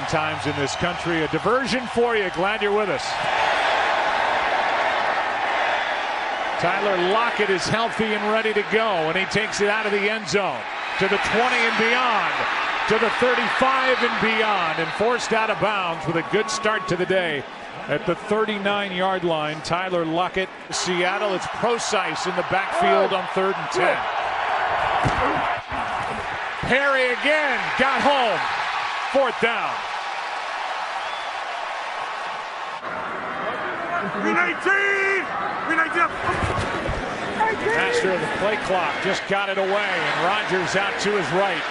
Times in this country. A diversion for you. Glad you're with us. Tyler Lockett is healthy and ready to go, and he takes it out of the end zone to the 20 and beyond, to the 35 and beyond, and forced out of bounds with a good start to the day at the 39-yard line. Tyler Lockett, Seattle. It's Procise in the backfield on 3rd and 10. Perry again, got home. 4th down. 319! Master of the play clock just got it away, and Rodgers out to his right.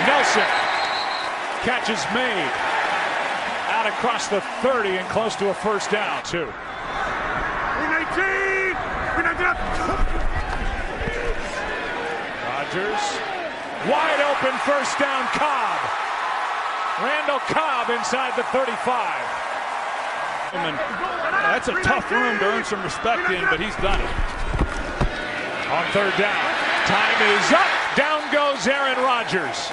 Nelson, catch is made. Out across the 30 and close to a 1st down, too. 319! 319! Rodgers, wide open 1st down, Cobb. Randall Cobb inside the 35. And that's a tough room to earn some respect in, but he's done it. On 3rd down, time is up. Down goes Aaron Rodgers.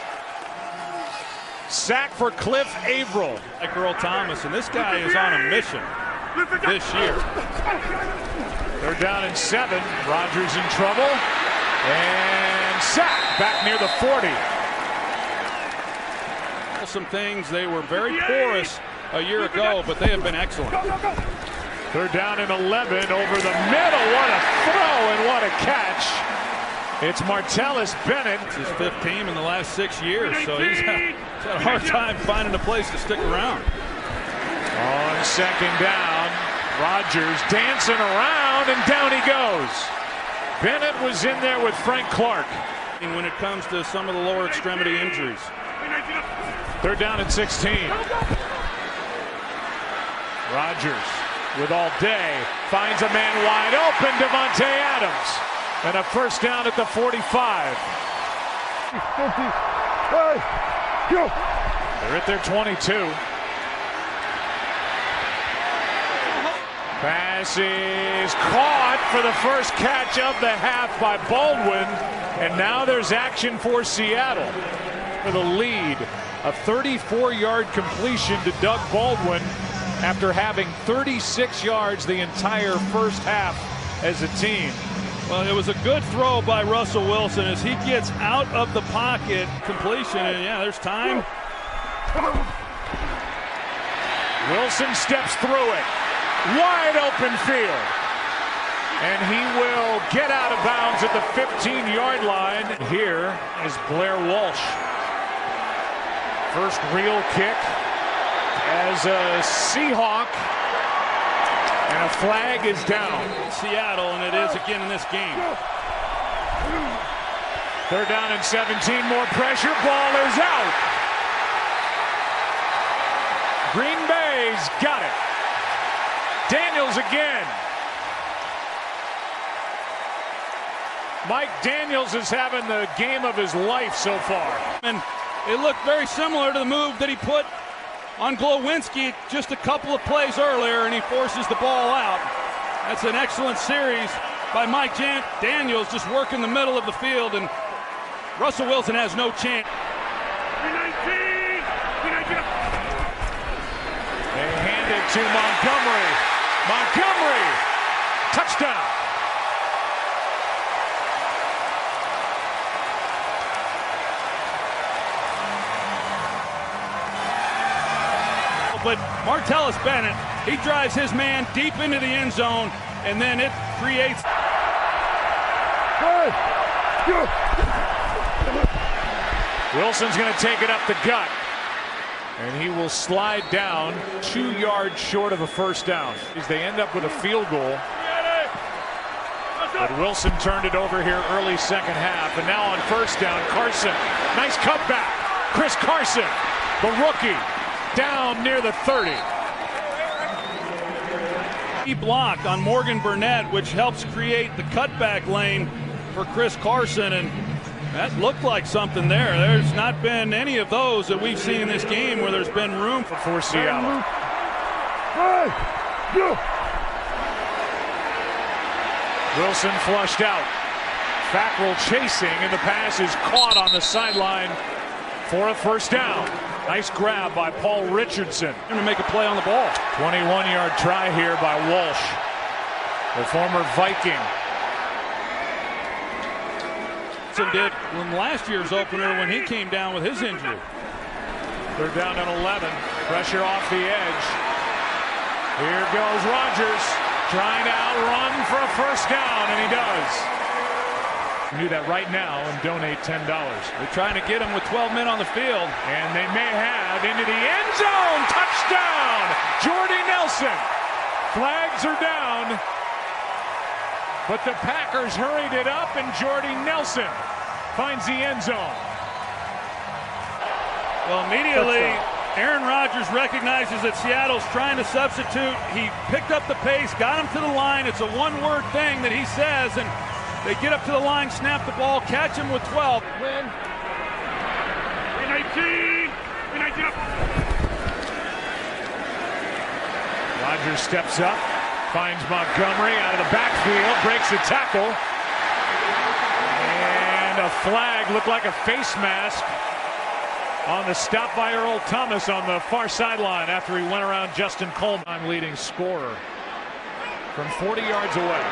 Sack for Cliff Averill. Like Earl Thomas, and this guy is on a mission this year. 3rd down and 7. Rodgers in trouble. And sack back near the 40. Some things, they were very porous a year ago, but they have been excellent. 3rd down and 11 over the middle. What a throw and what a catch. It's Martellus Bennett. It's his 5th team in the last 6 years, so he's had a hard time finding a place to stick around. On 2nd down, Rodgers dancing around, and down he goes. Bennett was in there with Frank Clark. And when it comes to some of the lower extremity injuries. 3rd down and 16. Rodgers with all day finds a man wide open, Devontae Adams, and a 1st down at the 45. They're at their 22. Pass is caught for the first catch of the half by Baldwin, and now there's action for Seattle for the lead. A 34-yard completion to Doug Baldwin after having 36 yards the entire first half as a team. Well, it was a good throw by Russell Wilson as he gets out of the pocket. Completion, and yeah, there's time. Wilson steps through it. Wide open field. And he will get out of bounds at the 15-yard line. Here is Blair Walsh. First real kick as a Seahawk, and a flag is down. Seattle, and it is again in this game. 3rd down and 17, more pressure, ball is out. Green Bay's got it. Daniels again. Mike Daniels is having the game of his life so far. And it looked very similar to the move that he put on Glowinski just a couple of plays earlier, and he forces the ball out. That's an excellent series by Mike Daniels, just working the middle of the field, and Russell Wilson has no chance. They hand it to Montgomery. Montgomery, touchdown. But Martellus Bennett, he drives his man deep into the end zone, and then it creates. Wilson's going to take it up the gut, and he will slide down 2 yards short of a 1st down as they end up with a field goal. But Wilson turned it over here early 2nd half, and now on 1st down, Carson, nice cutback. Chris Carson, the rookie, down near the 30. He blocked on Morgan Burnett, which helps create the cutback lane for Chris Carson, and that looked like something there. There's not been any of those that we've seen in this game where there's been room for Seattle. Wilson flushed out. Fackrell chasing, and the pass is caught on the sideline for a 1st down. Nice grab by Paul Richardson. Going to make a play on the ball. 21-yard try here by Walsh, the former Viking. Did in last year's opener when he came down with his injury. They're down at 11. Pressure off the edge. Here goes Rodgers trying to outrun for a first down, and he does. Do that right now and donate $10. They're trying to get him with 12 men on the field. And they may have into the end zone. Touchdown! Jordy Nelson. Flags are down. But the Packers hurried it up, and Jordy Nelson finds the end zone. Well, immediately, Aaron Rodgers recognizes that Seattle's trying to substitute. He picked up the pace, got him to the line. It's a one-word thing that he says, and they get up to the line, snap the ball, catch him with 12. Win. 19. Up. Rodgers steps up. Finds Montgomery out of the backfield, breaks the tackle. And a flag, looked like a face mask on the stop by Earl Thomas on the far sideline after he went around Justin Coleman, leading scorer from 40 yards away.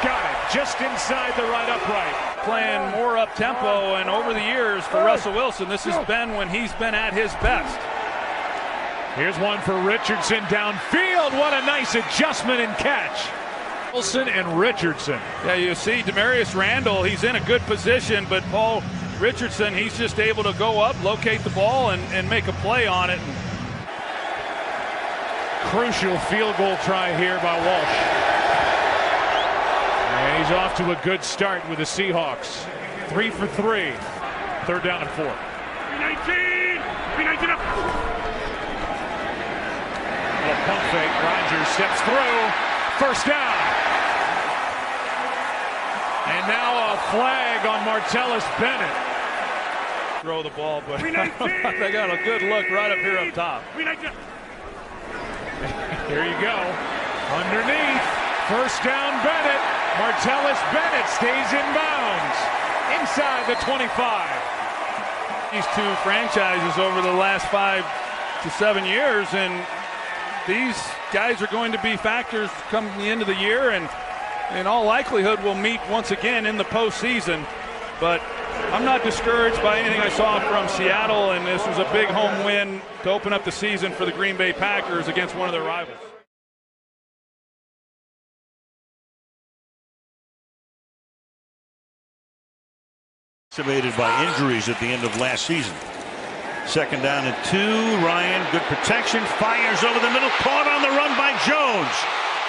Got it, just inside the right upright. Playing more up-tempo, and over the years for Russell Wilson, this has been when he's been at his best. Here's one for Richardson downfield. What a nice adjustment and catch. Wilson and Richardson. Yeah, you see Demarius Randall, he's in a good position, but Paul Richardson, he's just able to go up, locate the ball, and make a play on it. Crucial field goal try here by Walsh. And he's off to a good start with the Seahawks. 3 for 3. Third down and 4. 19 up. Pump fake. Rodgers steps through. First down. And now a flag on Martellus Bennett. Throw the ball, but they got a good look right up here up top. Here you go. Underneath. First down Bennett. Martellus Bennett stays in bounds. Inside the 25. These two franchises over the last 5 to 7 years, and these guys are going to be factors come the end of the year, and in all likelihood will meet once again in the postseason. But I'm not discouraged by anything I saw from Seattle, and this was a big home win to open up the season for the Green Bay Packers against one of their rivals. Decimated by injuries at the end of last season. Second down and 2. Ryan, good protection, fires over the middle, caught on the run by Jones.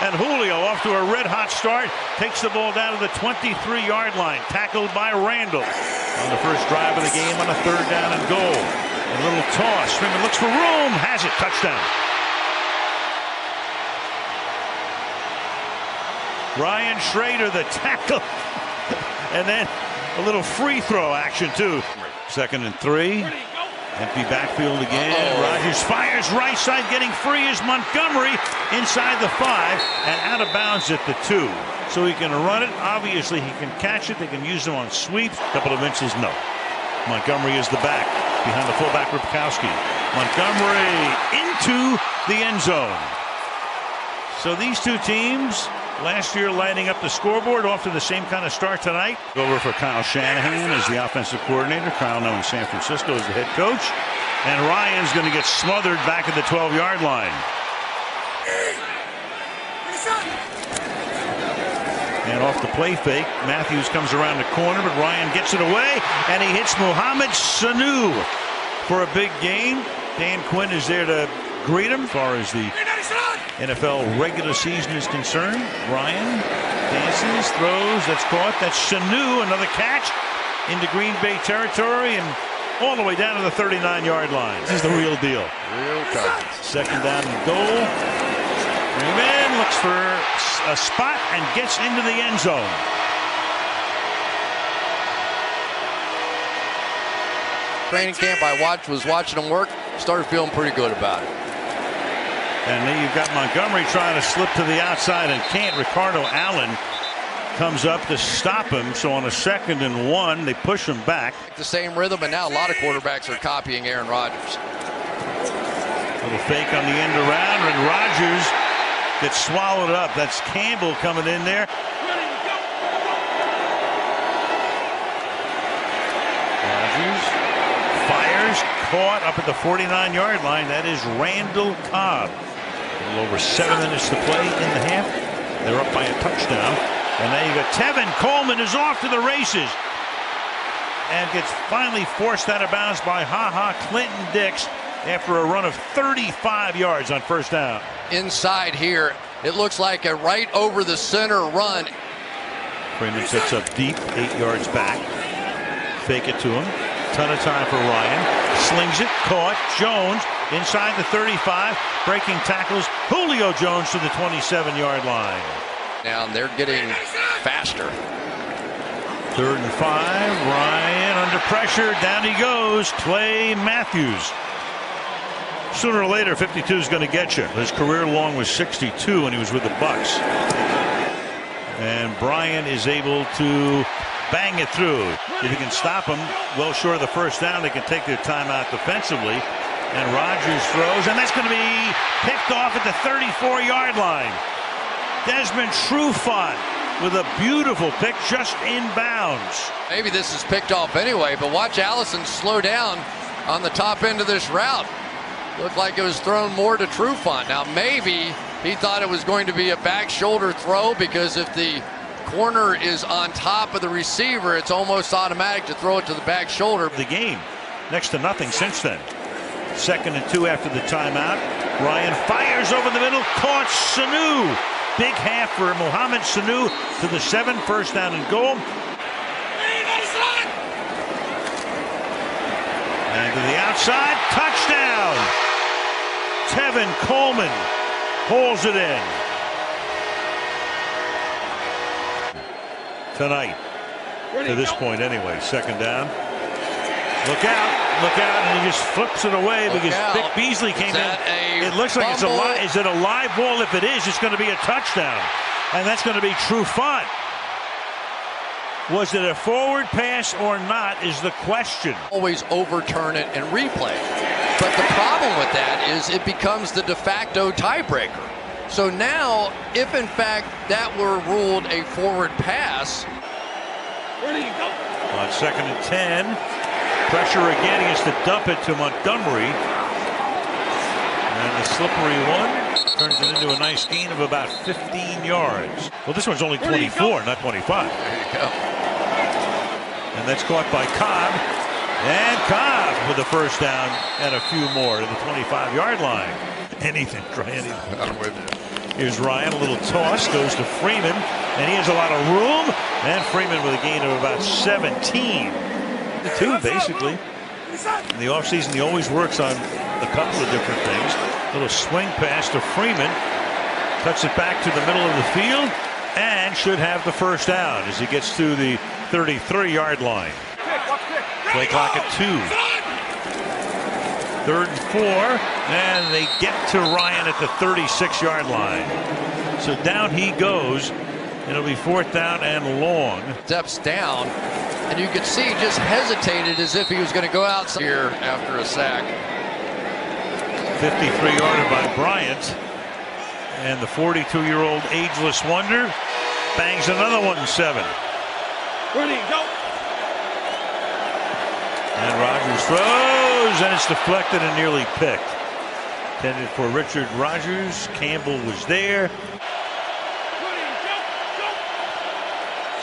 And Julio, off to a red-hot start, takes the ball down to the 23-yard line, tackled by Randall. On the first drive of the game on a third down and goal. A little toss, Freeman looks for room, has it, touchdown. Ryan Schrader, the tackle. And then a little free throw action, too. Second and 3. Empty backfield again. Rodgers fires right side, getting free is Montgomery inside the 5 and out of bounds at the 2. So he can run it. Obviously, he can catch it. They can use him on sweeps. Couple of inches, no. Montgomery is the back behind the fullback Ripkowski. Montgomery into the end zone. So these two teams last year lighting up the scoreboard, off to the same kind of start tonight. Over for Kyle Shanahan as the offensive coordinator. Kyle now in San Francisco as the head coach. And Ryan's going to get smothered back at the 12-yard line. And off the play fake, Matthews comes around the corner, but Ryan gets it away, and he hits Mohamed Sanu for a big gain. Dan Quinn is there to greet him as far as the NFL regular season is concerned. Ryan dances, throws, that's caught. That's Sanu, another catch into Green Bay territory and all the way down to the 39-yard line. This is the real deal. Real time. Second down and goal. Freeman looks for a spot and gets into the end zone. Training camp, was watching him work, started feeling pretty good about it. And then you've got Montgomery trying to slip to the outside and can't. Ricardo Allen comes up to stop him. So on a 2nd and 1, they push him back. The same rhythm, and now a lot of quarterbacks are copying Aaron Rodgers. Little fake on the end around, and Rodgers gets swallowed up. That's Campbell coming in there. Rodgers fires, caught up at the 49-yard line. That is Randall Cobb. A little over 7 minutes to play in the half. They're up by a touchdown. And now you got Tevin Coleman is off to the races and gets finally forced out of bounds by Clinton Dix after a run of 35 yards on 1st down. Inside here, it looks like a right over the center run. Freeman sets up deep, 8 yards back. Fake it to him. Ton of time for Ryan. Slings it, caught. Jones inside the 35. Breaking tackles. Julio Jones to the 27-yard line. Now they're getting faster. 3rd and 5. Ryan under pressure. Down he goes. Clay Matthews. Sooner or later, 52 is going to get you. His career long was 62 when he was with the Bucks. And Bryant is able to bang it through. If you can stop him well short of the 1st down, they can take their timeout defensively. And Rodgers throws, and that's going to be picked off at the 34-yard line. Desmond Trufant with a beautiful pick just inbounds. Maybe this is picked off anyway, but watch Allison slow down on the top end of this route. Looked like it was thrown more to Trufant. Now maybe he thought it was going to be a back shoulder throw, because if the corner is on top of the receiver, it's almost automatic to throw it to the back shoulder. The game, next to nothing since then. 2nd and 2 after the timeout. Ryan fires over the middle, caught Sanu. Big half for Mohamed Sanu to the 7, 1st down and goal. And to the outside, touchdown. Tevin Coleman pulls it in. Tonight, to this point anyway, 2nd down. Look out, and he just flips it away because Vic Beasley came in. It looks like it's a live. Is it a live ball? If it is, it's going to be a touchdown. And that's going to be Trufant. Was it a forward pass or not is the question. Always overturn it and replay. But the problem with that is it becomes the de facto tiebreaker. So now, if in fact that were ruled a forward pass. Where do you go? On 2nd and 10. Pressure again. He has to dump it to Montgomery. And the slippery one turns it into a nice gain of about 15 yards. Well, this one's only 24, not 25. There you go. And that's caught by Cobb. And Cobb with the 1st down and a few more to the 25-yard line. Anything, try anything. I'm with you. Here's Ryan, a little toss, goes to Freeman, and he has a lot of room. And Freeman with a gain of about 17. The 2, basically. In the offseason, he always works on a couple of different things. Little swing pass to Freeman. Cuts it back to the middle of the field and should have the 1st down as he gets to the 33-yard line. Play clock at 2. 3rd and 4, and they get to Ryan at the 36-yard line. So down he goes. It'll be 4th down and long. Steps down, and you could see he just hesitated as if he was going to go outside here after a sack. 53-yarder by Bryant. And the 42-year-old ageless wonder bangs another one 7. Where do you go? And Rodgers throws, and it's deflected and nearly picked. Intended for Richard Rodgers. Campbell was there.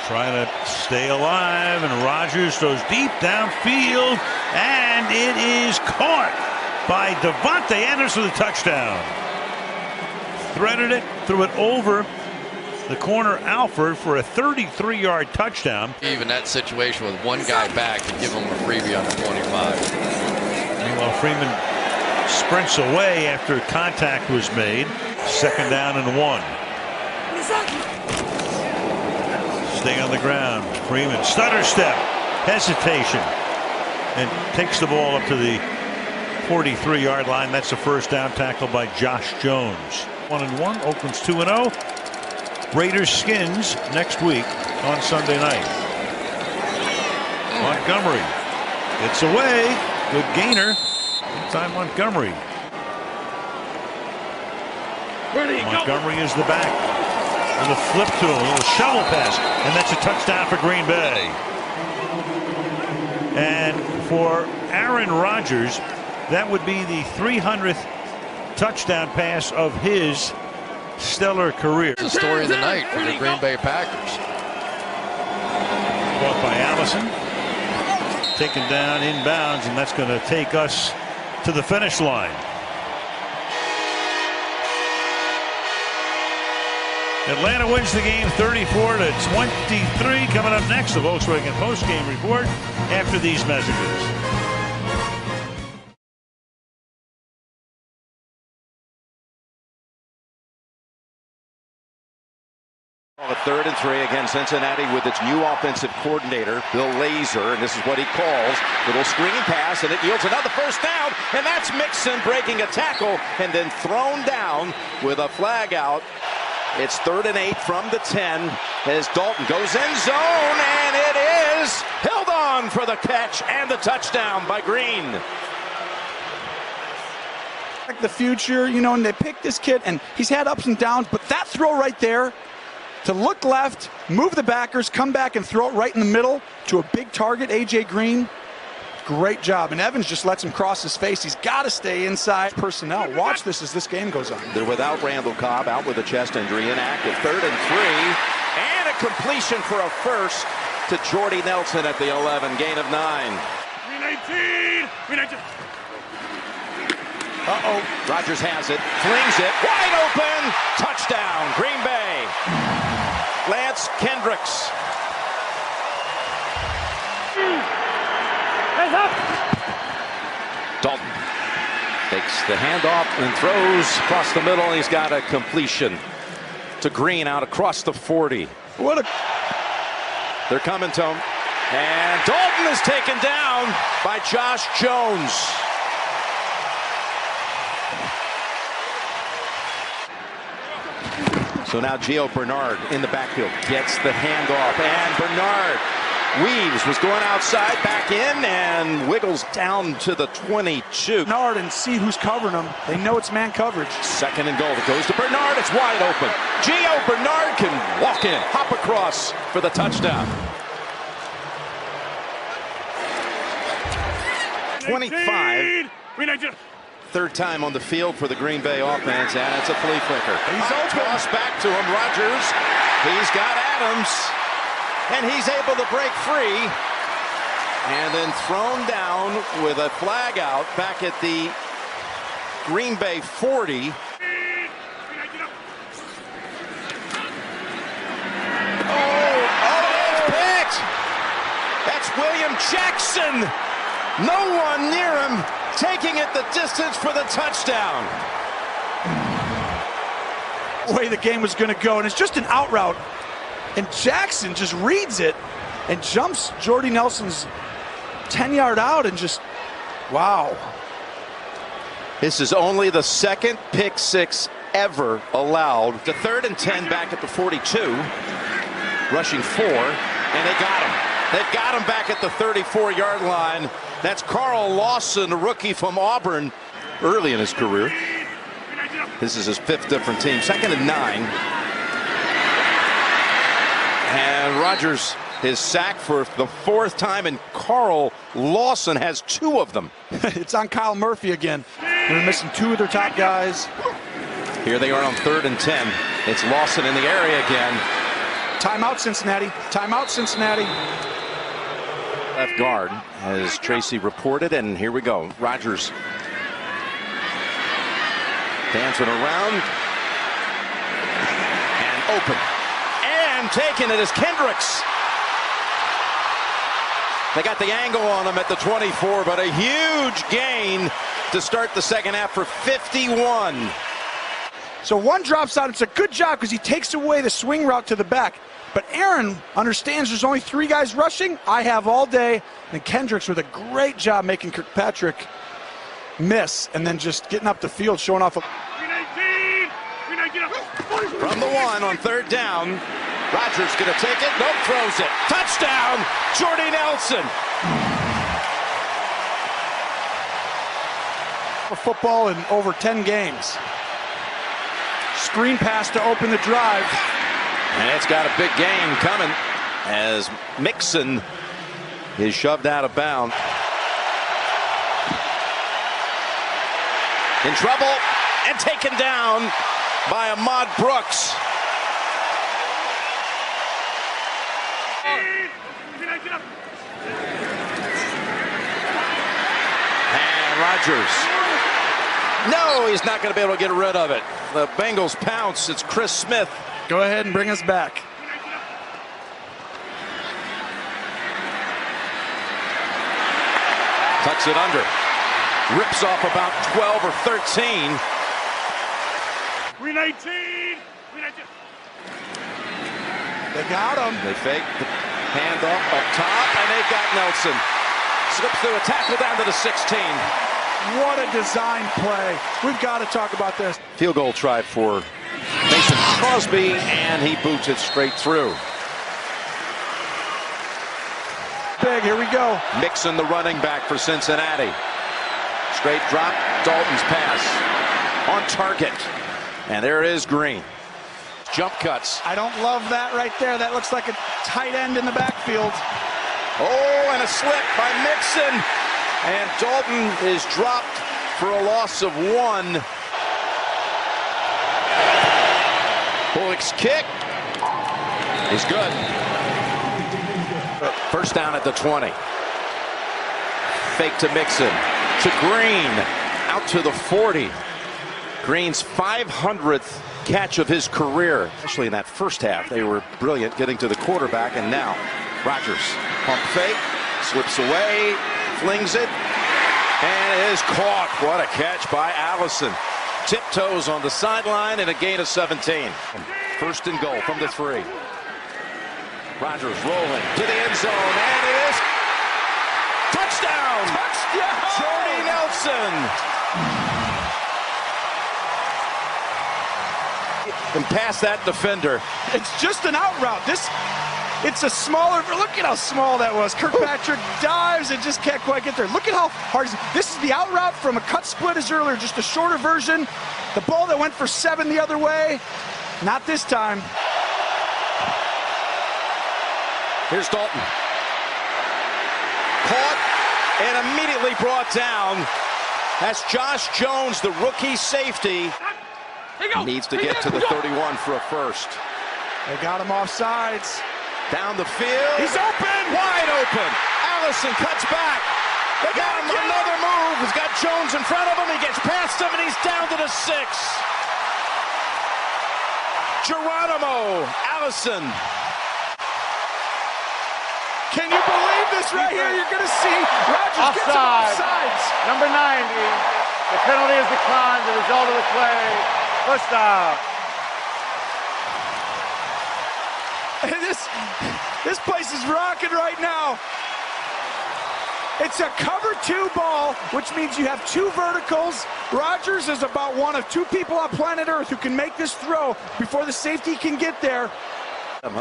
Trying to stay alive, and Rodgers throws deep downfield, and it is caught by Devontae Adams for the touchdown. Threaded it, threw it over the corner Alford for a 33-yard touchdown. Even that situation with one guy back and give him a freebie on the 25. Meanwhile, Freeman sprints away after contact was made. 2nd down and 1. Staying on the ground. Freeman, stutter step, hesitation, and takes the ball up to the 43-yard line. That's the 1st down tackle by Josh Jones. 1-1. Oakland's 2-0. Raiders Skins next week on Sunday night. Montgomery gets away. Good gainer. Time Montgomery. Montgomery is the back. With a flip to him, a little shovel pass, and that's a touchdown for Green Bay. And for Aaron Rodgers, that would be the 300th touchdown pass of his stellar career. The story of the night for the Green Bay Packers. Caught by Allison. Taken down inbounds, and that's going to take us to the finish line. Atlanta wins the game 34-23. Coming up next, the Volkswagen post-game report after these messages. On a 3rd and 3 against Cincinnati with its new offensive coordinator, Bill Lazor, and this is what he calls little screening pass, and it yields another first down, and that's Mixon breaking a tackle and then thrown down with a flag out. It's 3rd and 8 from the 10 as Dalton goes end zone, and it is held on for the catch and the touchdown by Green. The future, you know, and they picked this kid, and he's had ups and downs, but that throw right there, to look left, move the backers, come back and throw it right in the middle to a big target, A.J. Green. Great job. And Evans just lets him cross his face. He's got to stay inside personnel. Watch this as this game goes on. They're without Randall Cobb, out with a chest injury, inactive. 3rd and 3. And a completion for a first to Jordy Nelson at the 11. Gain of 9. 319. Uh-oh. Rodgers has it. Flings it. Wide open. Touchdown. Green Bay. Lance Kendricks. Hands up. Dalton takes the handoff and throws across the middle. He's got a completion to Green out across the 40. What a... They're coming to him. And Dalton is taken down by Josh Jones. So now Gio Bernard in the backfield gets the handoff, and Bernard weaves, was going outside, back in, and wiggles down to the 22. Bernard, and see who's covering him. They know it's man coverage. 2nd and goal. It goes to Bernard. It's wide open. Gio Bernard can walk in, hop across for the touchdown. 25. 3rd time on the field for the Green Bay offense, and it's a flea flicker. He's toss back to him. Rodgers. He's got Adams, and he's able to break free, and then thrown down with a flag out back at the Green Bay 40. It's picked. That's William Jackson. No one near him, taking it the distance for the touchdown. The way the game was going to go, and it's just an out route. And Jackson just reads it and jumps Jordy Nelson's 10-yard out and just, wow. This is only the 2nd pick 6 ever allowed. The 3rd and 10 back at the 42. Rushing 4, and they got him. They've got him back at the 34-yard line. That's Carl Lawson, a rookie from Auburn, early in his career. This is his 5th different team. 2nd and 9. And Rodgers is sacked for the 4th time, and Carl Lawson has 2 of them. It's on Kyle Murphy again. They're missing 2 of their top guys. Here they are on 3rd and 10. It's Lawson in the area again. Timeout, Cincinnati. Timeout, Cincinnati. Left guard, as Tracy reported, and here we go. Rodgers dancing around and open, and taking it is Kendricks. They got the angle on him at the 24, but a huge gain to start the 2nd half for 51. So one drops out. It's a good job because he takes away the swing route to the back. But Aaron understands there's only 3 guys rushing. I have all day. And Kendricks with a great job making Kirkpatrick miss and then just getting up the field, showing off a... 319. From the 1 on 3rd down. Rodgers going to take it. Nope, throws it. Touchdown, Jordy Nelson. Football in over 10 games. Screen pass to open the drive. And it's got a big game coming as Mixon is shoved out of bounds. In trouble and taken down by Ahmad Brooks. And Rodgers. No, he's not going to be able to get rid of it. The Bengals pounce. It's Chris Smith. Go ahead and bring us back. Tucks it under. Rips off about 12 or 13. 319. They got him. They fake the handoff up top, and they've got Nelson. Slips through a tackle down to the 16. What a design play. We've got to talk about this. Field goal tried for Mason Crosby, and he boots it straight through. Big, here we go. Mixon, the running back for Cincinnati. Straight drop, Dalton's pass. On target. And there it is, Green. Jump cuts. I don't love that right there. That looks like a tight end in the backfield. Oh, and a slip by Mixon. And Dalton is dropped for a loss of 1. Bullock's kick is good. First down at the 20. Fake to Mixon. To Green. Out to the 40. Green's 500th catch of his career. Especially in that first half. They were brilliant getting to the quarterback. And now Rodgers. Pump fake. Slips away. Flings it. And it is caught. What a catch by Allison. Tiptoes on the sideline and a gain of 17. First and goal from the 3. Rodgers rolling to the end zone, and it is touchdown! Touchdown! Jordy Nelson. And past that defender. It's just an out route. It's a smaller, look at how small that was. Kirkpatrick dives and just can't quite get there. Look at how hard, this is the out route from a cut split as earlier, just a shorter version. The ball that went for 7 the other way, not this time. Here's Dalton. Caught and immediately brought down. That's Josh Jones, the rookie safety. Needs to get to the 31 for a first. They got him off sides. Down the field. He's open. Wide open. Allison cuts back. They got him another move. He's got Jones in front of him. He gets past him, and he's down to the 6. Geronimo Allison. Can you believe this right here? You're going to see Rodgers gets him offsides. Number 90. The penalty is declined. The result of the play. First down. This place is rocking right now. It's a cover 2 ball, which means you have 2 verticals. Rodgers is about one of 2 people on planet Earth who can make this throw before the safety can get there.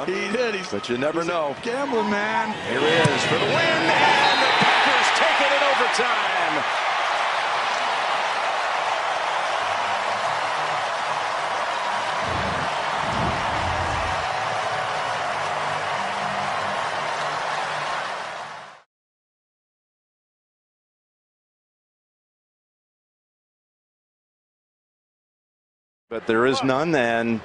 He did. But you never know. Gambling, man. Here he is for the win, and the Packers take it in overtime. But there is none, and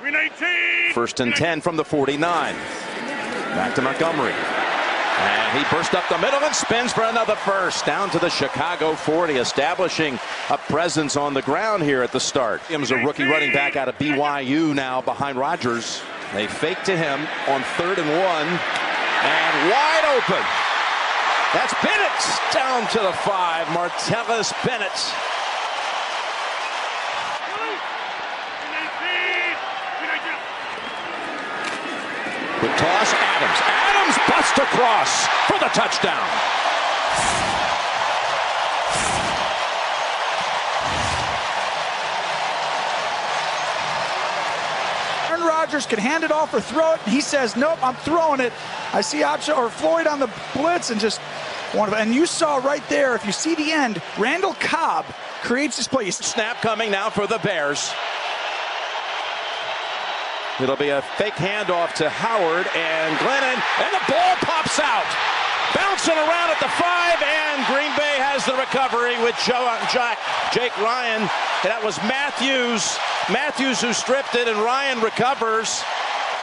first and 10 from the 49. Back to Montgomery. And he burst up the middle and spins for another first. Down to the Chicago 40, establishing a presence on the ground here at the start. Williams, a rookie running back out of BYU now behind Rodgers. They fake to him on 3rd and 1. And wide open. That's Bennett down to the 5. Martellus Bennett. Quick toss, Adams. Adams busts across for the touchdown. Rodgers can hand it off or throw it. And he says, nope, I'm throwing it. I see Floyd on the blitz and just and you saw right there, if you see the end, Randall Cobb creates this play. Snap coming now for the Bears. It'll be a fake handoff to Howard and Glennon, and the ball pops out. Bouncing around at the 5, and Green Bay has the recovery with Jake Ryan. That was Matthews who stripped it, and Ryan recovers.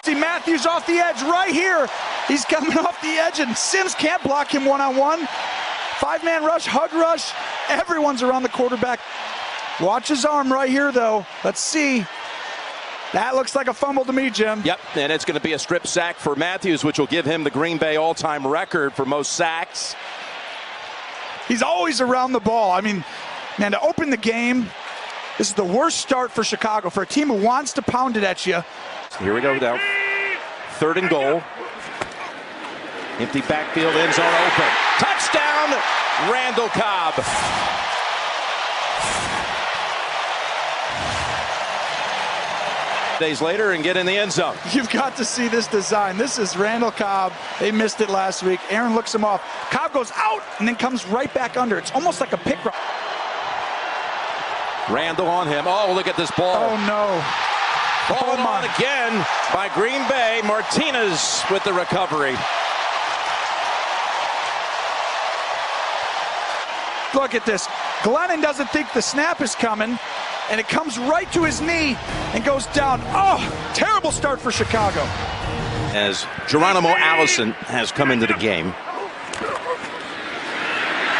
See Matthews off the edge right here. He's coming off the edge, and Sims can't block him one-on-one. 5-man rush, hug rush. Everyone's around the quarterback. Watch his arm right here, though. Let's see. That looks like a fumble to me, Jim. Yep, and it's going to be a strip sack for Matthews, which will give him the Green Bay all-time record for most sacks. He's always around the ball. I mean, man, to open the game, this is the worst start for Chicago, for a team who wants to pound it at you. Here we go now. 3rd and goal. Empty backfield, end zone open. Touchdown, Randall Cobb. Days later and get in the end zone. You've got to see this design. This is Randall Cobb. They missed it last week. Aaron looks him off. Cobb goes out and then comes right back under. It's almost like a pick. Randall on him. Oh, look at this ball. Oh, no. Ball on again by Green Bay. Martinez with the recovery. Look at this. Glennon doesn't think the snap is coming, and it comes right to his knee and goes down. Oh, terrible start for Chicago. As Geronimo Allison has come into the game.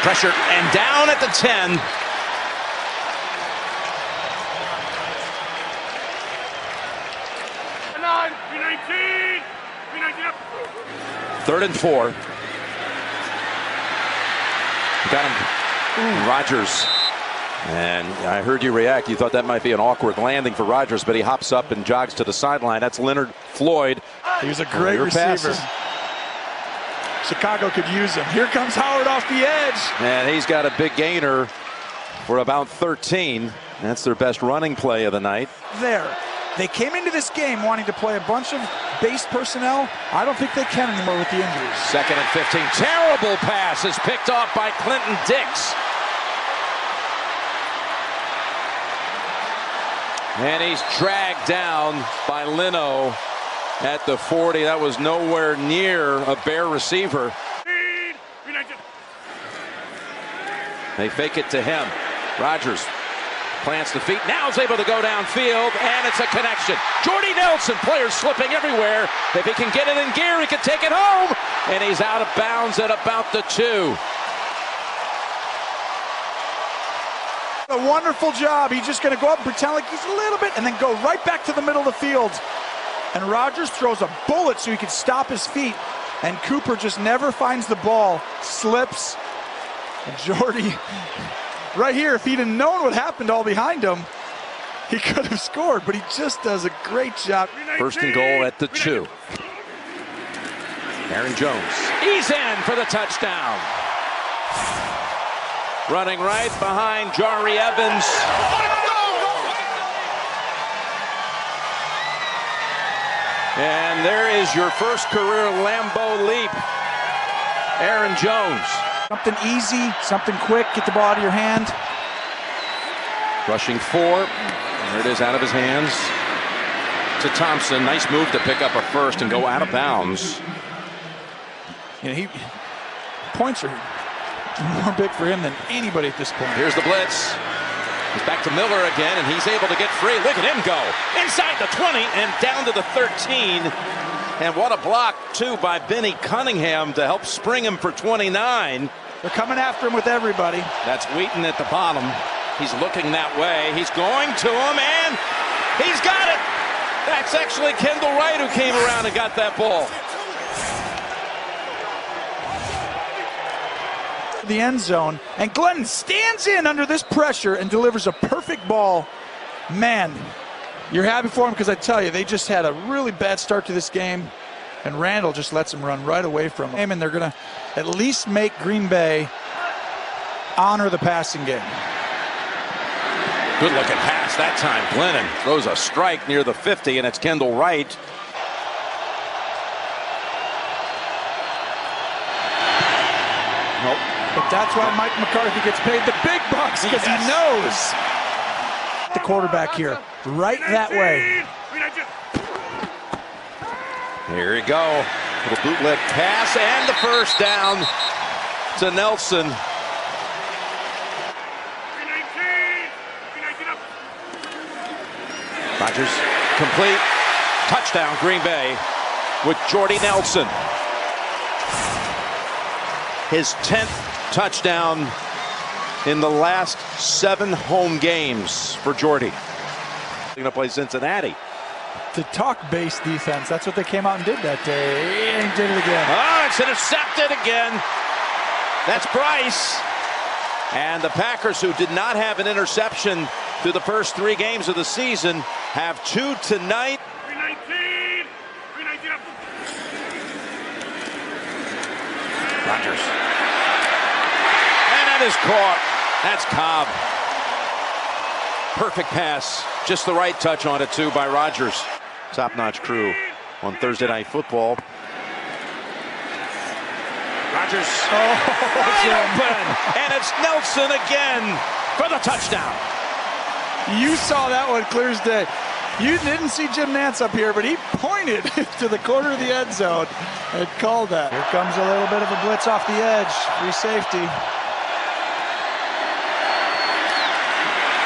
Pressure and down at the 10. Third and 4. Got him. Rodgers. And I heard you react. You thought that might be an awkward landing for Rodgers, but he hops up and jogs to the sideline. That's Leonard Floyd. He was a great receiver. Chicago could use him. Here comes Howard off the edge. And he's got a big gainer for about 13. That's their best running play of the night. There. They came into this game wanting to play a bunch of base personnel. I don't think they can anymore with the injuries. 2nd and 15. Terrible pass is picked off by Clinton Dix. And he's dragged down by Leno at the 40. That was nowhere near a Bear receiver. They fake it to him. Rodgers plants the feet, now is able to go downfield, and it's a connection. Jordy Nelson, players slipping everywhere. If he can get it in gear, he can take it home, and he's out of bounds at about the 2. A wonderful job. He's just going to go up and pretend like he's a little bit, and then go right back to the middle of the field. And Rodgers throws a bullet so he can stop his feet, and Cooper just never finds the ball, slips, and Jordy... Right here, if he'd have known what happened all behind him, he could have scored, but he just does a great job. 1st and goal at the 2. Aaron Jones, he's in for the touchdown. Running right behind Jari Evans. And there is your first career Lambeau leap. Aaron Jones. Something easy, something quick, get the ball out of your hand. Rushing 4. There it is, out of his hands to Thompson. Nice move to pick up a first and go out of bounds. You know, points are more big for him than anybody at this point. Here's the blitz. He's back to Miller again, and he's able to get free. Look at him go. Inside the 20 and down to the 13. And what a block, too, by Benny Cunningham to help spring him for 29. They're coming after him with everybody. That's Wheaton at the bottom. He's looking that way. He's going to him, and he's got it. That's actually Kendall Wright who came around and got that ball. The end zone, and Glenn stands in under this pressure and delivers a perfect ball. Man, you're happy for him, because I tell you, they just had a really bad start to this game, and Randall just lets him run right away from him. And they're going to at least make Green Bay honor the passing game. Good looking pass that time. Glennon throws a strike near the 50, and it's Kendall Wright. Nope. But that's why Mike McCarthy gets paid the big bucks, because he knows the quarterback here. Right that way. Here we go. Little bootleg pass and the first down to Nelson. Rodgers complete. Touchdown Green Bay with Jordy Nelson. His 10th touchdown in the last 7 home games for Jordy. Going to play Cincinnati. The talk-based defense, that's what they came out and did that day, and did it again. Oh, it's intercepted again. That's Bryce. And the Packers, who did not have an interception through the first 3 games of the season, have 2 tonight. 319. 319 up. Rodgers. And that is caught. That's Cobb. Perfect pass. Just the right touch on it, too, by Rodgers. Top-notch crew on Thursday Night Football. Rodgers. Wide open. And it's Nelson again for the touchdown. You saw that one clear as day. You didn't see Jim Nantz up here, but he pointed to the corner of the end zone and called that. Here comes a little bit of a blitz off the edge. Free safety.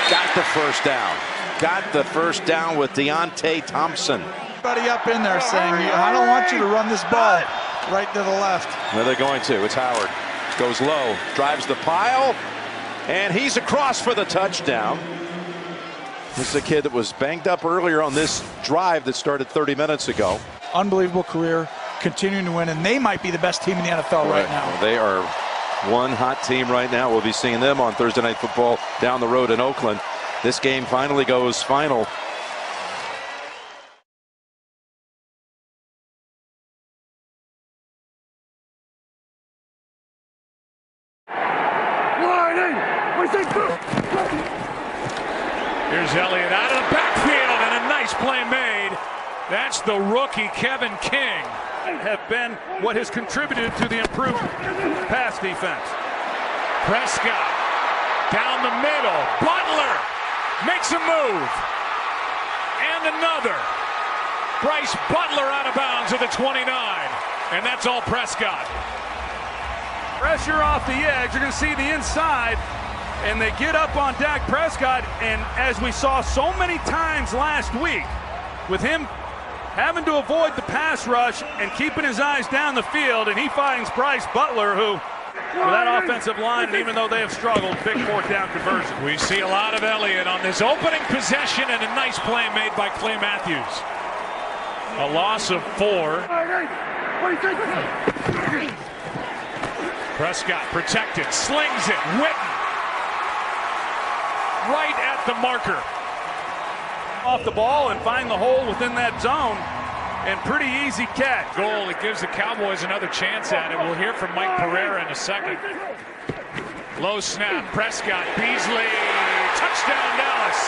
Got the first down. Got the first down with Deontay Thompson. Everybody up in there saying, I don't want you to run this ball right to the left. Well, they're going to. It's Howard. Goes low, drives the pile, and he's across for the touchdown. This is a kid that was banged up earlier on this drive that started 30 minutes ago. Unbelievable career, continuing to win, and they might be the best team in the NFL right now. Well, they are one hot team right now. We'll be seeing them on Thursday Night Football down the road in Oakland. This game finally goes final. Here's Elliott out of the backfield, and a nice play made. That's the rookie Kevin King. Have been what has contributed to the improved pass defense. Prescott down the middle. Butler makes a move. And another. Bryce Butler out of bounds at the 29. And that's all Prescott. Pressure off the edge. You're going to see the inside. And they get up on Dak Prescott. And as we saw so many times last week, with him having to avoid the pass rush and keeping his eyes down the field, and he finds Bryce Butler, who, for that offensive line, and even though they have struggled, big 4th down conversion. We see a lot of Elliott on this opening possession, and a nice play made by Clay Matthews. A loss of 4. Prescott protected, slings it, Witten right at the marker. Off the ball and find the hole within that zone, and pretty easy catch. Goal, it gives the Cowboys another chance at it. We'll hear from Mike Pereira in a second. Low snap, Prescott, Beasley, touchdown Dallas.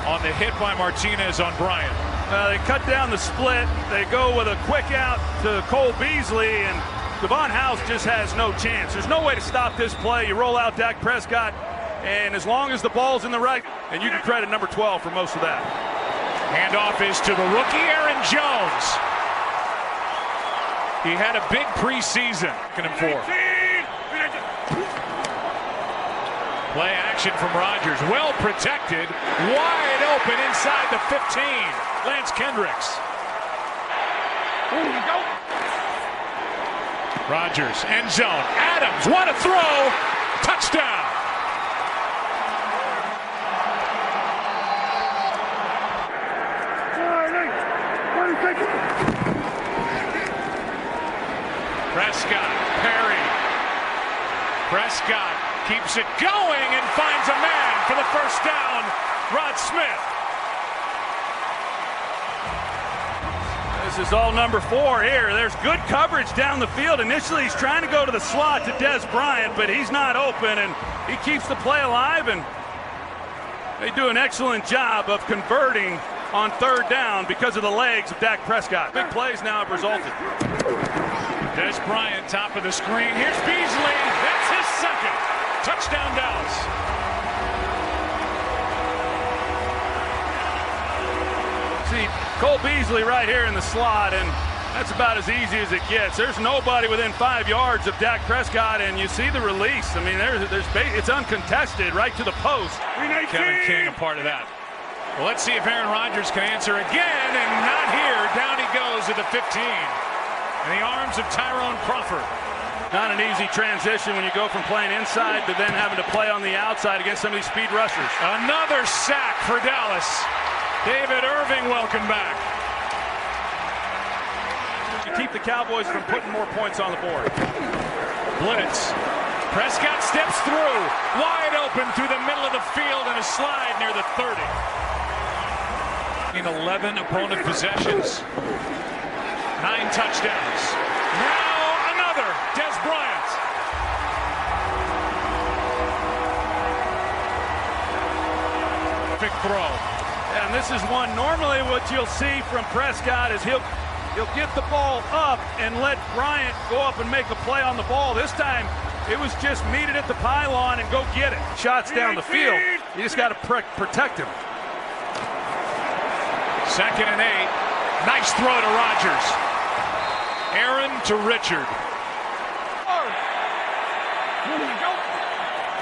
On the hit by Martinez on Bryant. They cut down the split. They go with a quick out to Cole Beasley, and Devon House just has no chance. There's no way to stop this play. You roll out Dak Prescott, and as long as the ball's in the right, and you can credit number 12 for most of that. Handoff is to the rookie Aaron Jones. He had a big preseason. Play action from Rodgers. Well protected. Wide open inside the 15. Lance Kendricks. Rodgers, end zone. Adams, what a throw. Touchdown. Prescott, Perry. Prescott keeps it going and finds a man for the first down. Rod Smith. This is all number 4 here. There's good coverage down the field. Initially, he's trying to go to the slot to Des Bryant, but he's not open, and he keeps the play alive, and they do an excellent job of converting on 3rd down because of the legs of Dak Prescott. Big plays now have resulted. Des Bryant, top of the screen. Here's Beasley. That's his 2nd. Touchdown, Dallas. See Cole Beasley right here in the slot, and that's about as easy as it gets. There's nobody within 5 yards of Dak Prescott, and you see the release. I mean, it's uncontested right to the post. Kevin King a part of that. Well, let's see if Aaron Rodgers can answer again, and not here. Down he goes at the 15. In the arms of Tyrone Crawford. Not an easy transition when you go from playing inside to then having to play on the outside against some of these speed rushers. Another sack for Dallas. David Irving, welcome back. You keep the Cowboys from putting more points on the board. Blitz. Prescott steps through. Wide open through the middle of the field and a slide near the 30. In 11 opponent possessions. 9 touchdowns. Now another. Des Bryant. Big throw. And this is one, normally what you'll see from Prescott is he'll get the ball up and let Bryant go up and make a play on the ball. This time, it was just meet it at the pylon and go get it. Shots down the field. You just got to protect him. 2nd and 8. Nice throw to Rodgers. Aaron to Richard.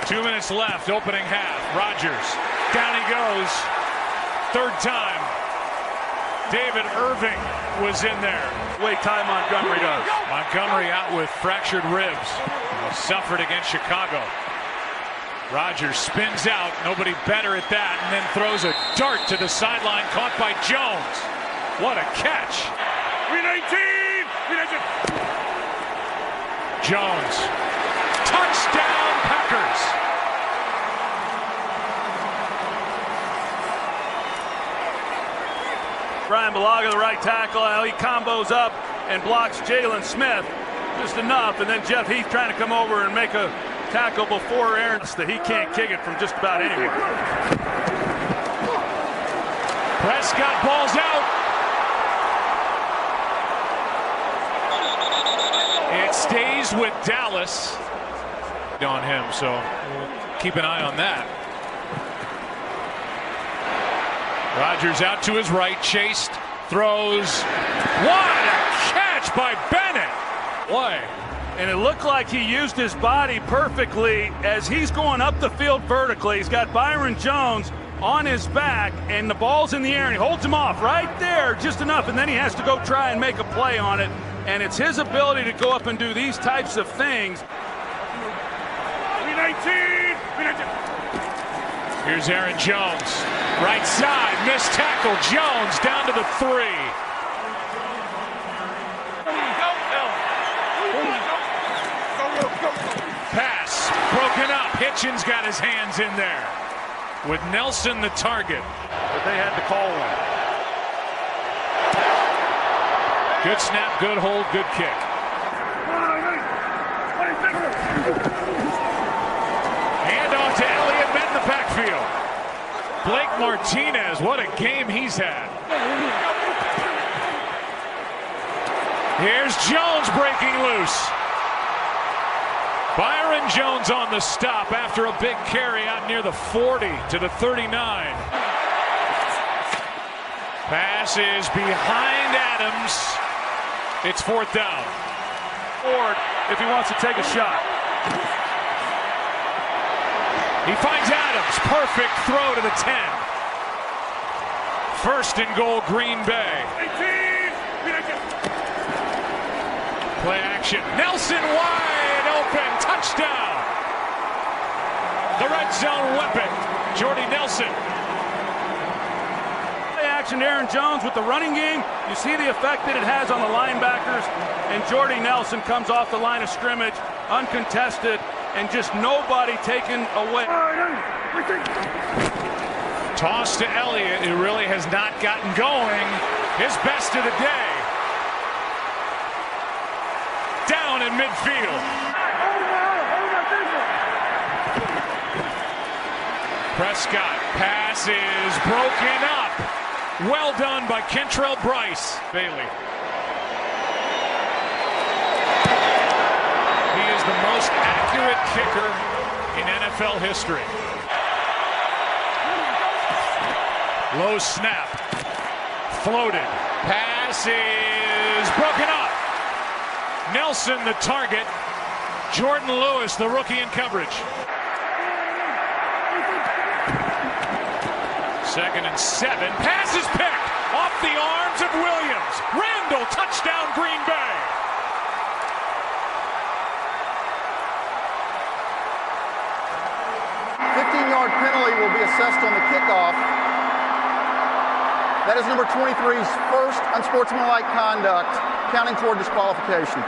2 minutes left, opening half. Rodgers. Down he goes. 3rd time. David Irving was in there. Way Ty Montgomery does. Montgomery out with fractured ribs. Suffered against Chicago. Rodgers spins out. Nobody better at that. And then throws a dart to the sideline. Caught by Jones. What a catch. Jones. Touchdown, Packers. Brian Bulaga, the right tackle, he combos up and blocks Jalen Smith just enough, and then Jeff Heath trying to come over and make a tackle before Aaron that he can't kick it from just about anywhere. Prescott balls out. It stays with Dallas on him, so we'll keep an eye on that. Rodgers out to his right, chased, throws. What a catch by Bennett! Boy. And it looked like he used his body perfectly as he's going up the field vertically. He's got Byron Jones on his back, and the ball's in the air, and he holds him off right there just enough, and then he has to go try and make a play on it. And it's his ability to go up and do these types of things. Here's Aaron Jones. Right side, missed tackle. Jones down to the 3. Pass broken up. Hitchens got his hands in there with Nelson the target. But they had to call one. Good snap, good hold, good kick. Hand off to Elliott, met in the backfield. Blake Martinez, what a game he's had. Here's Jones breaking loose. Byron Jones on the stop after a big carry out near the 40 to the 39. Pass is behind Adams. It's 4th down. Ford, if he wants to take a shot. He finds Adams. Perfect throw to the 10. 1st and goal, Green Bay. Play action. Nelson wide open. Touchdown. The red zone weapon, Jordy Nelson. Play action to Aaron Jones with the running game. You see the effect that it has on the linebackers. And Jordy Nelson comes off the line of scrimmage, uncontested, and just nobody taken away. Toss to Elliott, who really has not gotten going. His best of the day. down in midfield. Prescott, pass is broken up. Well done by Kentrell Bryce. Bailey. He is the most accurate kicker in NFL history. Low snap. Floated. Pass is broken up. Nelson the target. Jordan Lewis the rookie in coverage. 2nd and 7. Pass is picked off the arms of Williams. Randall, touchdown Green Bay. A 15-yard penalty will be assessed on the kickoff. That is number 23's first unsportsmanlike conduct, counting toward disqualification.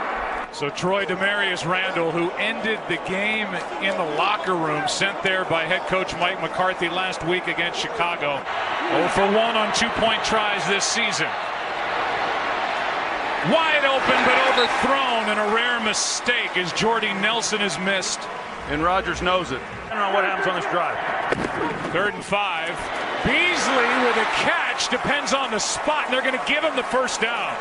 So Troy Demarius Randall, who ended the game in the locker room, sent there by head coach Mike McCarthy last week against Chicago. 0 for 1 on 2-point tries this season. Wide open but overthrown, and a rare mistake as Jordy Nelson is missed. And Rodgers knows it. I don't know what happens on this drive. 3rd and 5. Beasley with a catch, depends on the spot, and they're going to give him the first down.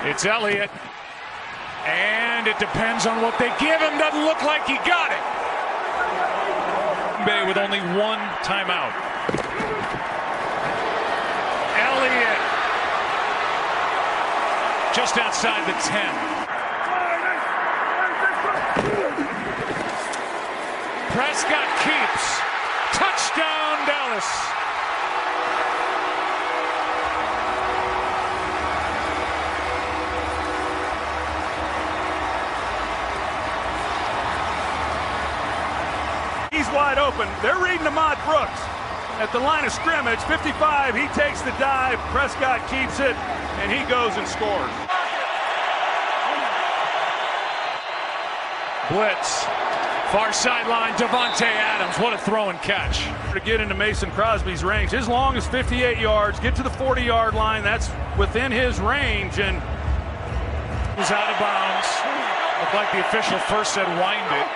It's Elliott, and it depends on what they give him. Doesn't look like he got it. Bay with only 1 timeout. Elliott just outside the 10. Prescott keeps. Touchdown, Dallas. He's wide open. They're reading Ahmad Brooks at the line of scrimmage. 55, he takes the dive. Prescott keeps it, and he goes and scores. Blitz. Far sideline, Davante Adams. What a throw and catch. To get into Mason Crosby's range. As long as 58 yards, get to the 40-yard line. That's within his range. And was out of bounds. Looked like the official first said wind it.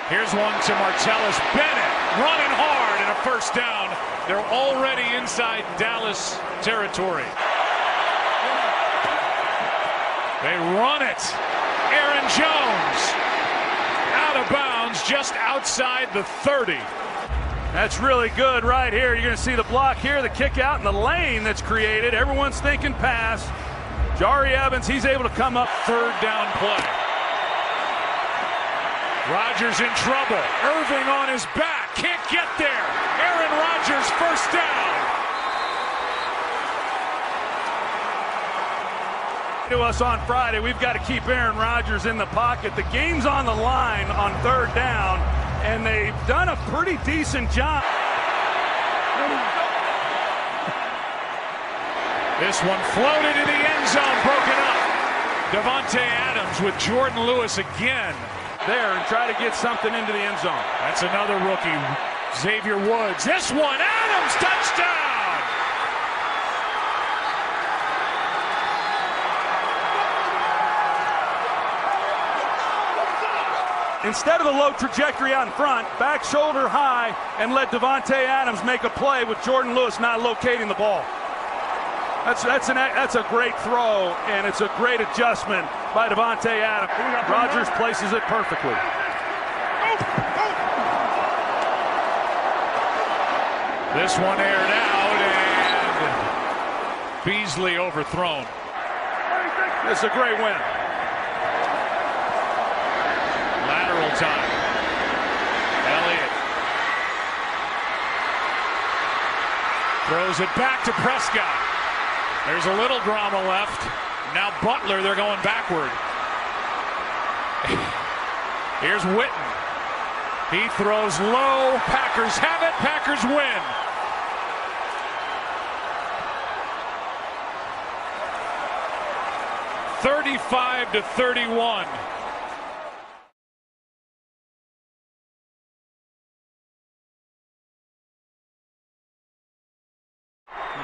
Here's one to Martellus Bennett. Running hard and a first down. They're already inside Dallas territory. They run it. Aaron Jones. Out of bounds, just outside the 30. That's really good right here. You're going to see the block here, the kick out, and the lane that's created. Everyone's thinking pass. Jari Evans, he's able to come up. 3rd down play. Rodgers in trouble. Irving on his back. Can't get there. Aaron Rodgers, first down. To us on Friday, we've got to keep Aaron Rodgers in the pocket. The game's on the line on 3rd down, and they've done a pretty decent job. This one floated in the end zone, broken up. Davante Adams with Jordan Lewis again. There and try to get something into the end zone. That's another rookie, Xavier Woods. This one, Adams, touchdown! Instead of the low trajectory out in front, back shoulder high, and let Davante Adams make a play with Jordan Lewis not locating the ball. That's a great throw, and it's a great adjustment by Davante Adams. Rodgers places it perfectly. This one aired out, and Beasley overthrown. It's a great win. Lateral time. Elliott throws it back to Prescott. There's a little drama left. Now Butler, they're going backward. Here's Witten. He throws low. Packers have it. Packers win. (35-31).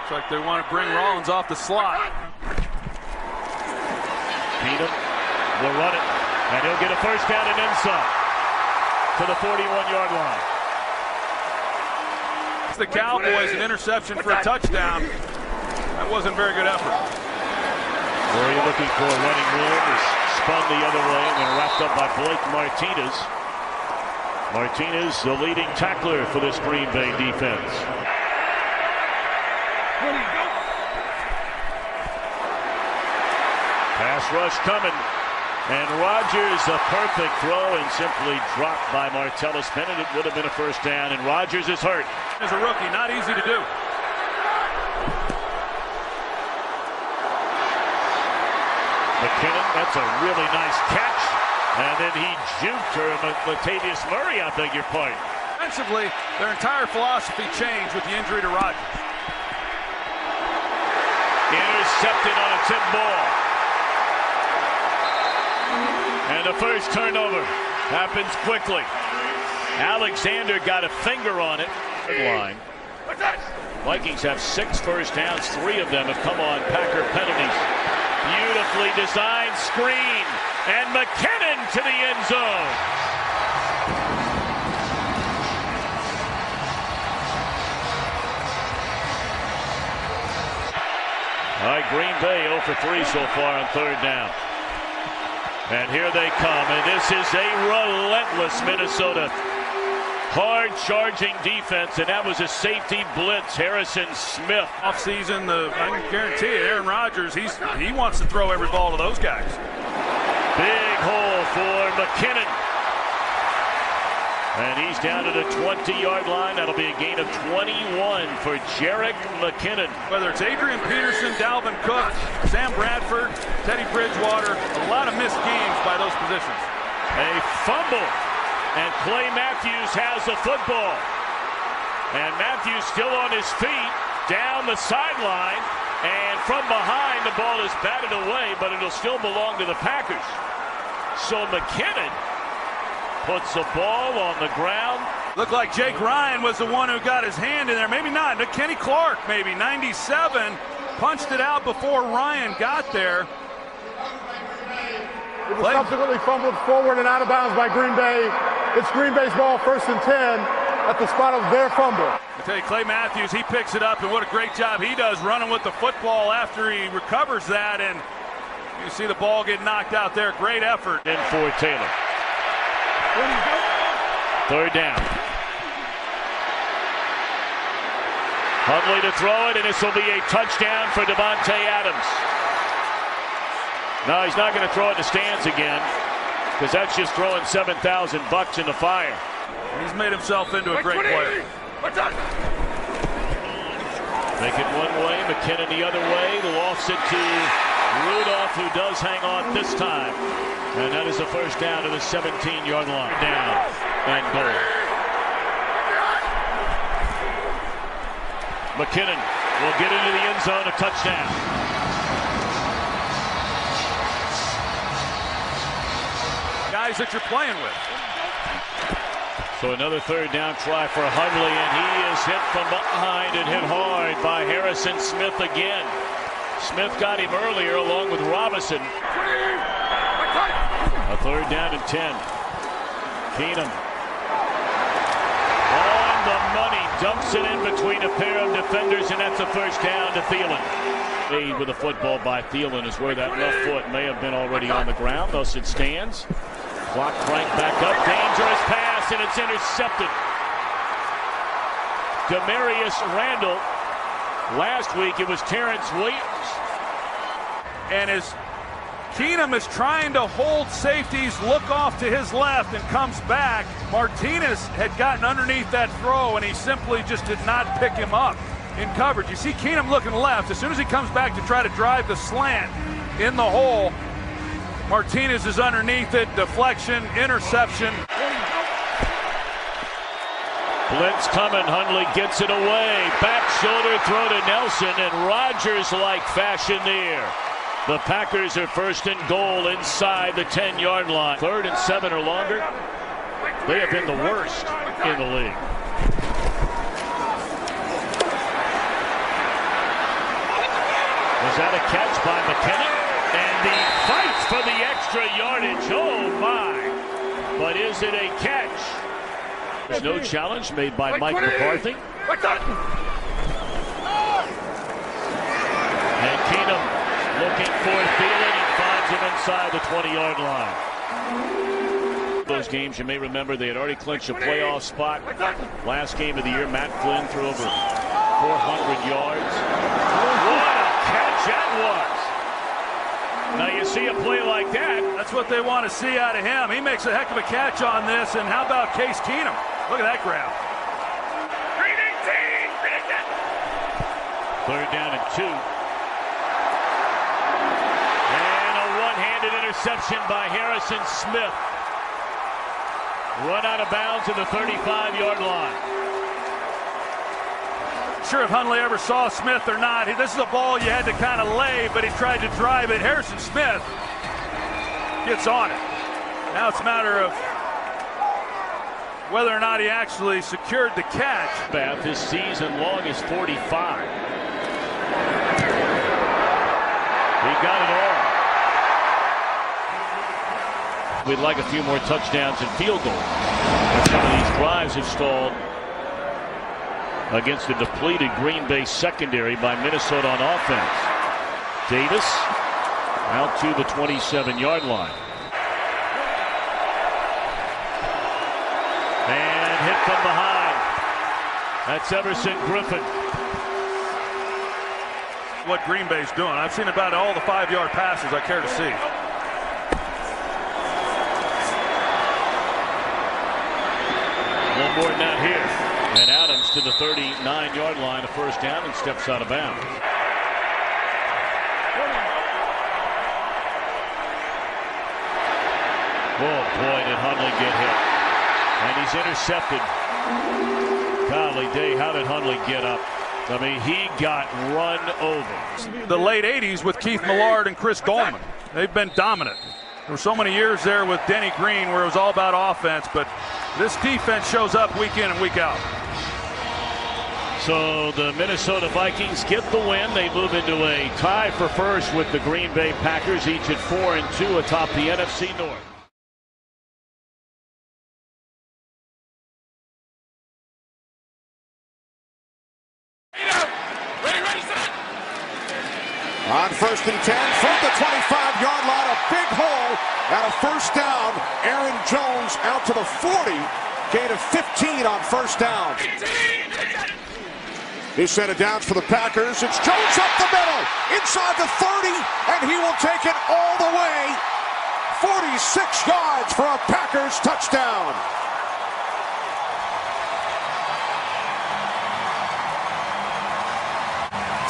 Looks like they want to bring Rollins off the slot. Keenum will run it, and he'll get a first down and then some to the 41-yard line. It's the Cowboys, an interception for a touchdown. That wasn't a very good effort. Where are you looking for? Running room is spun the other way and then wrapped up by Blake Martinez. Martinez, the leading tackler for this Green Bay defense. Pass rush coming, and Rodgers a perfect throw and simply dropped by Martellus Bennett. It would have been a first down, and Rodgers is hurt. As a rookie, not easy to do. McKinnon, that's a really nice catch. And then he juked her, Latavius Murray, I beg your pardon. Defensively, their entire philosophy changed with the injury to Rodgers. Intercepted on a tip ball. And the first turnover happens quickly. Alexander got a finger on it. Line. Vikings have 6 first downs. 3 of them have come on Packer penalties. Beautifully designed screen. And McKinnon to the end zone. All right, Green Bay 0 for 3 so far on third down. And here they come, and this is a relentless Minnesota hard-charging defense, and that was a safety blitz. Harrison Smith. Off-season, I can guarantee you, Aaron Rodgers, he wants to throw every ball to those guys. Big hole for McKinnon. And he's down to the 20-yard line. That'll be a gain of 21 for Jerick McKinnon. Whether it's Adrian Peterson, Dalvin Cook, Sam Bradford, Teddy Bridgewater, a lot of missed games by those positions. A fumble, and Clay Matthews has the football. And Matthews still on his feet, down the sideline, and from behind the ball is batted away, but it'll still belong to the Packers. So McKinnon puts the ball on the ground. Looked like Jake Ryan was the one who got his hand in there. Maybe not. Kenny Clark, maybe. 97. Punched it out before Ryan got there. It was subsequently fumbled forward and out of bounds by Green Bay. It's Green Bay's ball, 1st and 10, at the spot of their fumble. I tell you, Clay Matthews, he picks it up, and what a great job he does running with the football after he recovers that. And you see the ball get knocked out there. Great effort. In for Taylor. Third down. Huntley to throw it, and this will be a touchdown for Devontae Adams. No, he's not going to throw it in the stands again, because that's just throwing $7,000 in the fire. He's made himself into a great player. Make it one way, McKinnon the other way. Lofts it to Rudolph, who does hang on this time. And that is the first down to the 17-yard line. Down and goal. McKinnon will get into the end zone, a touchdown. Guys that you're playing with. So another third down try for Huntley, and he is hit from behind and hit hard by Harrison Smith again. Smith got him earlier along with Robinson. A third down and 10. Keenum on the money, dumps it in between a pair of defenders, and that's a first down to Thielen. Aid with the football by Thielen is where that left foot may have been already on the ground, thus it stands. Clock cranked back up, dangerous pass, and it's intercepted. Demarius Randall. Last week it was Terrence Williams. And as Keenum is trying to hold safeties, look off to his left and comes back, Martinez had gotten underneath that throw, and he simply just did not pick him up in coverage. You see Keenum looking left. As soon as he comes back to try to drive the slant in the hole, Martinez is underneath it. Deflection, interception. Blitz coming. Hundley gets it away. Back shoulder throw to Nelson, and Rodgers-like fashion there. The Packers are first and goal inside the 10-yard line. 3rd and 7 or longer. They have been the worst in the league. Was that a catch by McKinnon? And the fight for the extra yardage. Oh, my. But is it a catch? There's no challenge made by Mike McCarthy. And Keenum looking for Thielen. He finds him inside the 20-yard line. Those games, you may remember, they had already clinched a playoff spot. Last game of the year, Matt Flynn threw over 400 yards. What a catch that was. Now you see a play like that. That's what they want to see out of him. He makes a heck of a catch on this. And how about Case Keenum? Look at that grab. Third down and 2. And a one-handed interception by Harrison Smith. Run out of bounds at the 35-yard line. Sure if Hundley ever saw Smith or not. This is a ball you had to kind of lay, but he tried to drive it. Harrison Smith gets on it. Now it's a matter of whether or not he actually secured the catch. His season long is 45. He got it all. We'd like a few more touchdowns and field goals. Some of these drives have stalled against a depleted Green Bay secondary by Minnesota on offense. Davis out to the 27-yard line. And hit from behind. That's Everson Griffin. What Green Bay's doing. I've seen about all the 5-yard passes I care to see. One more than that here. And Adams to the 39-yard line, a first down, and steps out of bounds. Oh, boy, did Hundley get hit. And he's intercepted. Golly day, how did Hundley get up? I mean, he got run over. The late 80s with Keith Millard and Chris Goldman. They've been dominant. There were so many years there with Denny Green where it was all about offense, but this defense shows up week in and week out. So the Minnesota Vikings get the win. They move into a tie for first with the Green Bay Packers, each at 4-2 atop the NFC North. On 1st and 10 from the 25-yard line, a big hole and a first down. Aaron Jones out to the 40, gain of 15 on first down. He set it down for the Packers. It's Jones up the middle, inside the 30, and he will take it all the way. 46 yards for a Packers touchdown.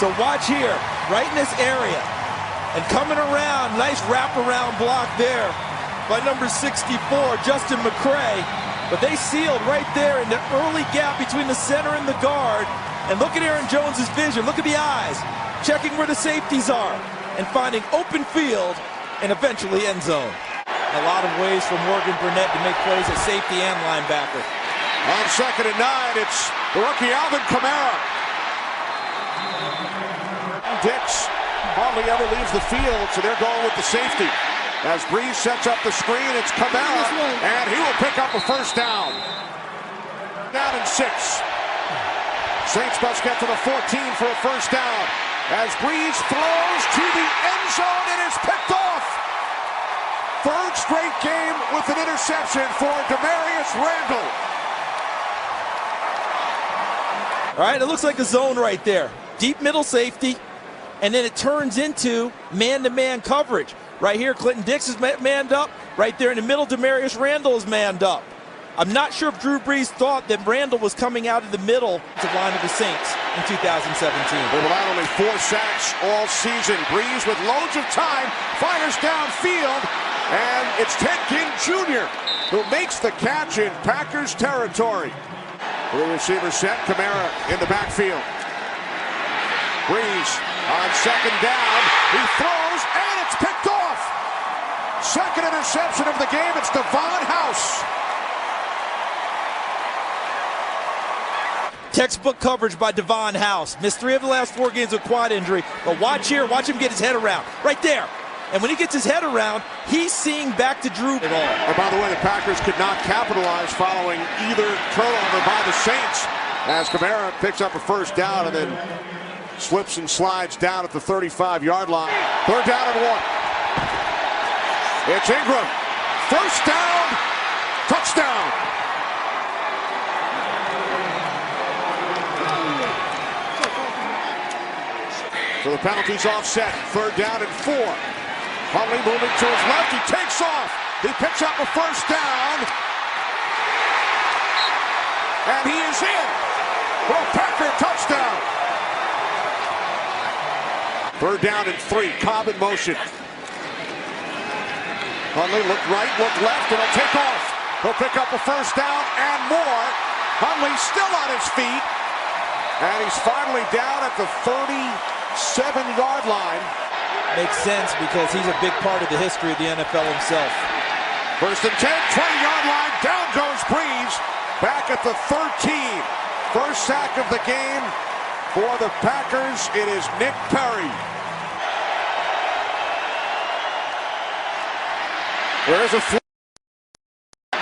So watch here, right in this area, and coming around, nice wraparound block there by number 64, Justin McCray. But they sealed right there in the early gap between the center and the guard. And look at Aaron Jones's vision, look at the eyes, checking where the safeties are, and finding open field and eventually end zone. A lot of ways for Morgan Burnett to make plays at safety and linebacker. On 2nd and 9, it's the rookie Alvin Kamara. Dix hardly ever leaves the field, so they're going with the safety. As Breeze sets up the screen, it's Kamara, and he will pick up a first down. Down and 6. Saints must get to the 14 for a first down. As Breeze throws to the end zone, it is picked off. Third straight game with an interception for Demarius Randall. All right, it looks like a zone right there. Deep middle safety. And then it turns into man-to-man coverage. Right here, Clinton Dix is manned up. Right there in the middle, Demarius Randall is manned up. I'm not sure if Drew Brees thought that Randall was coming out of the middle to line of the Saints in 2017. They've allowed only 4 sacks all season. Brees with loads of time, fires downfield, and it's Ted Ginn Jr. who makes the catch in Packers territory. The receiver set, Kamara in the backfield. Brees on 2nd down, he throws, and it's picked off. Second interception of the game, it's Devon House. Textbook coverage by Devon House. Missed 3 of the last 4 games with quad injury. But watch here. Watch him get his head around. Right there. And when he gets his head around, he's seeing back to Drew at all. And by the way, the Packers could not capitalize following either turnover by the Saints, as Kamara picks up a first down and then slips and slides down at the 35-yard line. 3rd down and 1. It's Ingram. First down. Touchdown. So the penalty's offset. 3rd down and 4. Huntley moving to his left. He takes off. He picks up a first down. And he is in for a Packer touchdown. 3rd down and 3. Cobb in motion. Huntley look right, look left, and he'll take off. He'll pick up a first down and more. Huntley still on his feet. And he's finally down at the 37-yard line. Makes sense because he's a big part of the history of the NFL himself. 1st and 10, 20-yard line. Down goes Breeze. Back at the 13. First sack of the game for the Packers. It is Nick Perry. There's a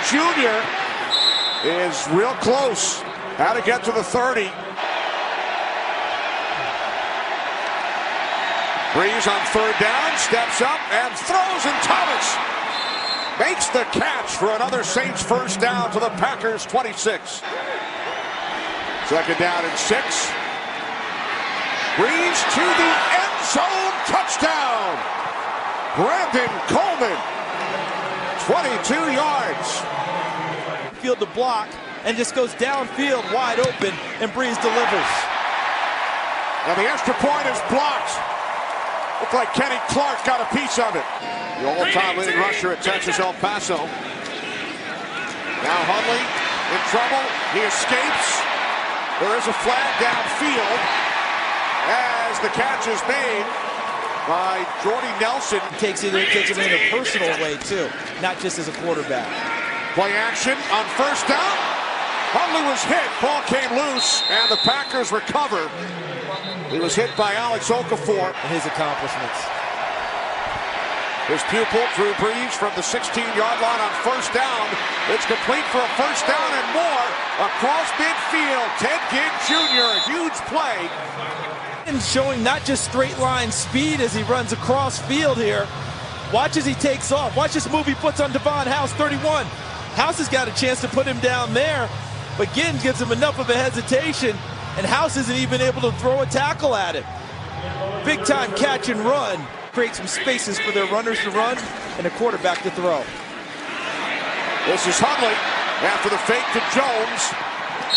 Junior is real close. How to get to the 30. Breeze on 3rd down, steps up and throws, and Thomas makes the catch for another Saints first down to the Packers 26. 2nd down and 6. Breeze to the end zone, touchdown. Brandon Coleman, 22 yards. Field to block and just goes downfield wide open, and Breeze delivers. And the extra point is blocked. Looked like Kenny Clark got a piece of it. The all-time leading rusher at Texas El Paso. Now Huntley in trouble. He escapes. There is a flag downfield as the catch is made by Jordy Nelson. Takes it in a personal way too, not just as a quarterback. Play action on first down. Huntley was hit. Ball came loose, and the Packers recover. He was hit by Alex Okafor. And his accomplishments. His pupil, Drew Brees, from the 16-yard line on first down. It's complete for a first down and more. Across midfield, Ted Ginn Jr., a huge play. And showing not just straight line speed as he runs across field here. Watch as he takes off. Watch this move he puts on Devon House, 31. House has got a chance to put him down there, but Ginn gives him enough of a hesitation, and House isn't even able to throw a tackle at him. Big time catch and run. Create some spaces for their runners to run and a quarterback to throw. This is Huntley after the fake to Jones.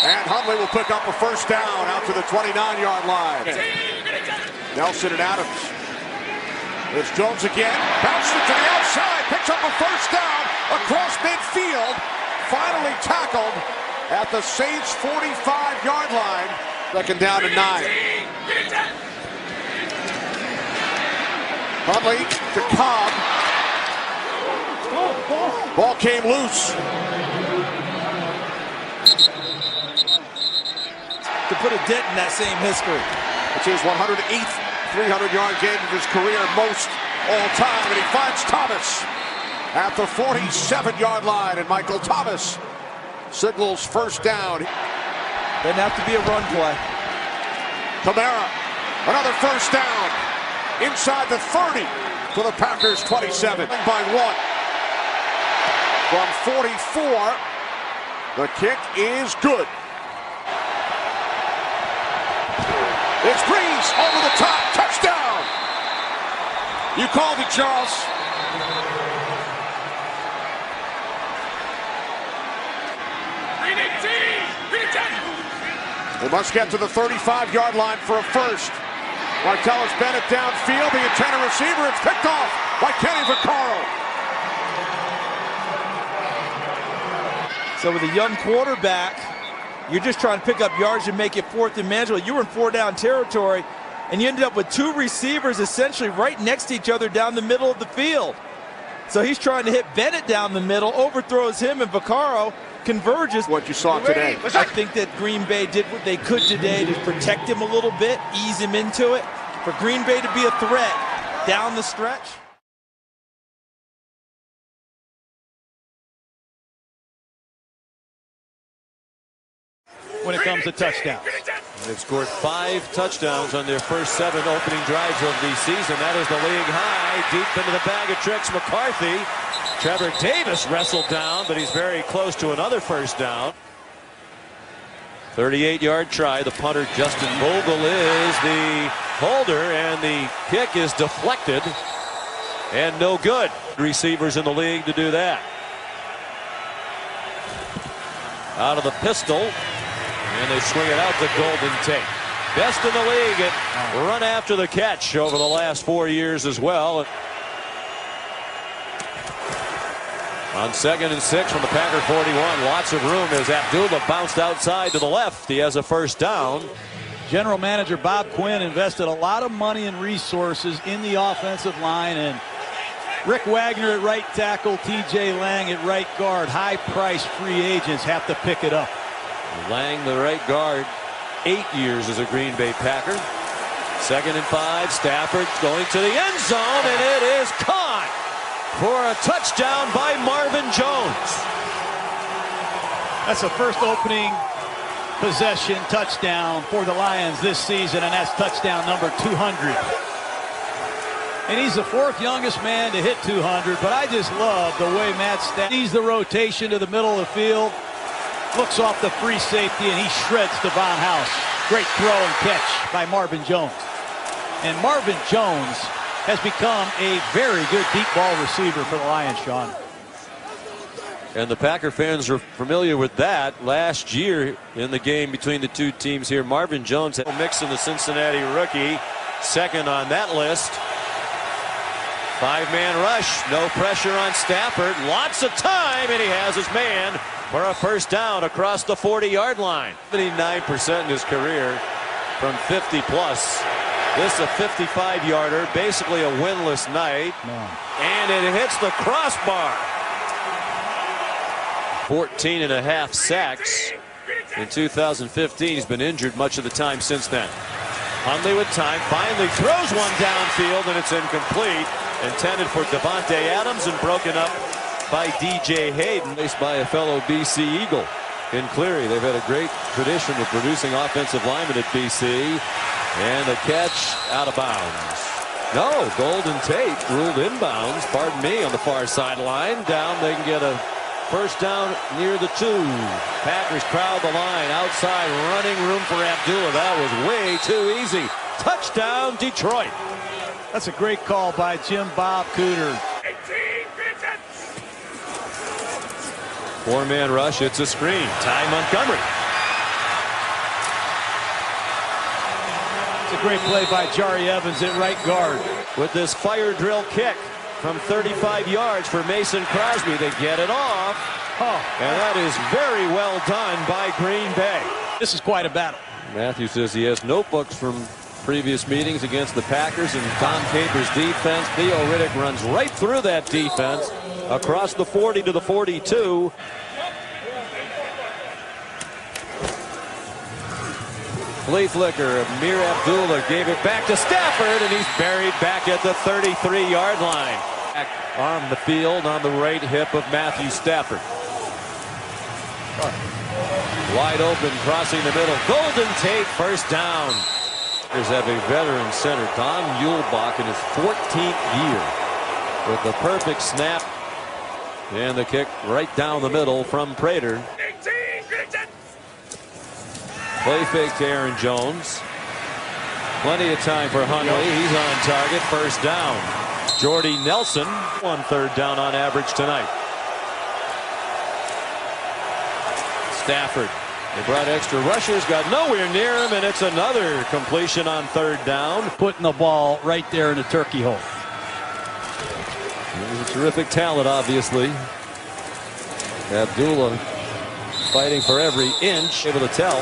And Huntley will pick up a first down out to the 29-yard line. Nelson and Adams. It's Jones again. Bounces it to the outside. Picks up a first down across midfield. Finally tackled at the Saints' 45-yard line. 2nd down and 9. Huntley to Cobb. Ball came loose. To put a dent in that same history. It's his 108th 300-yard game of his career, most all time, and he finds Thomas at the 47-yard line, and Michael Thomas signals first down. Doesn't have to be a run play. Kamara, another first down inside the 30 to the Packers 27 by 1. From 44, the kick is good. It's Breeze over the top, touchdown! You called it, Charles. They must get to the 35-yard line for a first. Martellus Bennett downfield, the intended receiver. It's picked off by Kenny Vaccaro. So with a young quarterback, you're just trying to pick up yards and make it 4th and manageable. You were in 4-down territory, and you ended up with 2 receivers essentially right next to each other down the middle of the field. So he's trying to hit Bennett down the middle, overthrows him and Vaccaro, converges. What you saw today. I think that Green Bay did what they could today to protect him a little bit, ease him into it. For Green Bay to be a threat down the stretch. When it comes to touchdowns. They've scored 5 touchdowns on their first 7 opening drives of the season. That is the league high. Deep into the bag of tricks, McCarthy. Trevor Davis wrestled down, but he's very close to another first down. 38-yard try. The punter, Justin Vogel, is the holder, and the kick is deflected and no good. Receivers in the league to do that. Out of the pistol, and they swing it out to Golden Tate. Best in the league at run after the catch over the last 4 years as well. On 2nd and 6 from the Packer 41, lots of room as Abdullah bounced outside to the left. He has a first down. General Manager Bob Quinn invested a lot of money and resources in the offensive line, and Rick Wagner at right tackle, TJ Lang at right guard. High-priced free agents have to pick it up. Lang, the right guard, 8 years as a Green Bay Packer. 2nd and 5, Stafford going to the end zone, and it is caught for a touchdown by Marvin Jones. That's the first opening possession touchdown for the Lions this season, and that's touchdown number 200. And he's the 4th youngest man to hit 200, but I just love the way Matt Stafford sees the rotation to the middle of the field, looks off the free safety, and he shreds Devon House. Great throw and catch by Marvin Jones. And Marvin Jones has become a very good deep ball receiver for the Lions, Sean. And the Packer fans are familiar with that. Last year in the game between the two teams here, Marvin Jones had Mixon, the Cincinnati rookie, 2nd on that list. 5-man rush, no pressure on Stafford, lots of time, and he has his man for a first down across the 40-yard line. 79% in his career from 50 plus. This is a 55-yarder, basically a winless night, and it hits the crossbar. 14.5 sacks in 2015. He's been injured much of the time since then. Hundley with time, finally throws one downfield, and it's incomplete. Intended for Devontae Adams and broken up by DJ Hayden, faced by a fellow BC Eagle in Cleary. They've had a great tradition of producing offensive linemen at BC. And the catch out of bounds. No, Golden Tate ruled inbounds, pardon me, on the far sideline. Down, they can get a first down near the 2. Packers crowd the line, outside, running room for Abdullah. That was way too easy. Touchdown, Detroit. That's a great call by Jim Bob Cooter. 4-man rush, it's a screen. Ty Montgomery. It's a great play by Jari Evans at right guard. With this fire drill kick from 35 yards for Mason Crosby, they get it off. And that is very well done by Green Bay. This is quite a battle. Matthew says he has notebooks from previous meetings against the Packers and Tom Capers' defense. Theo Riddick runs right through that defense across the 40 to the 42. Flea flicker. Amir Abdullah gave it back to Stafford, and he's buried back at the 33-yard line. On the field on the right hip of Matthew Stafford. Wide open, crossing the middle. Golden Tate, first down. There's have a veteran center, Don Muehlbach, in his 14th year with the perfect snap and the kick right down the middle from Prater. Play fake to Aaron Jones. Plenty of time for Hundley. He's on target. First down. Jordy Nelson, 1 3rd down on average tonight. Stafford. They brought extra rushers, got nowhere near him, and it's another completion on 3rd down. Putting the ball right there in the turkey hole. He's a terrific talent, obviously. Abdullah fighting for every inch, able to tell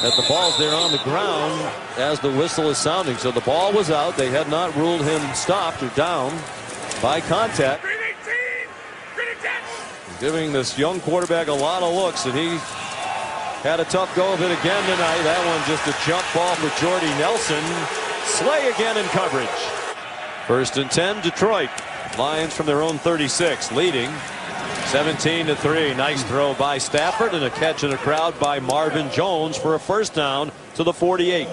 that the ball's there on the ground as the whistle is sounding. So the ball was out. They had not ruled him stopped or down by contact. giving this young quarterback a lot of looks, and he had a tough go of it again tonight. That one just a jump ball for Jordy Nelson. Slay again in coverage. 1st and 10, Detroit. Lions from their own 36, leading 17-3. Nice throw by Stafford and a catch in the crowd by Marvin Jones for a first down to the 48.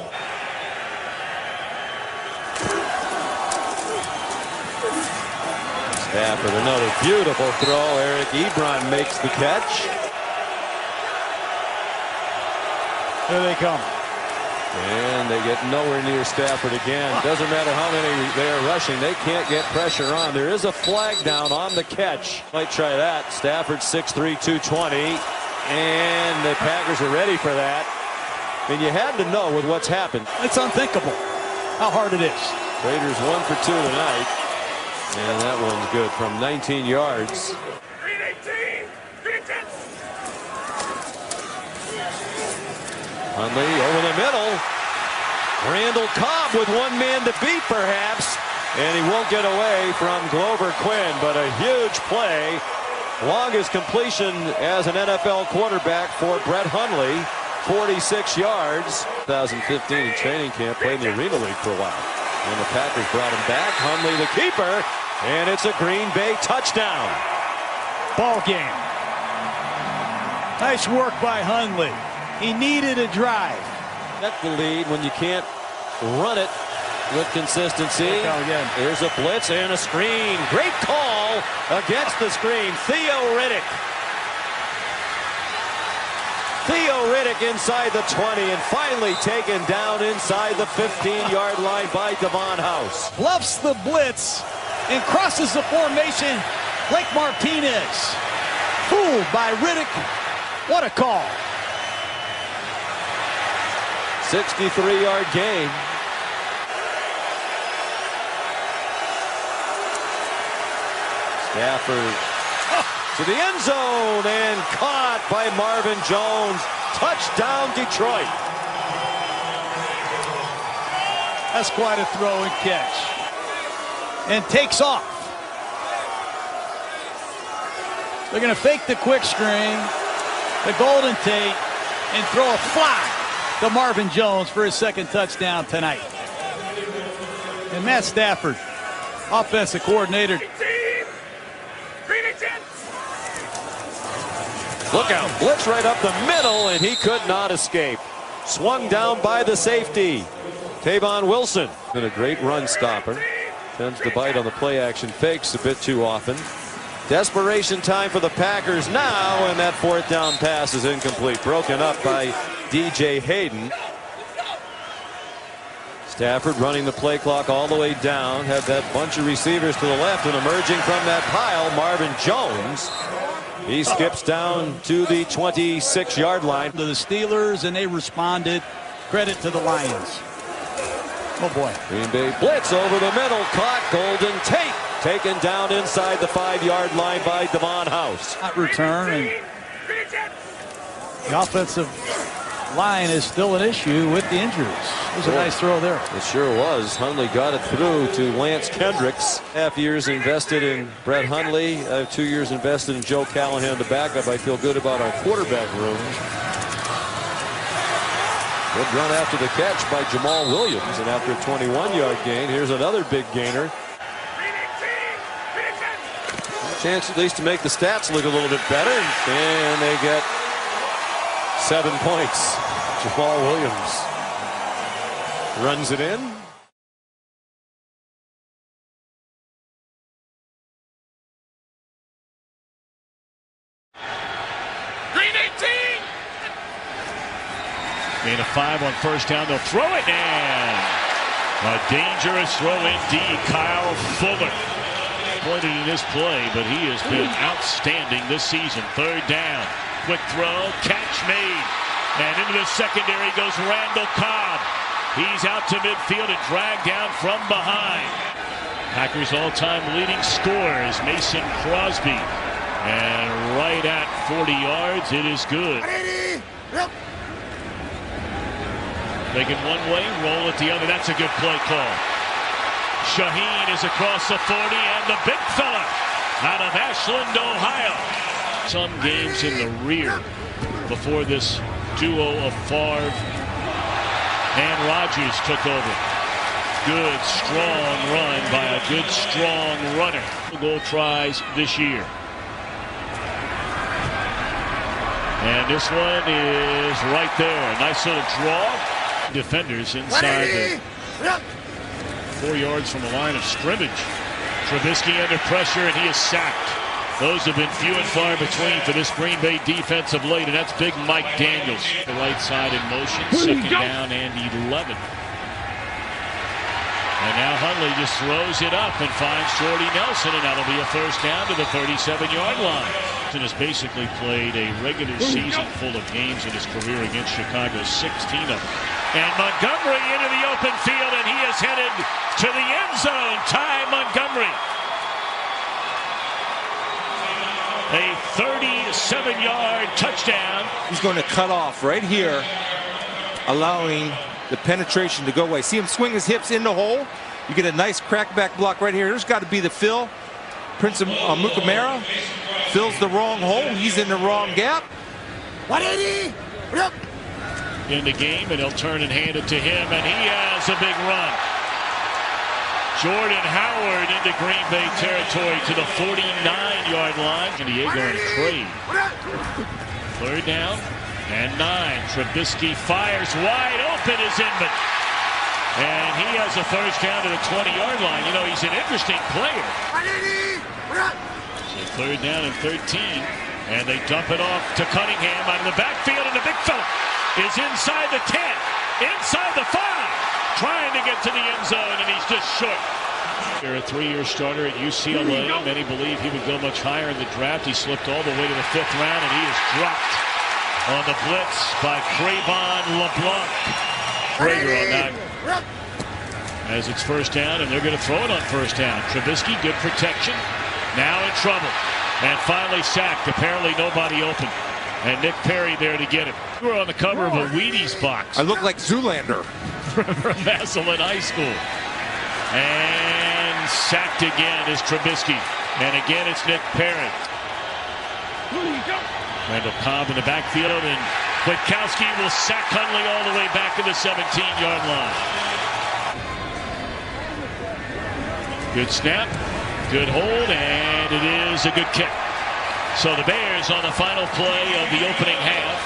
Stafford, another beautiful throw. Eric Ebron makes the catch. Here they come. And they get nowhere near Stafford again. Doesn't matter how many they are rushing. They can't get pressure on. There is a flag down on the catch. Might try that. Stafford 6'3", 220. And the Packers are ready for that. I mean, you had to know with what's happened. It's unthinkable how hard it is. Raiders 1 for 2 tonight. And that one's good from 19 yards. Hundley over the middle. Randall Cobb with one man to beat, perhaps. And he won't get away from Glover Quinn, but a huge play. Longest completion as an NFL quarterback for Brett Hundley. 46 yards. 2015 in training camp, played in the Arena League for a while. And the Packers brought him back. Hundley the keeper. And it's a Green Bay touchdown. Ball game. Nice work by Hundley. He needed a drive. That's the lead when you can't run it with consistency. There's a blitz and a screen. Great call against the screen. Theo Riddick. Theo Riddick inside the 20 and finally taken down inside the 15-yard line by Devon House. Bluffs the blitz and crosses the formation. Blake Martinez fooled by Riddick. What a call. 63-yard gain. Stafford to the end zone and caught by Marvin Jones. Touchdown, Detroit. That's quite a throw and catch. And takes off. They're going to fake the quick screen, the Golden Tate, and throw a fly to Marvin Jones for his second touchdown tonight. And Matt Stafford, offensive coordinator. Look out, blitz right up the middle, and he could not escape. Swung down by the safety. Tavon Wilson, been a great run stopper. Tends to bite on the play action fakes a bit too often. Desperation time for the Packers now, and that 4th down pass is incomplete. Broken up by DJ Hayden. Stafford running the play clock all the way down. Had that bunch of receivers to the left, and emerging from that pile, Marvin Jones. He skips down to the 26-yard line. To the Steelers, and they responded. Credit to the Lions. Oh boy. Green Bay blitz over the middle. Caught. Golden Tate taken down inside the 5-yard line by Devon House. That return, and the offensive line is still an issue with the injuries. It was a nice throw there. It sure was. Hundley got it through to Lance Kendricks. Half years invested in Brett Hundley. 2 years invested in Joe Callahan, the backup. I feel good about our quarterback room. Good run after the catch by Jamal Williams, and after a 21-yard gain, here's another big gainer. Chance at least to make the stats look a little bit better, and they get 7 points. Jamal Williams runs it in. Green 18. Gain of 5 on first down. They'll throw it, and a dangerous throw indeed. Kyle Fuller pointed in this play, but he has been outstanding this season. 3rd down. Quick throw, catch made. And into the secondary goes Randall Cobb. He's out to midfield and dragged down from behind. Packers all-time leading scorer is Mason Crosby. And right at 40 yards, it is good. Taking one way, roll it the other. That's a good play call. Shaheen is across the 40, and the big fella out of Ashland, Ohio. Some games in the rear before this duo of Favre and Rodgers took over. Good, strong run by a good, strong runner. Goal tries this year. And this one is right there. A nice little draw. Defenders inside the 4 yards from the line of scrimmage. Trubisky under pressure, and he is sacked. Those have been few and far between for this Green Bay defense of late, and that's big Mike Daniels. The right side in motion, second down and 11. And now Hundley just throws it up and finds Jordy Nelson, and that'll be a first down to the 37-yard line. And has basically played a regular season full of games in his career against Chicago, 16 of them. And Montgomery into the open field, and he is headed to the end zone. Ty Montgomery. A 37-yard touchdown. He's going to cut off right here, allowing the penetration to go away. See him swing his hips in the hole. You get a nice crackback block right here. There's got to be the fill. Prince of Mukamara fills the wrong hole. He's in the wrong gap. In the game, and he'll turn and hand it to him, and he has a big run. Jordan Howard into Green Bay territory to the 49-yard line. San Diego in a trade. Third down and 9. Trubisky fires wide open is Inman. And he has a first down to the 20-yard line. You know, he's an interesting player. So third down and 13. And they dump it off to Cunningham out of the backfield, and the big fella is inside the 10, inside the 5, trying to get to the end zone, and he's just short. They're a 3-year starter at UCLA. Many believe he would go much higher in the draft. He slipped all the way to the 5th round, and he is dropped on the blitz by Cravon LeBlanc. Prager on that. As it's first down, and they're going to throw it on first down. Trubisky, good protection. Now in trouble. And finally sacked. Apparently nobody open. And Nick Perry there to get him. We're on the cover of a Wheaties box. I look like Zoolander. From Massillon High School. And sacked again is Trubisky. And again it's Nick Perry. Randall Cobb in the backfield, and Kwiatkowski will sack Hundley all the way back to the 17-yard line. Good snap, good hold, and it is a good kick. So the Bears on the final play of the opening half.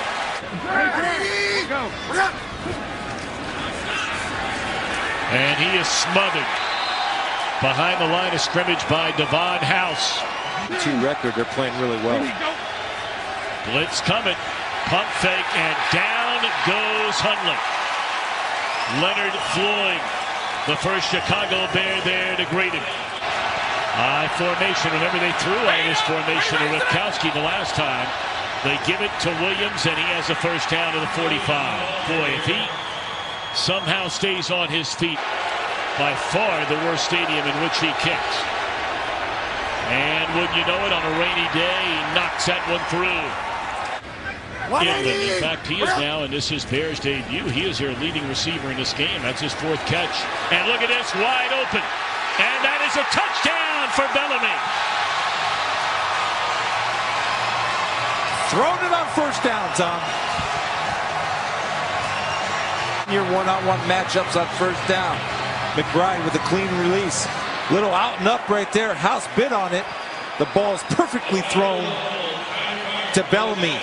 And he is smothered behind the line of scrimmage by Devon House. Team record, they're playing really well. Blitz coming, pump fake, and down goes Hundley. Leonard Floyd, the first Chicago Bear there to greet him. I formation. Remember, they threw out of this formation to Kwiatkowski the last time. They give it to Williams, and he has a first down to the 45. Boy, if he somehow stays on his feet, by far the worst stadium in which he kicks. And wouldn't you know it, on a rainy day, he knocks that one through. In fact, he is now, and this is Bears' debut, he is their leading receiver in this game. That's his 4th catch. And look at this, wide open. And that is a touchdown for Bellamy. Throwing it on first down, Tom. Your one-on-one matchups on first down. McBride with a clean release. Little out and up right there. House bit on it. The ball is perfectly thrown to Bellamy,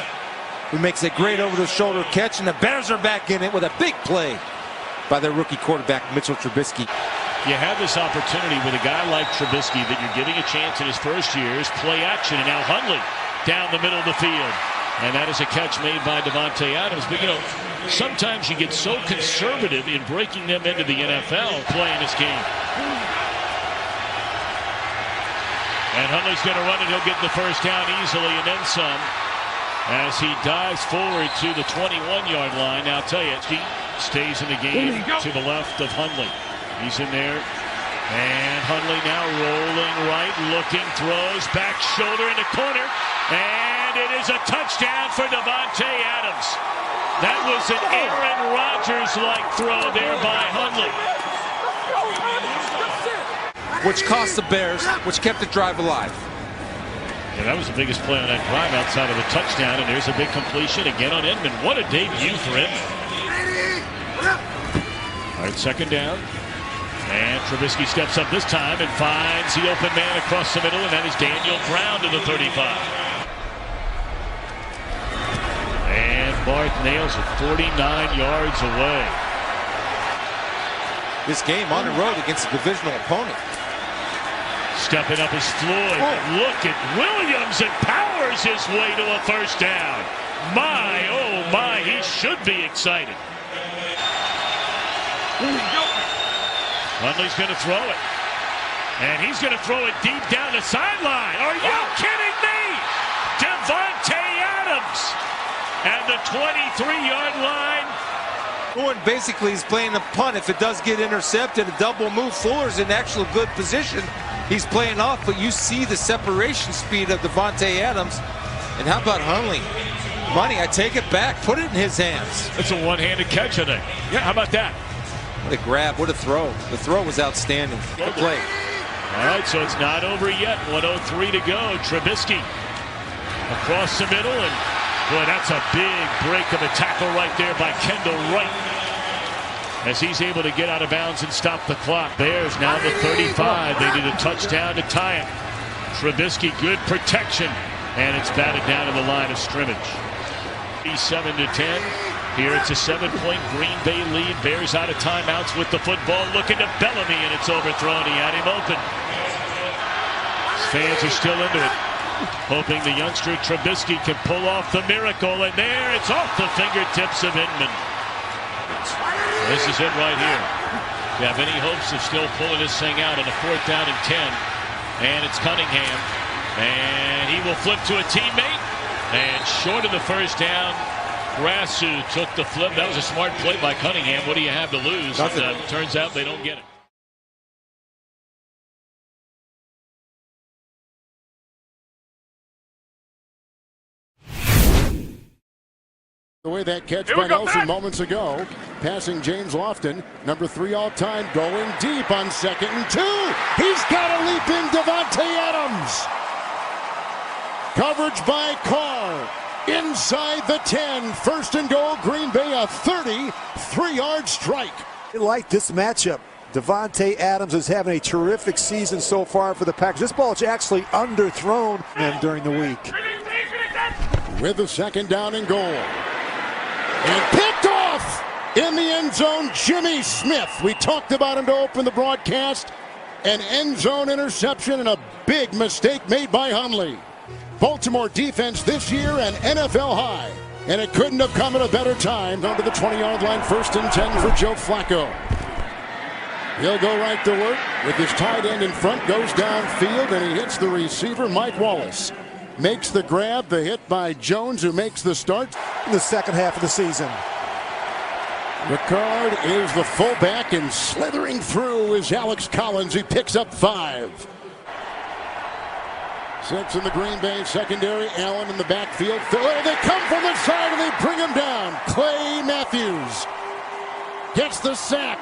who makes a great over-the-shoulder catch, and the Bears are back in it with a big play by their rookie quarterback, Mitchell Trubisky. You have this opportunity with a guy like Trubisky that you're giving a chance in his first years, play action, and now Hundley down the middle of the field. And that is a catch made by Davante Adams. But, you know, sometimes you get so conservative in breaking them into the NFL playing this game. And Hundley's going to run it. He'll get the first down easily and then some, as he dives forward to the 21-yard line. Now, I'll tell you, he stays in the game to the left of Hundley. He's in there. And Hundley now rolling right, looking, throws, back shoulder in the corner. And it is a touchdown for Davante Adams. That was an Aaron Rodgers-like throw there by Hundley. Which cost the Bears, which kept the drive alive. Yeah, that was the biggest play on that drive outside of the touchdown, and there's a big completion again on Edmond. What a debut for Edmond. All right, second down. And Trubisky steps up this time and finds the open man across the middle, and that is Daniel Brown to the 35. And Barth nails it 49 yards away. This game on the road against a divisional opponent. Stepping up is Floyd. Look at Williams, and powers his way to a first down. My, oh my, he should be excited. Hundley's going to throw it. And he's going to throw it deep down the sideline. Are you kidding me? Davante Adams at the 23-yard line. Basically, he's playing a punt. If it does get intercepted, a double move, Fuller's in actual good position. He's playing off, but you see the separation speed of Davante Adams. And how about Hundley? Money, I take it back. Put it in his hands. It's a one-handed catch, I think. Yeah, how about that? What a grab, what a throw. The throw was outstanding. Good play. All right, so it's not over yet. 1:03 to go. Trubisky across the middle, and boy, that's a big break of a tackle right there by Kendall Wright, as he's able to get out of bounds and stop the clock. Bears now the 35. They need a touchdown to tie it. Trubisky, good protection, and it's batted down to the line of scrimmage. 7-10. Here it's a 7-point Green Bay lead. Bears out of timeouts with the football, looking to Bellamy, and it's overthrown. He had him open. Fans are still into it, hoping the youngster Trubisky can pull off the miracle, and there it's off the fingertips of Inman. This is it right here. You have any hopes of still pulling this thing out on a 4th down and 10, and it's Cunningham, and he will flip to a teammate, and short of the first down. Grassu took the flip. That was a smart play by Cunningham. What do you have to lose? Turns out they don't get it. The way that catch by Nelson moments ago, passing James Lofton, number 3 all-time, going deep on 2nd and 2. He's got a leap in Davante Adams. Coverage by Carr. Inside the 10, 1st and goal, Green Bay, a 33-yard strike. I like this matchup. Davante Adams is having a terrific season so far for the Packers. This ball is actually underthrown during the week. With the 2nd down and goal. And picked off in the end zone, Jimmy Smith. We talked about him to open the broadcast. An end zone interception and a big mistake made by Hundley. Baltimore defense this year an NFL high, and it couldn't have come at a better time. Down to the 20-yard line, 1st and 10 for Joe Flacco. He'll go right to work with his tight end in front, goes downfield, and he hits the receiver, Mike Wallace. Makes the grab, the hit by Jones, who makes the start in the second half of the season. Ricard is the fullback, and slithering through is Alex Collins. He picks up 5. 6 in the Green Bay secondary. Allen in the backfield. They come from the side and they bring him down. Clay Matthews gets the sack.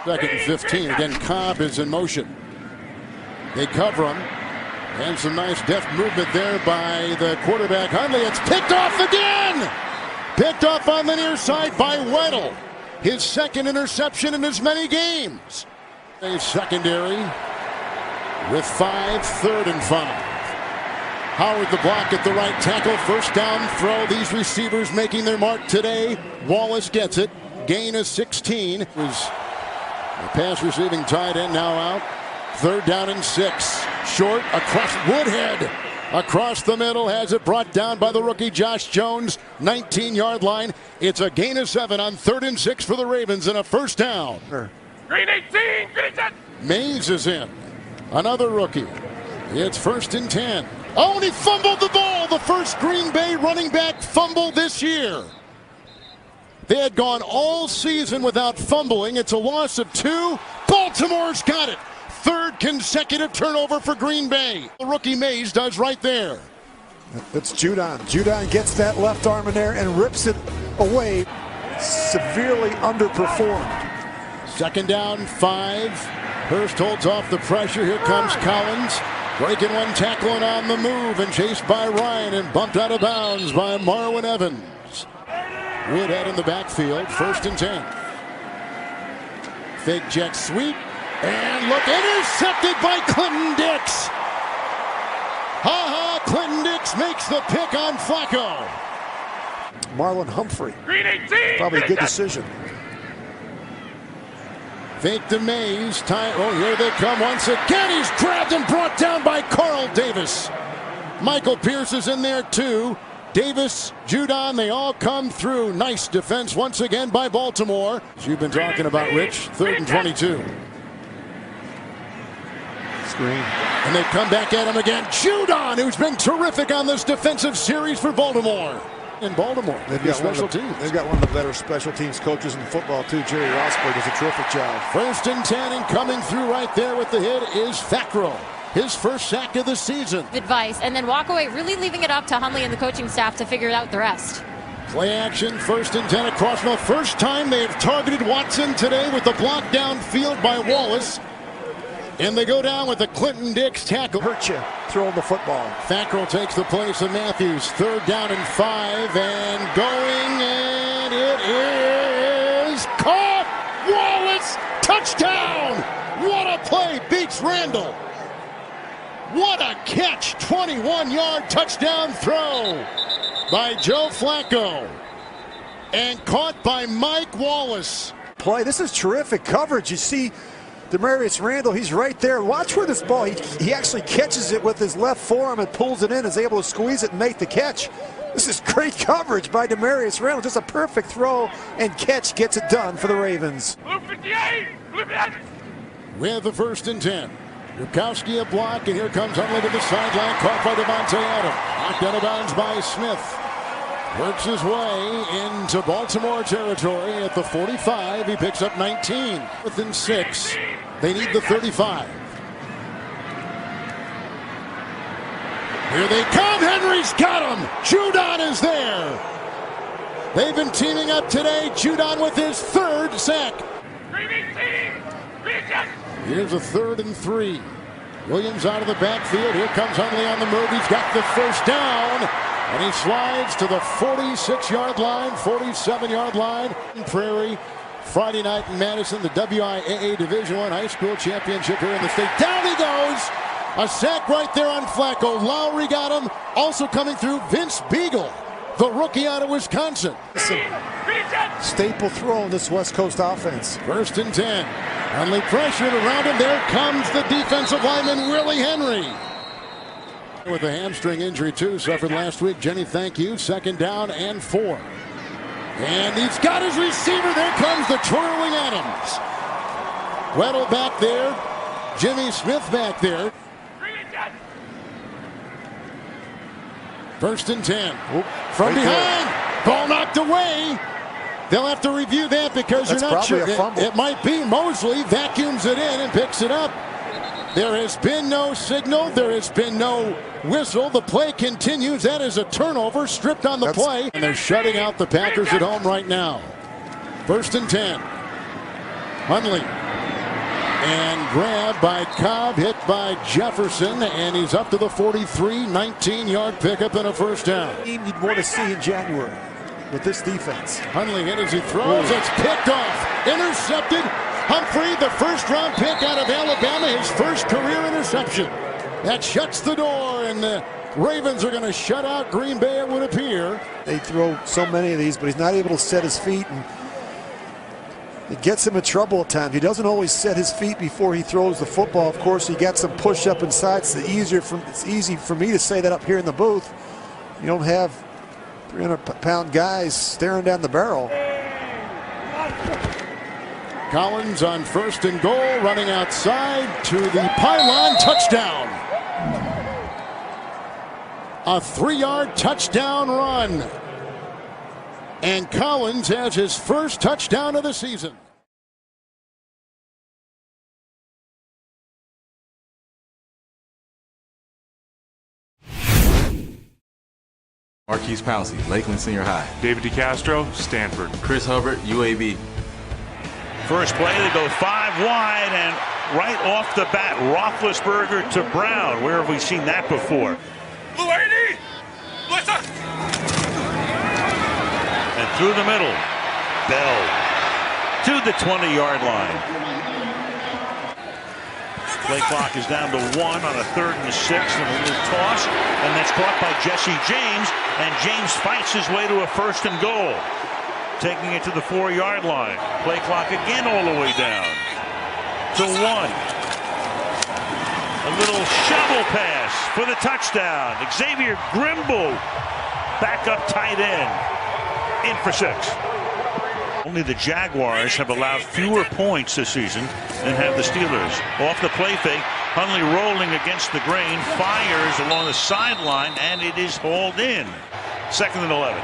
2nd and 15. Again, Cobb is in motion. They cover him. And some nice deft movement there by the quarterback, Hundley. It's picked off again. Picked off on the near side by Weddle. His 2nd interception in as many games. A secondary with 5, 3rd and 5. Howard the block at the right tackle. 1st down throw. These receivers making their mark today. Wallace gets it. Gain is 16. Was the pass receiving tight end now out. 3rd down and 6. Short across Woodhead. Across the middle, has it brought down by the rookie Josh Jones. 19-yard line. It's a gain of 7 on 3rd and 6 for the Ravens and a 1st down. Green 18, green 10. Mays is in. Another rookie. It's 1st and 10. Oh, and he fumbled the ball. The first Green Bay running back fumble this year. They had gone all season without fumbling. It's a loss of 2. Baltimore's got it. 3rd consecutive turnover for Green Bay. The rookie Mays does right there. That's Judon. Judon gets that left arm in there and rips it away. Severely underperformed. 2nd down, 5. Hurst holds off the pressure. Here comes Collins. Breaking one, tackling on the move, and chased by Ryan and bumped out of bounds by Marwin Evans. Woodhead in the backfield, 1st and 10. Fake jet sweep, and look, intercepted by Clinton Dix. Clinton Dix makes the pick on Flacco. Marlon Humphrey. Green 18. Probably a good decision. Fake to Mays. Here they come once again. He's grabbed and brought down by Carl Davis. Michael Pierce is in there too. Davis, Judon, they all come through. Nice defense once again by Baltimore. As you've been talking about, Rich, 3rd and 22. Screen. And they come back at him again. Judon, who's been terrific on this defensive series for Baltimore. In Baltimore, they've got one of the better special teams coaches in football too. Jerry Rosberg does a terrific job. 1st and 10, and coming through right there with the hit is Fackrell. His first sack of the season. Advice, and then walk away, really leaving it up to Hundley and the coaching staff to figure out the rest. Play action, 1st and 10 across the first time they have targeted Watson today with the block downfield by Wallace. And they go down with the Clinton Dix tackle. Hurt you throwing the football. Fackrell takes the place of Matthews. 3rd down and 5, and going, and it is caught. Wallace, touchdown! What a play, beats Randall. What a catch, 21-yard touchdown throw by Joe Flacco. And caught by Mike Wallace. Play, this is terrific coverage. You see Demarius Randall, he's right there. Watch where this ball, he actually catches it with his left forearm and pulls it in, is able to squeeze it and make the catch. This is great coverage by Demarius Randall. Just a perfect throw and catch gets it done for the Ravens. Blue 58, blue 58. We have the 1st and 10. Rukowski a block, and here comes Hundley to the sideline, caught by Devontae Adams. Knocked out of bounds by Smith. Works his way into Baltimore territory at the 45. He picks up 19. Within 6. They need the 35. Here they come. Henry's got him. Judon is there. They've been teaming up today. Judon with his 3rd sack. Here's a 3rd and 3. Williams out of the backfield. Here comes Hundley on the move. He's got the 1st down. And he slides to the 46-yard line, 47-yard line. Prairie, Friday night in Madison, the WIAA Division I High School Championship here in the state. Down he goes. A sack right there on Flacco. Lowry got him. Also coming through, Vince Beagle, the rookie out of Wisconsin. Staple throw in this West Coast offense. 1st and 10. Hundley pressured around him. There comes the defensive lineman, Willie Henry. With a hamstring injury too, suffered last week. Jenny, thank you. 2nd down and 4. And he's got his receiver. There comes the twirling Adams. Weddle back there. Jimmy Smith back there. 1st and 10. From behind. Ball knocked away. They'll have to review that because you're not sure. It might be Mosley vacuums it in and picks it up. There has been no signal. There has been no whistle. The play continues. That is a turnover, stripped on the play. And they're shutting out the Packers at home right now. 1st and 10. Hundley. And grabbed by Cobb, hit by Jefferson, and he's up to the 43, 19-yard pickup and a 1st down. You'd want to see in January with this defense. Hundley hit as he throws. It's picked off. Intercepted. Humphrey, the 1st-round pick out of Alabama, his 1st career interception. That shuts the door, and the Ravens are going to shut out Green Bay, it would appear. They throw so many of these, but he's not able to set his feet, and it gets him in trouble at times. He doesn't always set his feet before he throws the football. Of course, he got some push-up inside. It's easy for me to say that up here in the booth. You don't have 300-pound guys staring down the barrel. Collins on 1st and goal, running outside to the pylon, touchdown. A 3-yard touchdown run. And Collins has his 1st touchdown of the season. Marquise Pouncey, Lakeland Senior High. David DeCastro, Stanford. Chris Hubbard, UAB. First play, they go 5 wide, and right off the bat. Roethlisberger to Brown. Where have we seen that before? And through the middle, Bell to the 20-yard line. Play clock is down to 1 on a 3rd and 6, and a little toss, and that's caught by Jesse James, and James fights his way to a 1st and goal, taking it to the 4-yard line. Play clock again all the way down to 1. A little shovel pass for the touchdown. Xavier Grimble, backup tight end, in for 6. Only the Jaguars have allowed fewer points this season than have the Steelers. Off the play fake, Hundley rolling against the grain, fires along the sideline, and it is hauled in. 2nd and 11.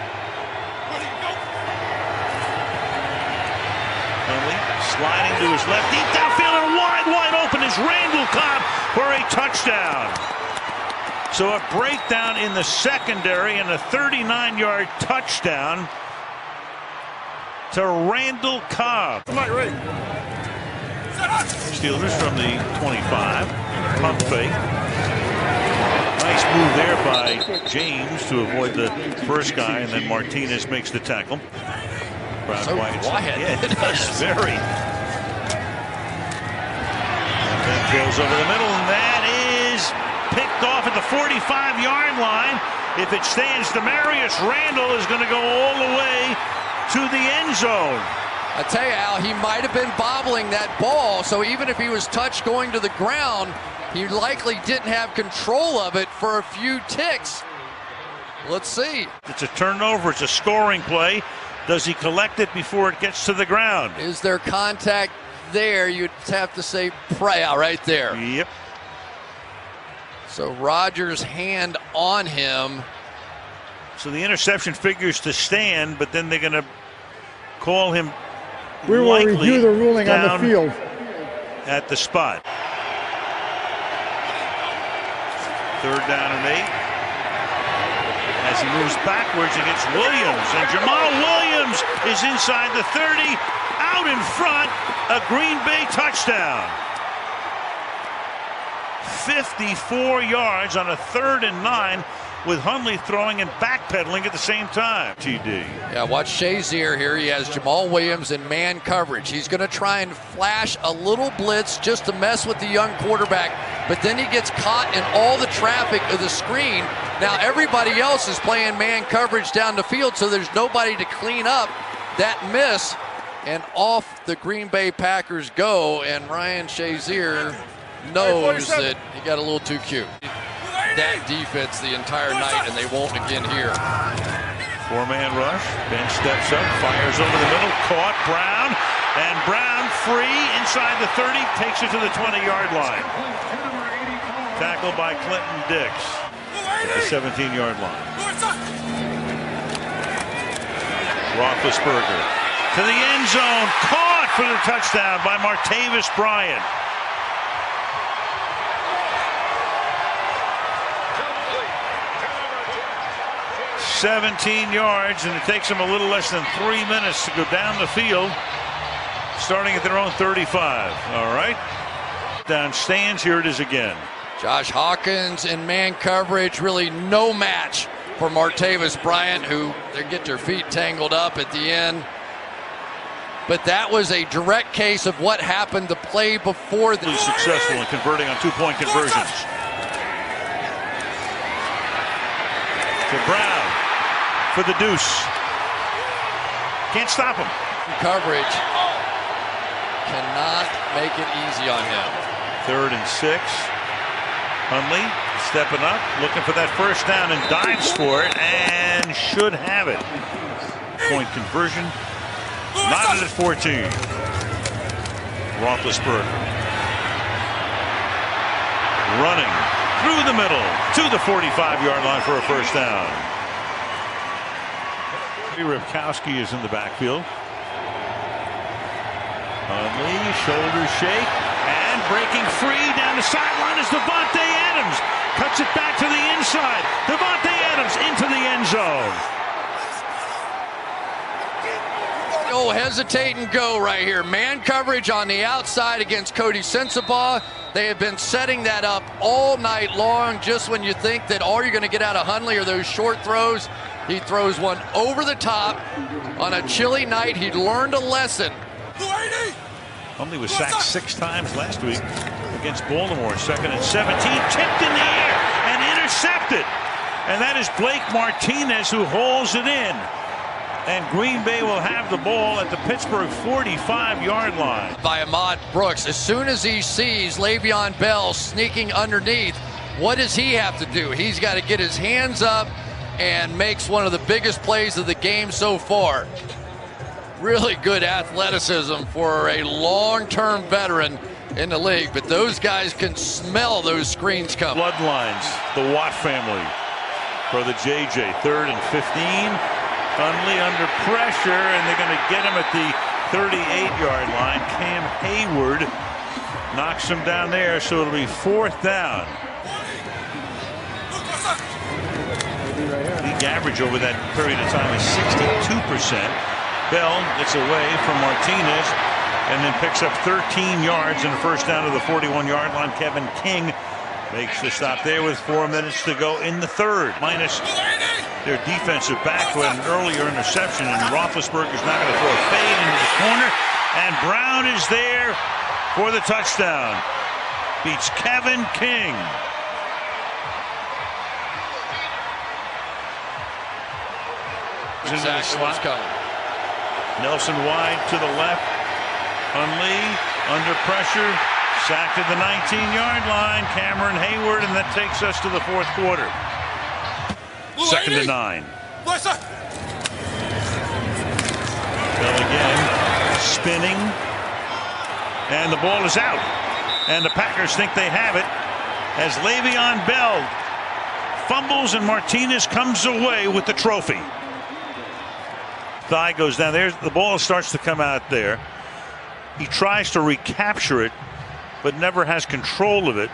Hundley sliding to his left, deep downfield, and wide open is Randall Cobb for a touchdown. So a breakdown in the secondary and a 39-yard touchdown to Randall Cobb. Steelers from the 25. Pump fake. Nice move there by James to avoid the first guy, and then Martinez makes the tackle. So quiet. Yeah, it does. Very. And then throws over the middle, and that is picked off at the 45-yard line. If it stands, Demarius Randall is going to go all the way to the end zone. I tell you, Al, he might have been bobbling that ball, so even if he was touched going to the ground, he likely didn't have control of it for a few ticks. Let's see. It's a turnover. It's a scoring play. Does he collect it before it gets to the ground? Is there contact there? You'd have to say right there. Yep. So Rodgers' hand on him. So the interception figures to stand, but then they're going to call him. We will review the ruling on the field at the spot. 3rd down and 8. As he moves backwards against Williams, and Jamal Williams is inside the 30, out in front, a Green Bay touchdown. 54 yards on a 3rd and 9. With Hundley throwing and backpedaling at the same time. TD. Yeah, watch Shazier here. He has Jamal Williams in man coverage. He's going to try and flash a little blitz just to mess with the young quarterback, but then he gets caught in all the traffic of the screen. Now everybody else is playing man coverage down the field, so there's nobody to clean up that miss, and off the Green Bay Packers go, and Ryan Shazier knows that he got a little too cute. That defense the entire night, and they won't again here. 4-man rush. Ben steps up, fires over the middle, caught Brown, and Brown free inside the 30, takes it to the 20-yard line. Tackled by Clinton Dix at the 17-yard line. Roethlisberger to the end zone, caught for the touchdown by Martavis Bryant. 17 yards, and it takes them a little less than 3 minutes to go down the field, starting at their own 35. All right. Down stands. Here it is again. Josh Hawkins in man coverage, really no match for Martavis Bryant, who they get their feet tangled up at the end. But that was a direct case of what happened the play before. Really successful in converting on 2-point conversions. To Brown for the deuce. Can't stop him. Coverage cannot make it easy on him. 3rd and 6. Hundley stepping up, looking for that first down, and dives for it, and should have it. Point conversion. Knotted at 14. Roethlisberger running through the middle to the 45-yard line for a first down. Ripkowski is in the backfield. Hundley, shoulder shake, and breaking free down the sideline is Devontae Adams. Cuts it back to the inside. Devontae Adams into the end zone. Go, hesitate and go right here. Man coverage on the outside against Cody Sensabaugh. They have been setting that up all night long. Just when you think that all you're going to get out of Hundley are those short throws, he throws one over the top. On a chilly night, he learned a lesson. Hundley was sacked 6 times last week against Baltimore. 2nd and 17, tipped in the air and intercepted. And that is Blake Martinez who hauls it in. And Green Bay will have the ball at the Pittsburgh 45-yard line. By Ahmad Brooks. As soon as he sees Le'Veon Bell sneaking underneath, what does he have to do? He's got to get his hands up and makes one of the biggest plays of the game so far. Really good athleticism for a long-term veteran in the league, but those guys can smell those screens coming. Bloodlines, the Watt family for the JJ. 3rd and 15. Hundley under pressure, and they're going to get him at the 38-yard line. Cam Hayward knocks him down there, so it'll be 4th down. League average over that period of time is 62%. Bell gets away from Martinez and then picks up 13 yards and a first down to the 41-yard line. Kevin King makes the stop there with 4 minutes to go in the 3rd. Minus their defensive back with an earlier interception, and Roethlisberger's not going to throw a fade into the corner, and Brown is there for the touchdown. Beats Kevin King. Exactly what's coming. Nelson wide to the left. Hundley under pressure. Sacked at the 19-yard line. Cameron Hayward, and that takes us to the 4th quarter. 2nd and 9. Bell again, spinning, and the ball is out. And the Packers think they have it as Le'Veon Bell fumbles and Martinez comes away with the trophy. Thigh goes down there. The ball starts to come out there. He tries to recapture it, but never has control of it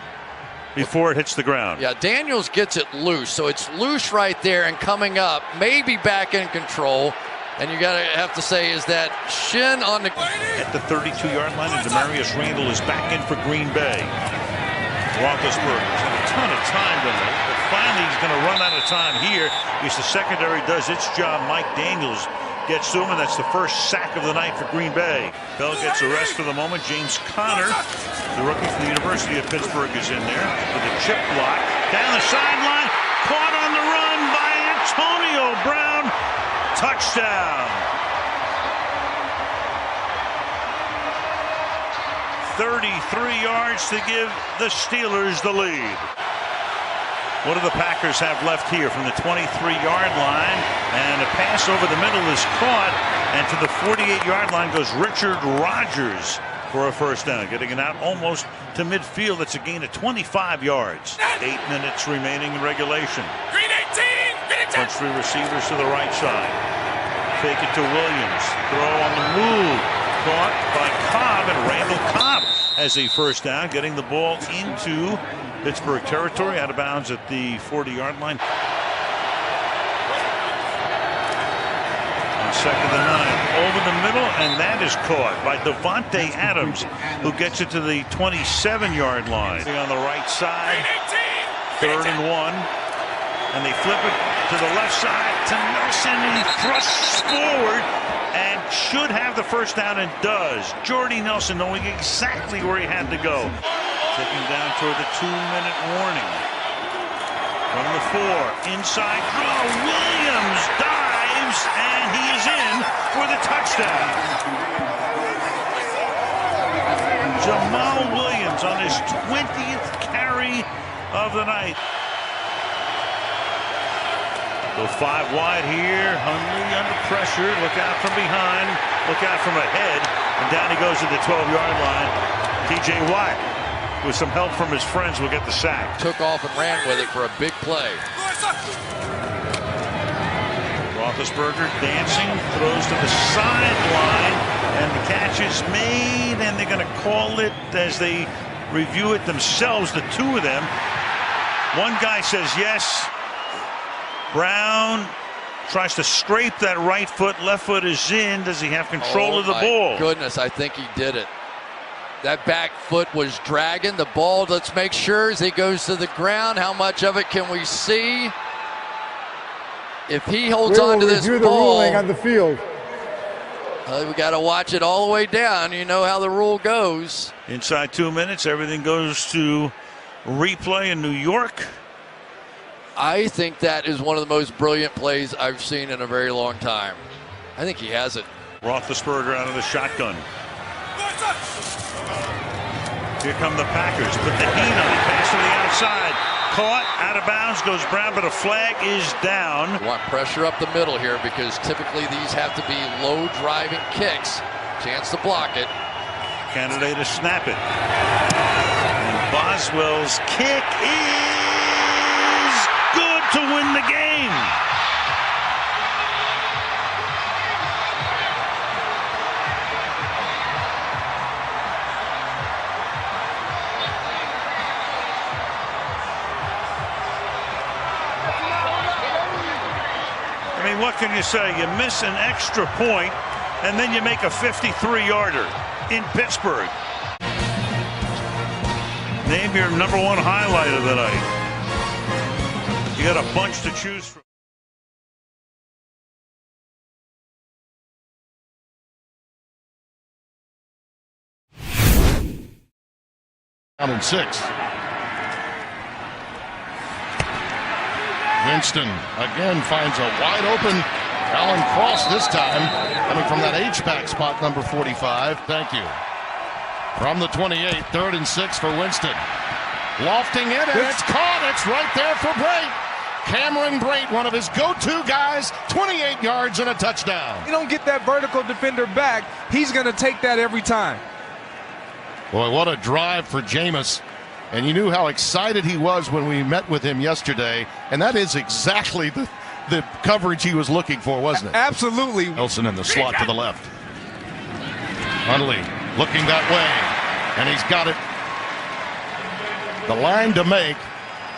before it hits the ground. Yeah, Daniels gets it loose, so it's loose right there and coming up, maybe back in control. And you have to say, is that shin on the... At the 32-yard line, and Demarius Randall is back in for Green Bay. Roethlisberger's had a ton of time tonight, but finally he's going to run out of time here because the secondary does its job. Mike Daniels gets to him, and that's the first sack of the night for Green Bay. Bell gets a rest for the moment. James Conner, the rookie from the University of Pittsburgh, is in there with a chip block. Down the sideline, caught on the run by Antonio Brown. Touchdown. 33 yards to give the Steelers the lead. What do the Packers have left here from the 23-yard line? And a pass over the middle is caught, and to the 48-yard line goes Richard Rodgers for a first down, getting it out almost to midfield. It's a gain of 25 yards. 8 minutes remaining in regulation. Green 18! Punch 3 receivers to the right side. Fake it to Williams. Throw on the move. Caught by Cobb, and Randall Cobb has a first down, getting the ball into Pittsburgh territory, out of bounds at the 40-yard line. On 2nd and 9, over the middle, and that is caught by Devontae Adams, who gets it to the 27-yard line. On the right side, 3rd and 1, and they flip it to the left side to Nelson, and he thrusts forward and should have the first down, and does. Jordy Nelson knowing exactly where he had to go. Taking down toward the 2-minute warning. From the 4, inside throw, Williams dives, and he is in for the touchdown. Jamal Williams on his 20th carry of the night. Go 5 wide here. Hundley under pressure. Look out from behind. Look out from ahead. And down he goes to the 12-yard line. TJ Watt, with some help from his friends, will get the sack. Took off and ran with it for a big play. Roethlisberger dancing, throws to the sideline, and the catch is made, and they're going to call it as they review it themselves, the two of them. One guy says yes. Brown Tries to scrape that right foot. Left foot is in. Does he have control of the ball? Goodness, I think he did it. That back foot was dragging the ball. Let's make sure as he goes to the ground, how much of it can we see? If he holds on to this ball, the ruling on the field. We got to watch it all the way down. You know how the rule goes. Inside 2 minutes, everything goes to replay in New York. I think that is one of the most brilliant plays I've seen in a very long time. I think he has it. Roethlisberger out of the shotgun. Here come the Packers. Put the heat on it. Pass to the outside. Caught. Out of bounds. Goes Brown, but a flag is down. You want pressure up the middle here because typically these have to be low driving kicks. Chance to block it. Candidate to snap it. And Boswell's kick is good to win the game. I mean, what can you say? You miss an extra point, and then you make a 53-yarder in Pittsburgh. Name your number one highlight of the night. You got a bunch to choose from. Down and 6. Winston again finds a wide open Alan Cross this time, coming from that H-back spot, number 45. Thank you. From the 28, 3rd and 6 for Winston. Lofting it, and it's caught. It's right there for Brate. Cameron Brate, one of his go-to guys, 28 yards and a touchdown. You don't get that vertical defender back, he's going to take that every time. Boy, what a drive for Jameis. And you knew how excited he was when we met with him yesterday. And that is exactly the coverage he was looking for, wasn't it? Absolutely. Nelson in the slot to the left. Hundley looking that way. And he's got it. The line to make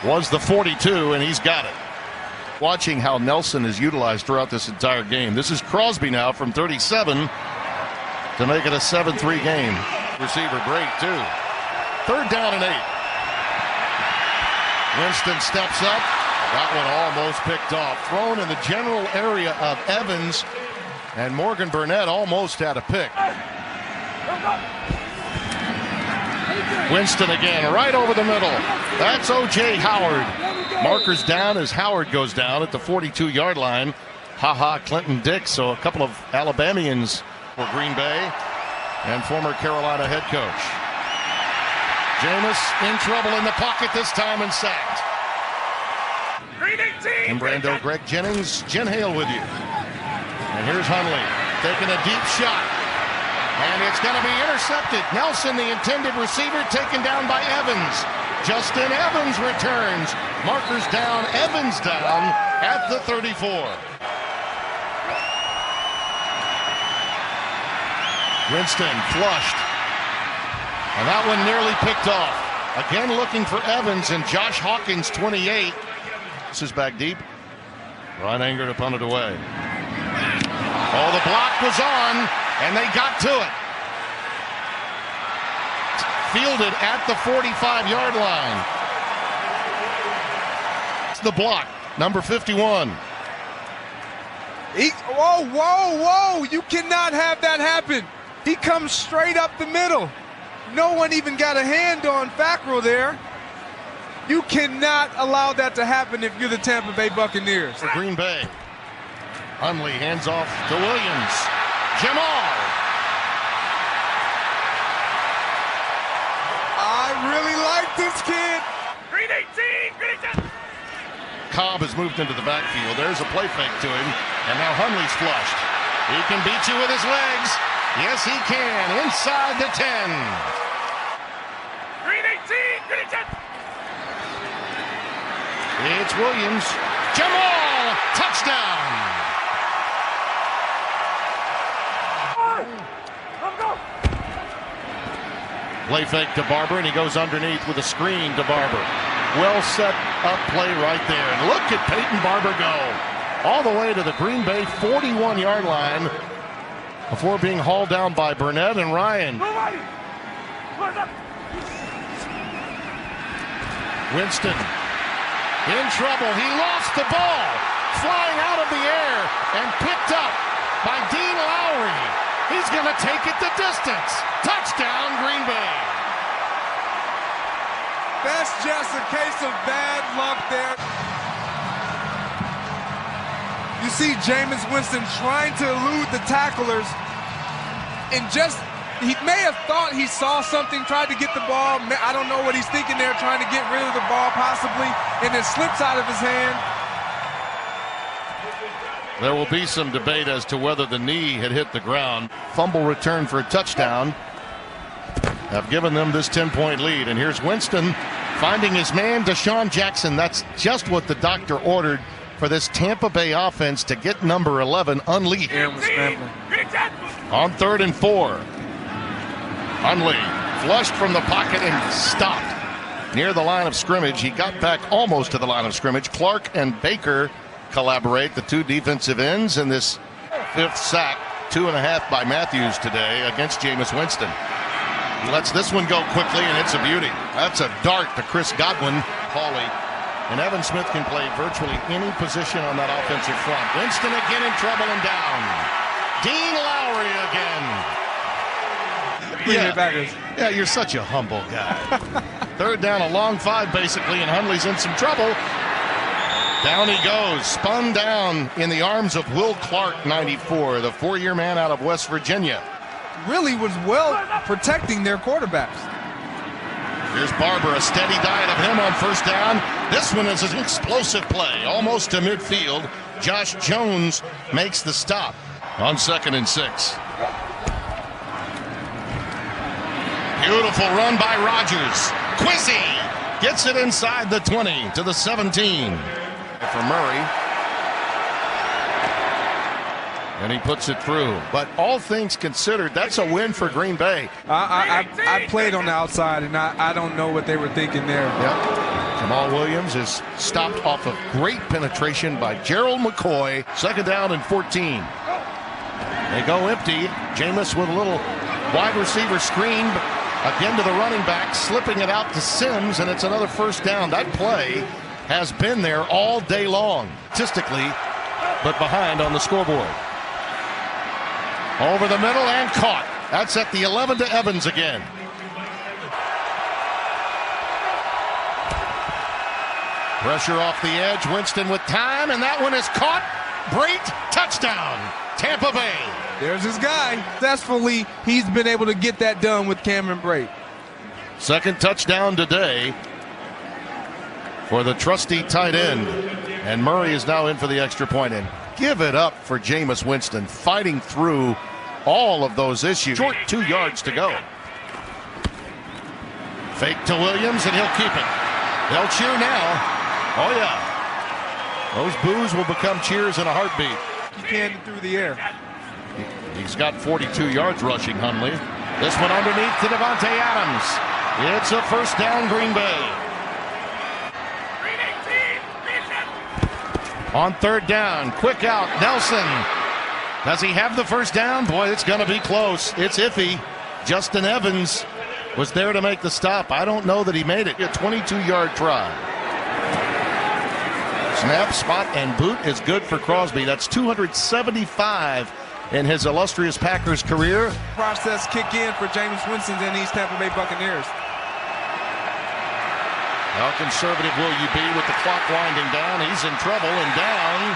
was the 42, and he's got it. Watching how Nelson is utilized throughout this entire game. This is Crosby now from 37 to make it a 7-3 game. Receiver Brate, too. 3rd down and 8. Winston steps up. That one almost picked off. Thrown in the general area of Evans. And Morgan Burnett almost had a pick. Winston again, right over the middle. That's O.J. Howard. Markers down as Howard goes down at the 42-yard line. Clinton Dix, so a couple of Alabamians for Green Bay and former Carolina head coach. Jameis in trouble in the pocket this time and sacked. And Brando, Greg Jennings, Jen Hale with you. And here's Hundley taking a deep shot. And it's going to be intercepted. Nelson, the intended receiver, taken down by Evans. Justin Evans returns. Markers down, Evans down at the 34. Winston flushed. And that one nearly picked off. Again looking for Evans and Josh Hawkins, 28. This is back deep. Ron Anger to punt it away. Oh, the block was on, and they got to it. Fielded at the 45-yard line. It's the block, number 51. Whoa. You cannot have that happen. He comes straight up the middle. No one even got a hand on Fackrell there. You cannot allow that to happen if you're the Tampa Bay Buccaneers. For Green Bay. Hundley hands off to Williams. Jamal. I really like this kid. Green 18, Green 18. Cobb has moved into the backfield. There's a play fake to him. And now Hundley's flushed. He can beat you with his legs. Yes, he can. Inside the 10. Green 18, Green 18. It's Williams. Jamal. Touchdown. Play fake to Barber, and he goes underneath with a screen to Barber. Well set up play right there. And look at Peyton Barber go. all the way to the Green Bay 41-yard line before being hauled down by Burnett and Ryan. Winston in trouble. He lost the ball, flying out of the air and picked up by Dean Lowry. He's going to take it the distance. Touchdown, Green Bay. That's just a case of bad luck there. You see Jameis Winston trying to elude the tacklers, and he may have thought he saw something, tried to get the ball. I don't know what he's thinking there, trying to get rid of the ball possibly, and it slips out of his hand. There will be some debate as to whether the knee had hit the ground. Fumble return for a touchdown have given them this 10-point lead. And here's Winston finding his man, Deshaun Jackson. That's just what the doctor ordered for this Tampa Bay offense to get number 11 unleashed. On 3rd and 4. Hundley flushed from the pocket and stopped near the line of scrimmage. He got back almost to the line of scrimmage. Clark and Baker collaborate, the two defensive ends, in this 5th sack, 2.5 by Matthews today against Jameis Winston. He lets this one go quickly, and it's a beauty. That's a dart to Chris Godwin. Pauly and Evan Smith can play virtually any position on that offensive front. Winston again in trouble and down. Dean Lowry again. Yeah, you're such a humble guy. 3rd down, a long 5 basically, and Hundley's in some trouble. Down he goes, spun down in the arms of Will Clark, 94, the 4-year man out of West Virginia. Really was well protecting their quarterbacks. Here's Barber, a steady diet of him on 1st down. This one is an explosive play, almost to midfield. Josh Jones makes the stop on 2nd and 6. Beautiful run by Rodgers. Quizzy gets it inside the 20 to the 17. For Murray, and he puts it through. But all things considered, that's a win for Green Bay. I played on the outside, and I don't know what they were thinking there. Yep. Jamal Williams is stopped off of great penetration by Gerald McCoy. 2nd down and 14. They go empty. Jameis with a little wide receiver screen again to the running back, slipping it out to Sims, and it's another 1st down. That play has been there all day long, statistically, but behind on the scoreboard. Over the middle and caught. That's at the 11 to Evans again. Pressure off the edge. Winston with time, and that one is caught. Brate, touchdown, Tampa Bay. There's his guy. Successfully, he's been able to get that done with Cameron Brate. 2nd touchdown today for the trusty tight end. And Murray is now in for the extra point. And give it up for Jameis Winston, fighting through all of those issues. Short 2 yards to go. Fake to Williams, and he'll keep it. They'll cheer now. Oh, yeah. Those boos will become cheers in a heartbeat. He canned it through the air. He's got 42 yards rushing, Hundley. This one underneath to Devontae Adams. It's a 1st down, Green Bay. On 3rd down, quick out, Nelson. Does he have the 1st down? Boy, it's going to be close. It's iffy. Justin Evans was there to make the stop. I don't know that he made it. A 22-yard try. Snap, spot, and boot is good for Crosby. That's 275 in his illustrious Packers career. Process kick in for Jameis Winston and these Tampa Bay Buccaneers. How conservative will you be with the clock winding down? He's in trouble and down.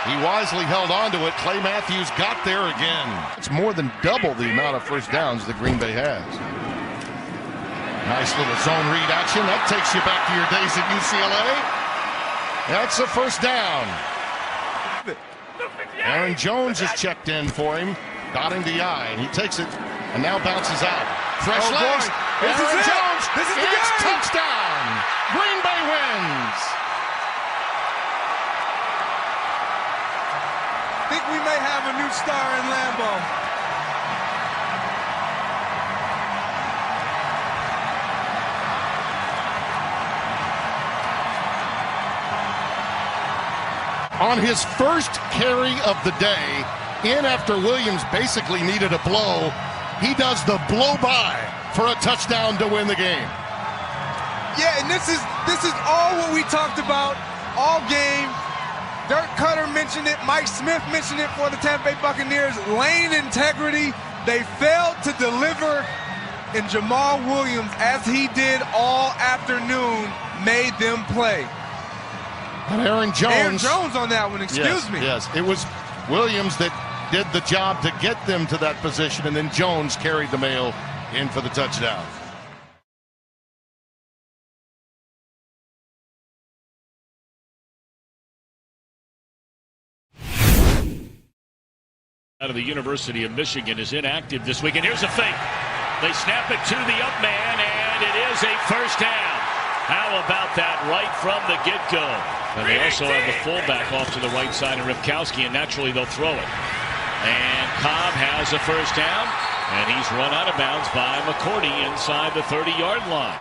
He wisely held on to it. Clay Matthews got there again. It's more than double the amount of 1st downs that Green Bay has. Nice little zone read action. That takes you back to your days at UCLA. That's a 1st down. Aaron Jones is checked in for him, dotting the I, and he takes it and now bounces out. Fresh legs. Aaron Jones. This is the it's game. Touchdown. Green Bay wins. I think we may have a new star in Lambeau. On his first carry of the day, in after Williams basically needed a blow, he does the blow by for a touchdown to win the game. Yeah, and this is all what we talked about all game. Dirk Cutter mentioned it. Mike Smith mentioned it for the Tampa Bay Buccaneers. Lane integrity. They failed to deliver, and Jamal Williams, as he did all afternoon, made them play. But Aaron Jones on that one, excuse me. Yes, it was Williams that did the job to get them to that position, and then Jones carried the mail in for the touchdown. Out of the University of Michigan is inactive this week, and here's a fake. They snap it to the up man, and it is a first down. How about that right from the get-go? And they also have the fullback off to the right side of Ripkowski, and naturally they'll throw it. And Cobb has a first down, and he's run out of bounds by McCourty inside the 30-yard line.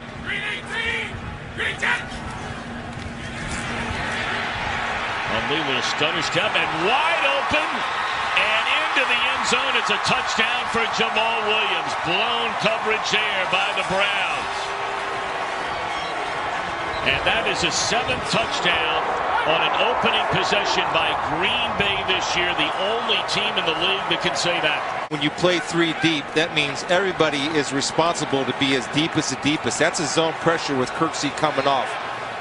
Huntley with a stutter step and wide open. And into the end zone, it's a touchdown for Jamal Williams. Blown coverage there by the Browns. And that is his 7th touchdown on an opening possession by Green Bay this year. The only team in the league that can say that. When you play 3 deep, that means everybody is responsible to be as deep as the deepest. That's a zone pressure with Kirksey coming off.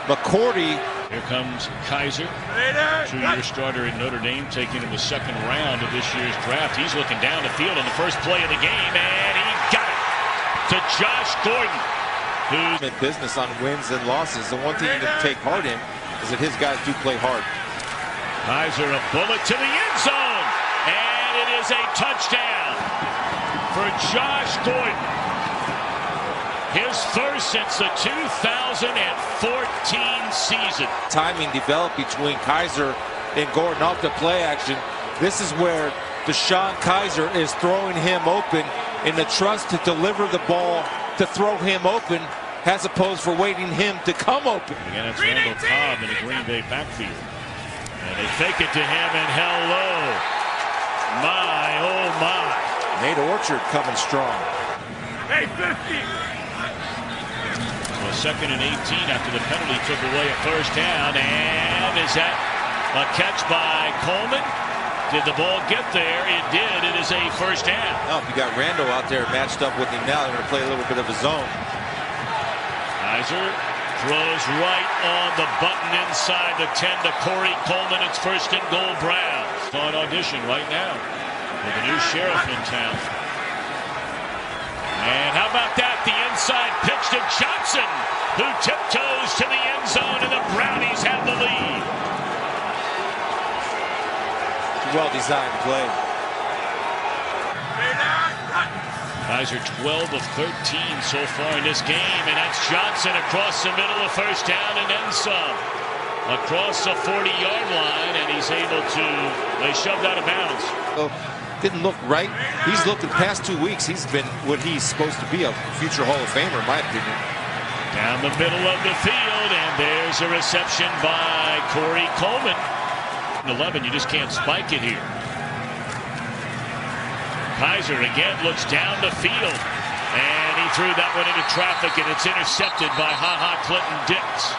McCourty. Here comes Kaiser, 2-year starter at Notre Dame, taken in the 2nd round of this year's draft. He's looking down the field on the first play of the game, and he got it to Josh Gordon, who's in business on wins and losses. The one thing you can take heart in is that his guys do play hard. Kaiser, a bullet to the end zone, and it is a touchdown for Josh Gordon. His first since the 2014 season. Timing developed between Kaiser and Gordon off the play action. This is where DeShone Kizer is throwing him open in the trust to deliver the ball to throw him open as opposed for waiting him to come open. Again, it's Randall Cobb in the Green Bay backfield. And they fake it to him, and hello. My, oh my. Nate Orchard coming strong. Hey, 50. So 2nd and 18 after the penalty took away a first down. And is that a catch by Coleman? Did the ball get there? It did. It is a first down. No, if you got Randall out there matched up with him now, they're going to play a little bit of a zone. Kaiser throws right on the button inside the 10 to Corey Coleman. It's 1st and goal Browns. On audition right now with a new sheriff in town. And how about that? The inside pitch to Johnson, who tiptoes to the end zone, and the Brownies have the lead. Well-designed play. Kaiser 12 of 13 so far in this game, and that's Johnson across the middle, a first down and then some. Across the 40-yard line, and he's able to, they shoved out of bounds. So, didn't look right. He's looked the past 2 weeks. He's been what he's supposed to be, a future Hall of Famer, in my opinion. Down the middle of the field, and there's a reception by Corey Coleman. 11, you just can't spike it here. Kaiser again looks down the field, and he threw that one into traffic, and it's intercepted by Ha-Ha Clinton Dix.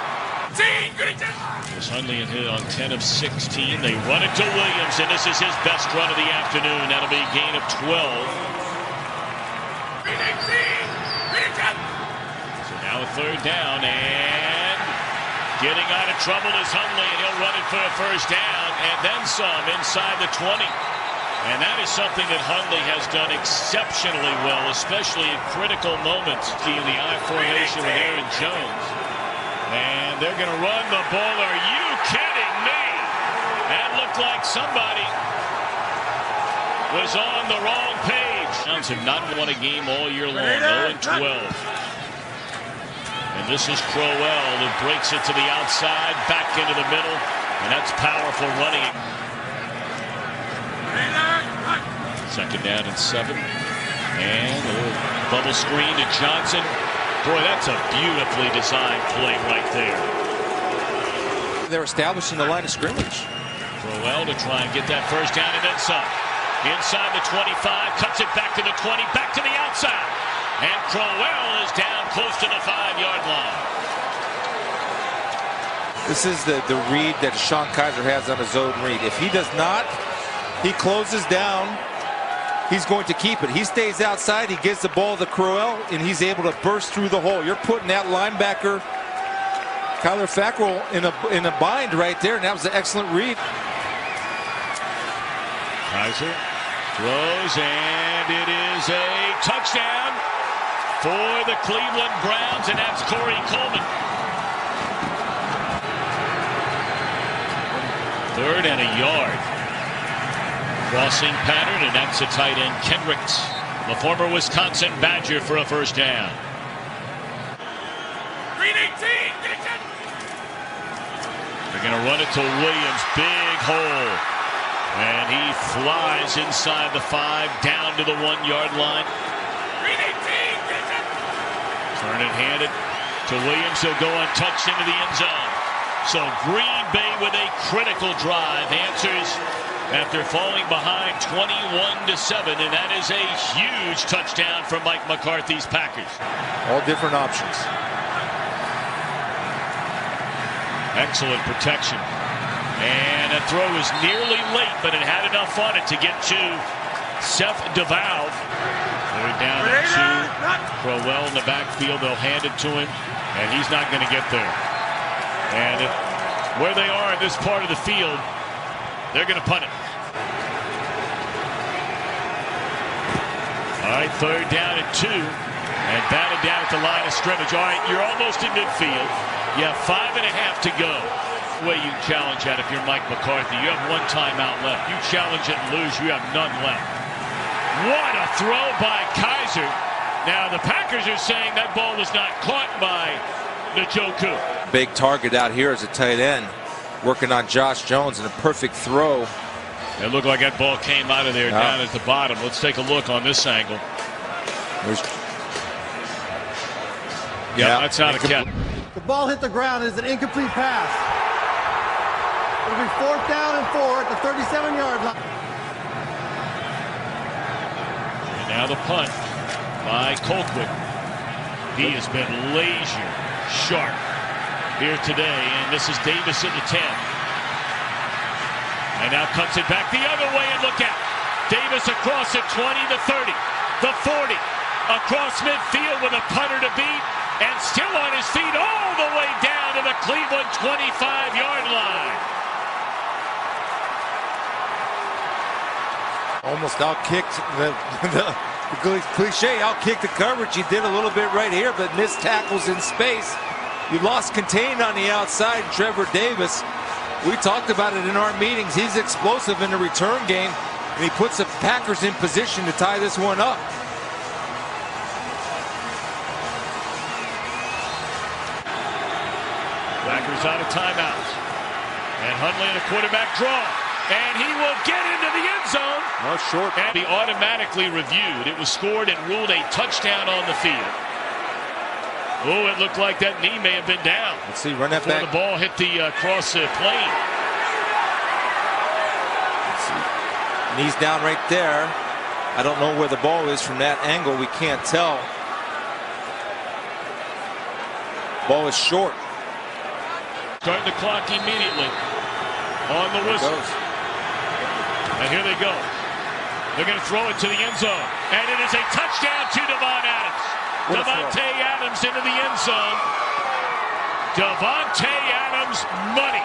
This Hundley hit on 10 of 16. They run it to Williams, and this is his best run of the afternoon. That'll be a gain of 12. So now a 3rd down, and getting out of trouble is Hundley, and he'll run it for a first down, and then some inside the 20. And that is something that Hundley has done exceptionally well, especially in critical moments. In the I formation with Aaron Jones. And they're going to run the ball. Are you kidding me? That looked like somebody was on the wrong page. Browns have not won a game all year long, 0-12. And this is Crowell who breaks it to the outside, back into the middle, and that's powerful running. 2nd down and 7. And a little bubble screen to Johnson. Boy, that's a beautifully designed play right there. They're establishing the line of scrimmage. Crowell to try and get that first down and then some. Inside the 25, cuts it back to the 20, back to the outside. And Crowell is down close to the 5-yard line. This is the read that Sean Kaiser has on his zone read. If he does not, he closes down. He's going to keep it. He stays outside. He gives the ball to Crowell, and he's able to burst through the hole. You're putting that linebacker, Kyler Fackrell, in a bind right there, and that was an excellent read. Kaiser throws, and it is a touchdown for the Cleveland Browns, and that's Corey Coleman. 3rd and a yard. Crossing pattern, and that's a tight end, Kendricks, the former Wisconsin Badger, for a first down. They're going to run it to Williams, big hole. And he flies inside the 5, down to the 1-yard line. Turn it handed to Williams. He'll go untouched into the end zone. So Green Bay with a critical drive answers after falling behind 21-7, and that is a huge touchdown for Mike McCarthy's Packers. All different options. Excellent protection. And a throw was nearly late, but it had enough on it to get to Seth DeValve. 3rd down and 2. Crowell in the backfield. They'll hand it to him, and he's not going to get there. And where they are in this part of the field, they're going to punt it. All right, 3rd down and 2. And batted down at the line of scrimmage. All right, you're almost in midfield. You have 5.5 to go. Way you challenge that if you're Mike McCarthy. You have 1 timeout left. You challenge it and lose, you have none left. What a throw by Kaiser. Now the Packers are saying that ball was not caught by Njoku. Big target out here as a tight end, working on Josh Jones, and a perfect throw. It looked like that ball came out of there down at the bottom. Let's take a look on this angle. That's not a catch. The ball hit the ground. It is an incomplete pass. It'll be 4th down and 4 at the 37-yard line. And now the punt by Colquitt. He has been laser sharp here today, and this is Davis in the 10. And now cuts it back the other way, and look out. Davis across the 20, the 30, the 40, across midfield with a punter to beat, and still on his feet all the way down to the Cleveland 25-yard line. Almost outkicked the cliche, outkicked the coverage. He did a little bit right here, but missed tackles in space. You lost contained on the outside, Trevor Davis. We talked about it in our meetings. He's explosive in the return game, and he puts the Packers in position to tie this one up. Packers out of timeouts. And Hundley in a quarterback draw. And he will get into the end zone. No, short. And be automatically reviewed. It was scored and ruled a touchdown on the field. Oh, it looked like that knee may have been down. Let's see, run that back. The ball hit the cross the plane. Knee's down right there. I don't know where the ball is from that angle. We can't tell. Ball is short. Starting the clock immediately on the whistle. And here they go. They're going to throw it to the end zone. And it is a touchdown to Devon Adams. Davante Adams into the end zone. Davante Adams, money.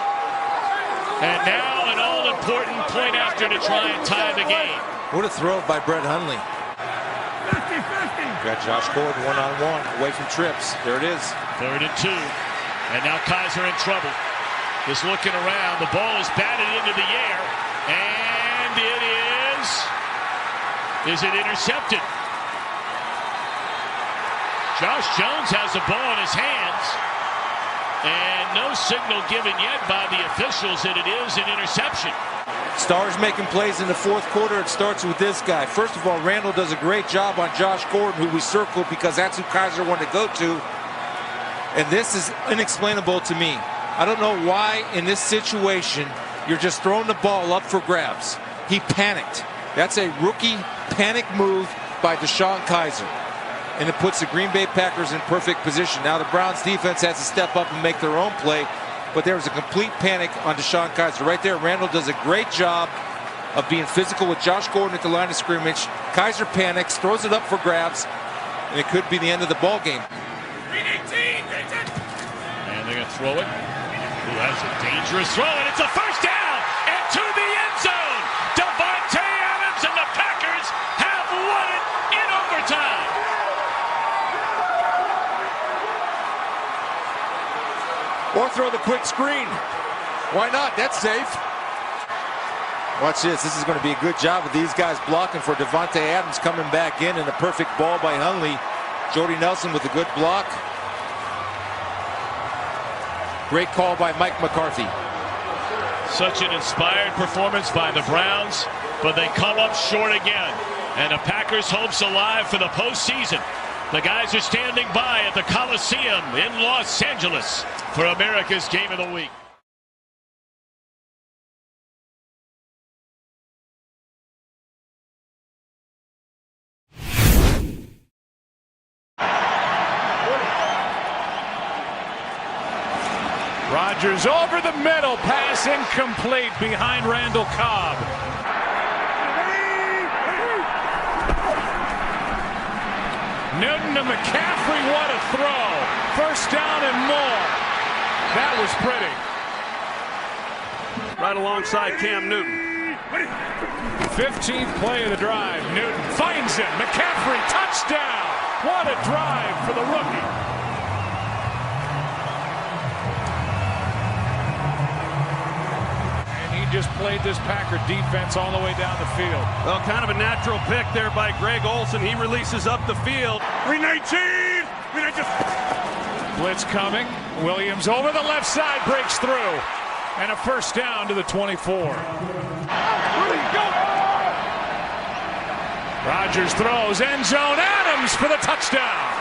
And now an all-important point after to try and tie the game. What a throw by Brett Hundley. 50-50. Got Josh Gordon one-on-one away from trips. There it is. 3rd and 2. And now Kaiser in trouble. Just looking around. The ball is batted into the air. And it is. Is it intercepted? Josh Jones has the ball in his hands. And no signal given yet by the officials that it is an interception. Stars making plays in the 4th quarter. It starts with this guy. First of all, Randall does a great job on Josh Gordon, who we circled because that's who Kaiser wanted to go to. And this is inexplainable to me. I don't know why in this situation You're just throwing the ball up for grabs. He panicked. That's a rookie panic move by DeShone Kizer. And it puts the Green Bay Packers in perfect position. Now the Browns defense has to step up and make their own play, but there was a complete panic on DeShone Kizer. Right there, Randall does a great job of being physical with Josh Gordon at the line of scrimmage. Kizer panics, throws it up for grabs, and it could be the end of the ball game. And they're going to throw it. Who has a dangerous throw, and it's a first down, and to the end zone. Davante Adams and the Packers have won it in overtime. Or throw the quick screen. Why not? That's safe. Watch this. This is going to be a good job of these guys blocking for Davante Adams coming back in, and a perfect ball by Hundley. Jordy Nelson with a good block. Great call by Mike McCarthy. Such an inspired performance by the Browns, but they come up short again. And the Packers' hopes alive for the postseason. The guys are standing by at the Coliseum in Los Angeles for America's Game of the Week. Rodgers over the middle, pass incomplete behind Randall Cobb. Newton to McCaffrey, what a throw. First down and more. That was pretty. Right alongside Cam Newton. 15th play of the drive. Newton finds him. McCaffrey, touchdown. What a drive for the rookie. Just played this Packer defense all the way down the field. Well, kind of a natural pick there by Greg Olsen. He releases up the field. 319! Blitz coming. Williams over the left side, breaks through. And a first down to the 24. Rodgers throws, end zone, Adams for the touchdown.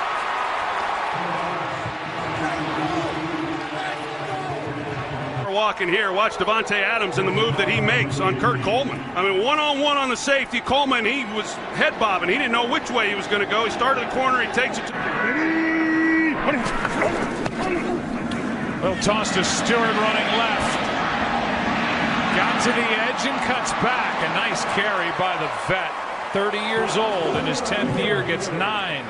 Walking here, watch Davante Adams and the move that he makes on Kurt Coleman. I mean, one-on-one on the safety. Coleman, he was head bobbing. He didn't know which way he was going to go. He started the corner, he takes it to... Little toss to Stewart running left. Got to the edge and cuts back. A nice carry by the vet. 30 years old, in his 10th year, gets 9.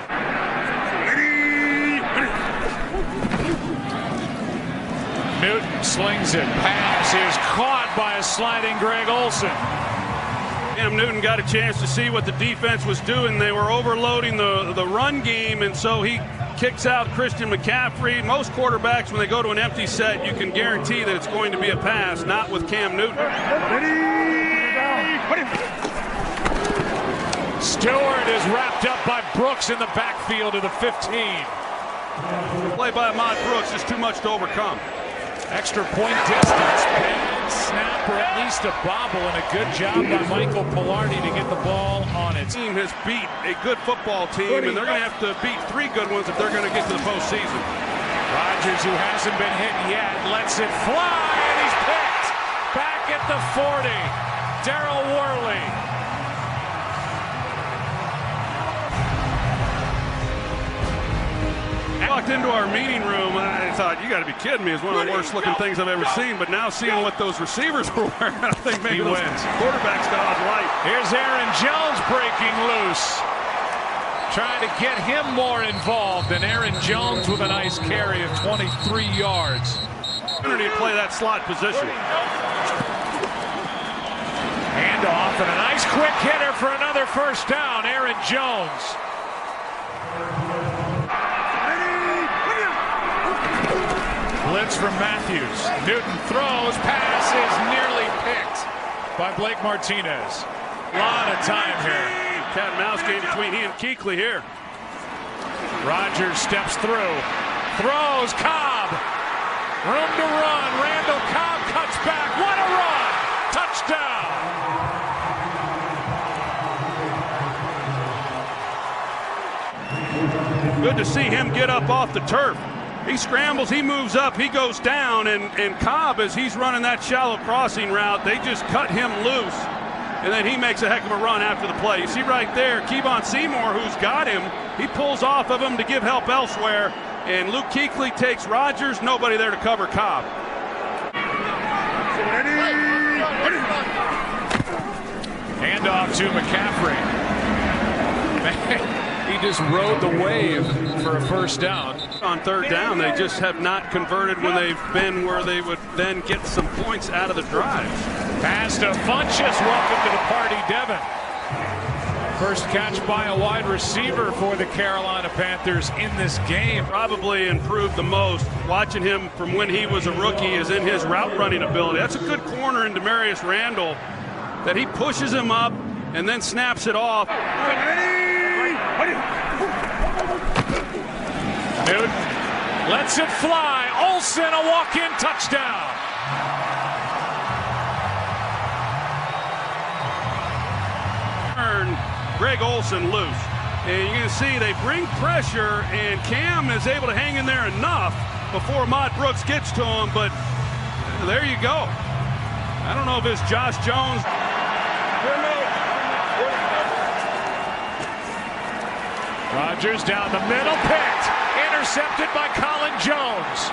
Newton slings it. Pass is caught by a sliding Greg Olsen. Cam Newton got a chance to see what the defense was doing. They were overloading the run game, and so he kicks out Christian McCaffrey. Most quarterbacks, when they go to an empty set, you can guarantee that it's going to be a pass, not with Cam Newton. Stewart is wrapped up by Brooks in the backfield of the 15. Play by Ahmad Brooks is too much to overcome. Extra point distance, bad snap, or at least a bobble, and a good job by Michael Pilardi to get the ball on it. Team has beat a good football team, and they're going to have to beat 3 good ones if they're going to get to the postseason. Rodgers, who hasn't been hit yet, lets it fly, and he's picked. Back at the 40, Darryl Worley. I walked into our meeting room, I thought, you got to be kidding me. It's one of the worst looking things I've ever seen. But now seeing what those receivers were wearing, I think maybe those quarterbacks got off light. Here's Aaron Jones breaking loose. Trying to get him more involved. And Aaron Jones with a nice carry of 23 yards. Opportunity to play that slot position. Handoff and a nice quick hitter for another first down. Aaron Jones. Blitz from Matthews. Newton throws. Pass is nearly picked by Blake Martinez. A lot of time here. Cat and mouse game between he and Kuechly here. Rodgers steps through. Throws. Cobb. Room to run. Randall Cobb cuts back. What a run. Touchdown. Good to see him get up off the turf. He scrambles, he moves up, he goes down, and Cobb, as he's running that shallow crossing route, they just cut him loose. And then he makes a heck of a run after the play. You see right there, Kevon Seymour, who's got him, he pulls off of him to give help elsewhere. And Luke Kuechly takes Rodgers, nobody there to cover Cobb. Handoff to McCaffrey. He just rode the wave for a first down. On third down, they just have not converted when they've been where they would then get some points out of the drives. Pass to Funchess. Welcome to the party, Devin. First catch by a wide receiver for the Carolina Panthers in this game. Probably improved the most. Watching him from when he was a rookie is in his route running ability. That's a good corner in Demarius Randall that he pushes him up and then snaps it off. Newton lets it fly. Olsen, a walk-in touchdown. Greg Olsen loose. And you're going to see they bring pressure, and Cam is able to hang in there enough before Ahmad Brooks gets to him, but there you go. I don't know if it's Josh Jones. Rodgers down the middle, picked. Intercepted by Colin Jones.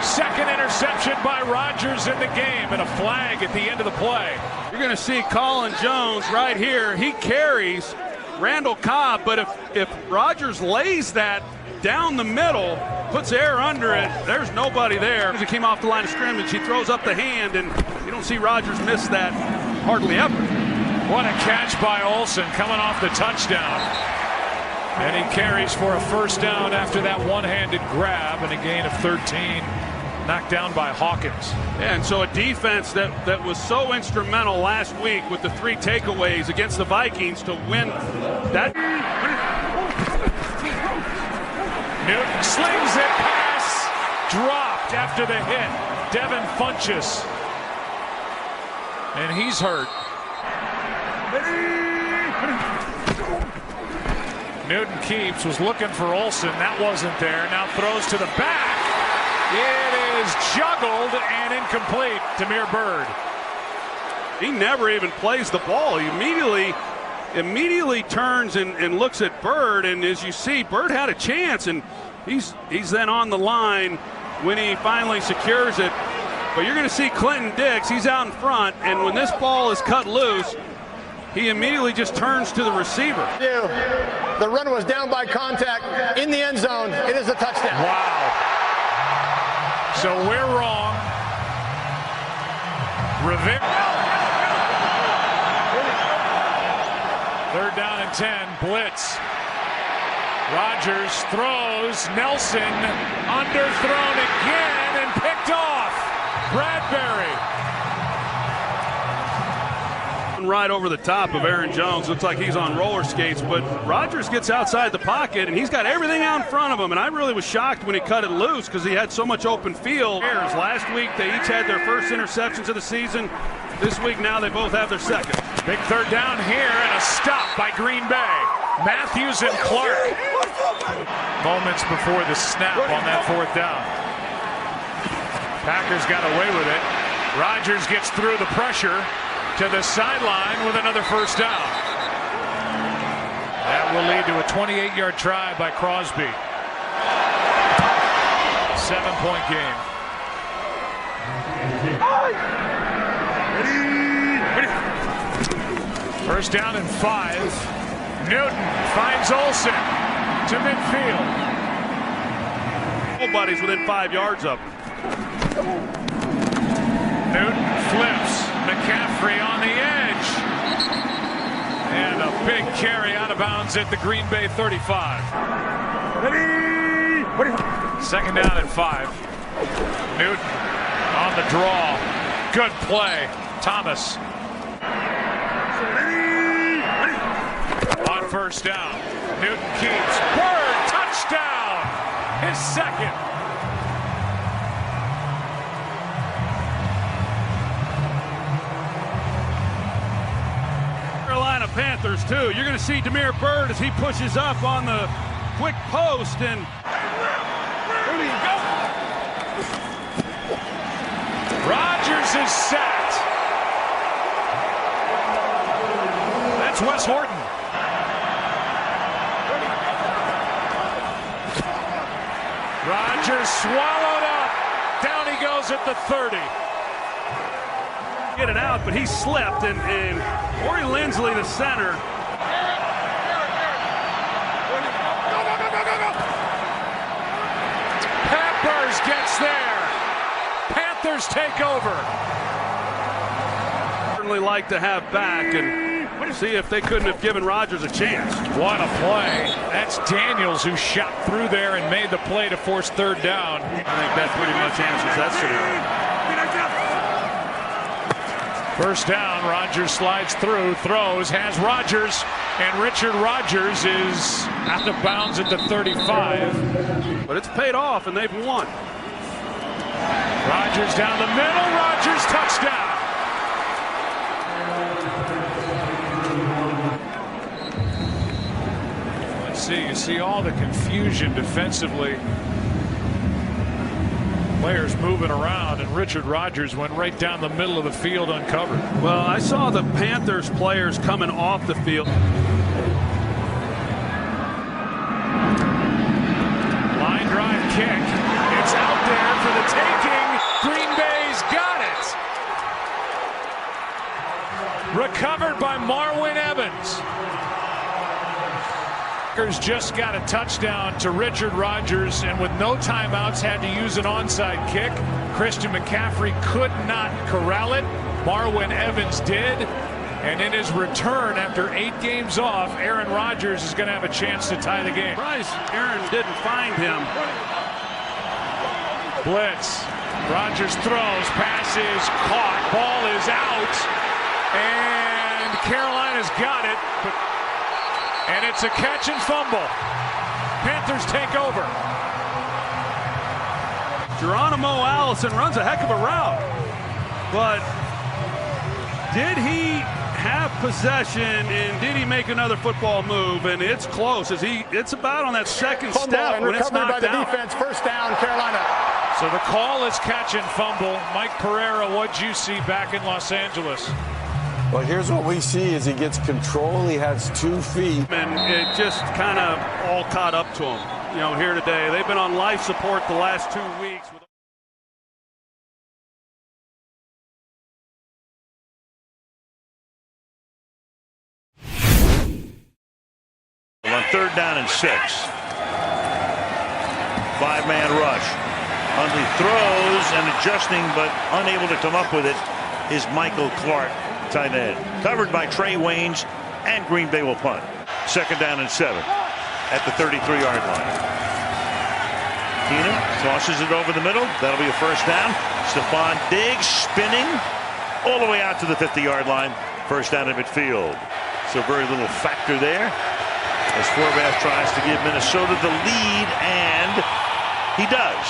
Second interception by Rodgers in the game, and a flag at the end of the play. You're going to see Colin Jones right here. He carries Randall Cobb, but if Rodgers lays that down the middle, puts air under it, there's nobody there. As he came off the line of scrimmage, he throws up the hand, and you don't see Rodgers miss that hardly ever. What a catch by Olsen coming off the touchdown. And he carries for a first down after that one-handed grab and a gain of 13. Knocked down by Hawkins. And so a defense that was so instrumental last week with the 3 takeaways against the Vikings to win that. Newton slings it, pass dropped after the hit. Devin Funchess. And he's hurt. Newton keeps, was looking for Olsen. That wasn't there. Now throws to the back. It is juggled and incomplete. Damiere Byrd. He never even plays the ball. He immediately turns and looks at Byrd, and as you see, Byrd had a chance, and he's then on the line when he finally secures it. But you're going to see Clinton Dix. He's out in front, and when this ball is cut loose, he immediately just turns to the receiver. The run was down by contact in the end zone. It is a touchdown. Wow. So we're wrong. Third down and 10. Blitz. Rodgers throws. Nelson underthrown again and picked off. Bradbury. Right over the top of Aaron Jones. Looks like he's on roller skates, but Rodgers gets outside the pocket, and he's got everything out in front of him, and I really was shocked when he cut it loose because he had so much open field. Last week, they each had their first interceptions of the season. This week, now they both have their second. Big third down here, and a stop by Green Bay. Matthews and Clark. Moments before the snap on that fourth down. Packers got away with it. Rodgers gets through the pressure to the sideline with another first down. That will lead to a 28-yard try by Crosby. 7-point game. First down and 5. Newton finds Olsen to midfield. Nobody's within 5 yards of him. Newton flips. McCaffrey on the edge. And a big carry out of bounds at the Green Bay 35. Second down and 5. Newton on the draw. Good play. Thomas. On first down. Newton keeps. Byrd, touchdown. His second. Panthers too. You're going to see Damiere Byrd as he pushes up on the quick post, and Rodgers is sacked. That's Wes Horton. Rodgers swallowed up. Down he goes at the 30. Get it out, but he slipped, and Corey Lindsley, the center. Peppers gets there. Panthers take over. Certainly like to have back and see if they couldn't have given Rodgers a chance. What a play. That's Daniels who shot through there and made the play to force third down. I think that pretty much answers that scenario. First down, Rodgers slides through, throws, has Rodgers, and Richard Rodgers is out of bounds at the 35. But it's paid off, and they've won. Rodgers down the middle, Rodgers touchdown. Let's see, you see all the confusion defensively. Players moving around, and Richard Rodgers went right down the middle of the field uncovered. Well, I saw the Panthers players coming off the field. Line drive kick. It's out there for the taking. Green Bay's got it. Recovered by Marwin Evans. Just got a touchdown to Richard Rodgers, and with no timeouts had to use an onside kick. Christian McCaffrey could not corral it. Marwin Evans did, and in his return after 8 games off, Aaron Rodgers is going to have a chance to tie the game. Surprised Aaron didn't find him. Blitz. Rodgers throws, pass is caught, ball is out, and Carolina's got it, and it's a catch and fumble. Panthers take over. Geronimo Allison runs a heck of a route, but did he have possession, and did he make another football move? And it's close. It's about on that second step when it's knocked by the out. defense. First down, Carolina. So the call is catch and fumble. Mike Pereira, what'd you see back in Los Angeles? Well, here's what we see is he gets control. He has 2 feet. And it just kind of all caught up to him, here today. They've been on life support the last 2 weeks. On 3rd down and 6. 5-man rush. Hundley throws and adjusting, but unable to come up with it is Michael Clark, tight end. Covered by Trey Waynes, and Green Bay will punt. 2nd down and 7 at the 33-yard line. Keenum tosses it over the middle. That'll be a first down. Stephon Diggs spinning all the way out to the 50-yard line. First down at midfield. So very little factor there as Forbath tries to give Minnesota the lead, and he does.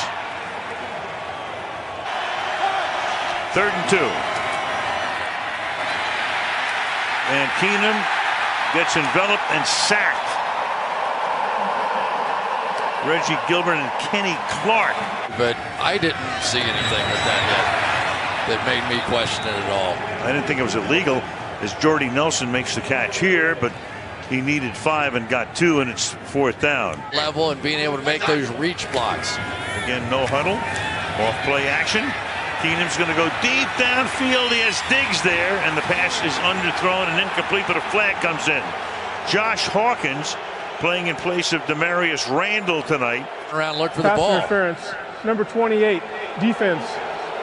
3rd and 2. And Keenum gets enveloped and sacked. Reggie Gilbert and Kenny Clark. But I didn't see anything with that hit that made me question it at all. I didn't think it was illegal as Jordy Nelson makes the catch here, but he needed 5 and got 2, and it's 4th down. Level and being able to make those reach blocks. Again, no huddle. Off play action. Keenum's going to go deep downfield. He has Diggs there, and the pass is underthrown and incomplete, but a flag comes in. Josh Hawkins playing in place of Demarius Randall tonight. Around, look for the ball. Pass interference. Number 28, defense,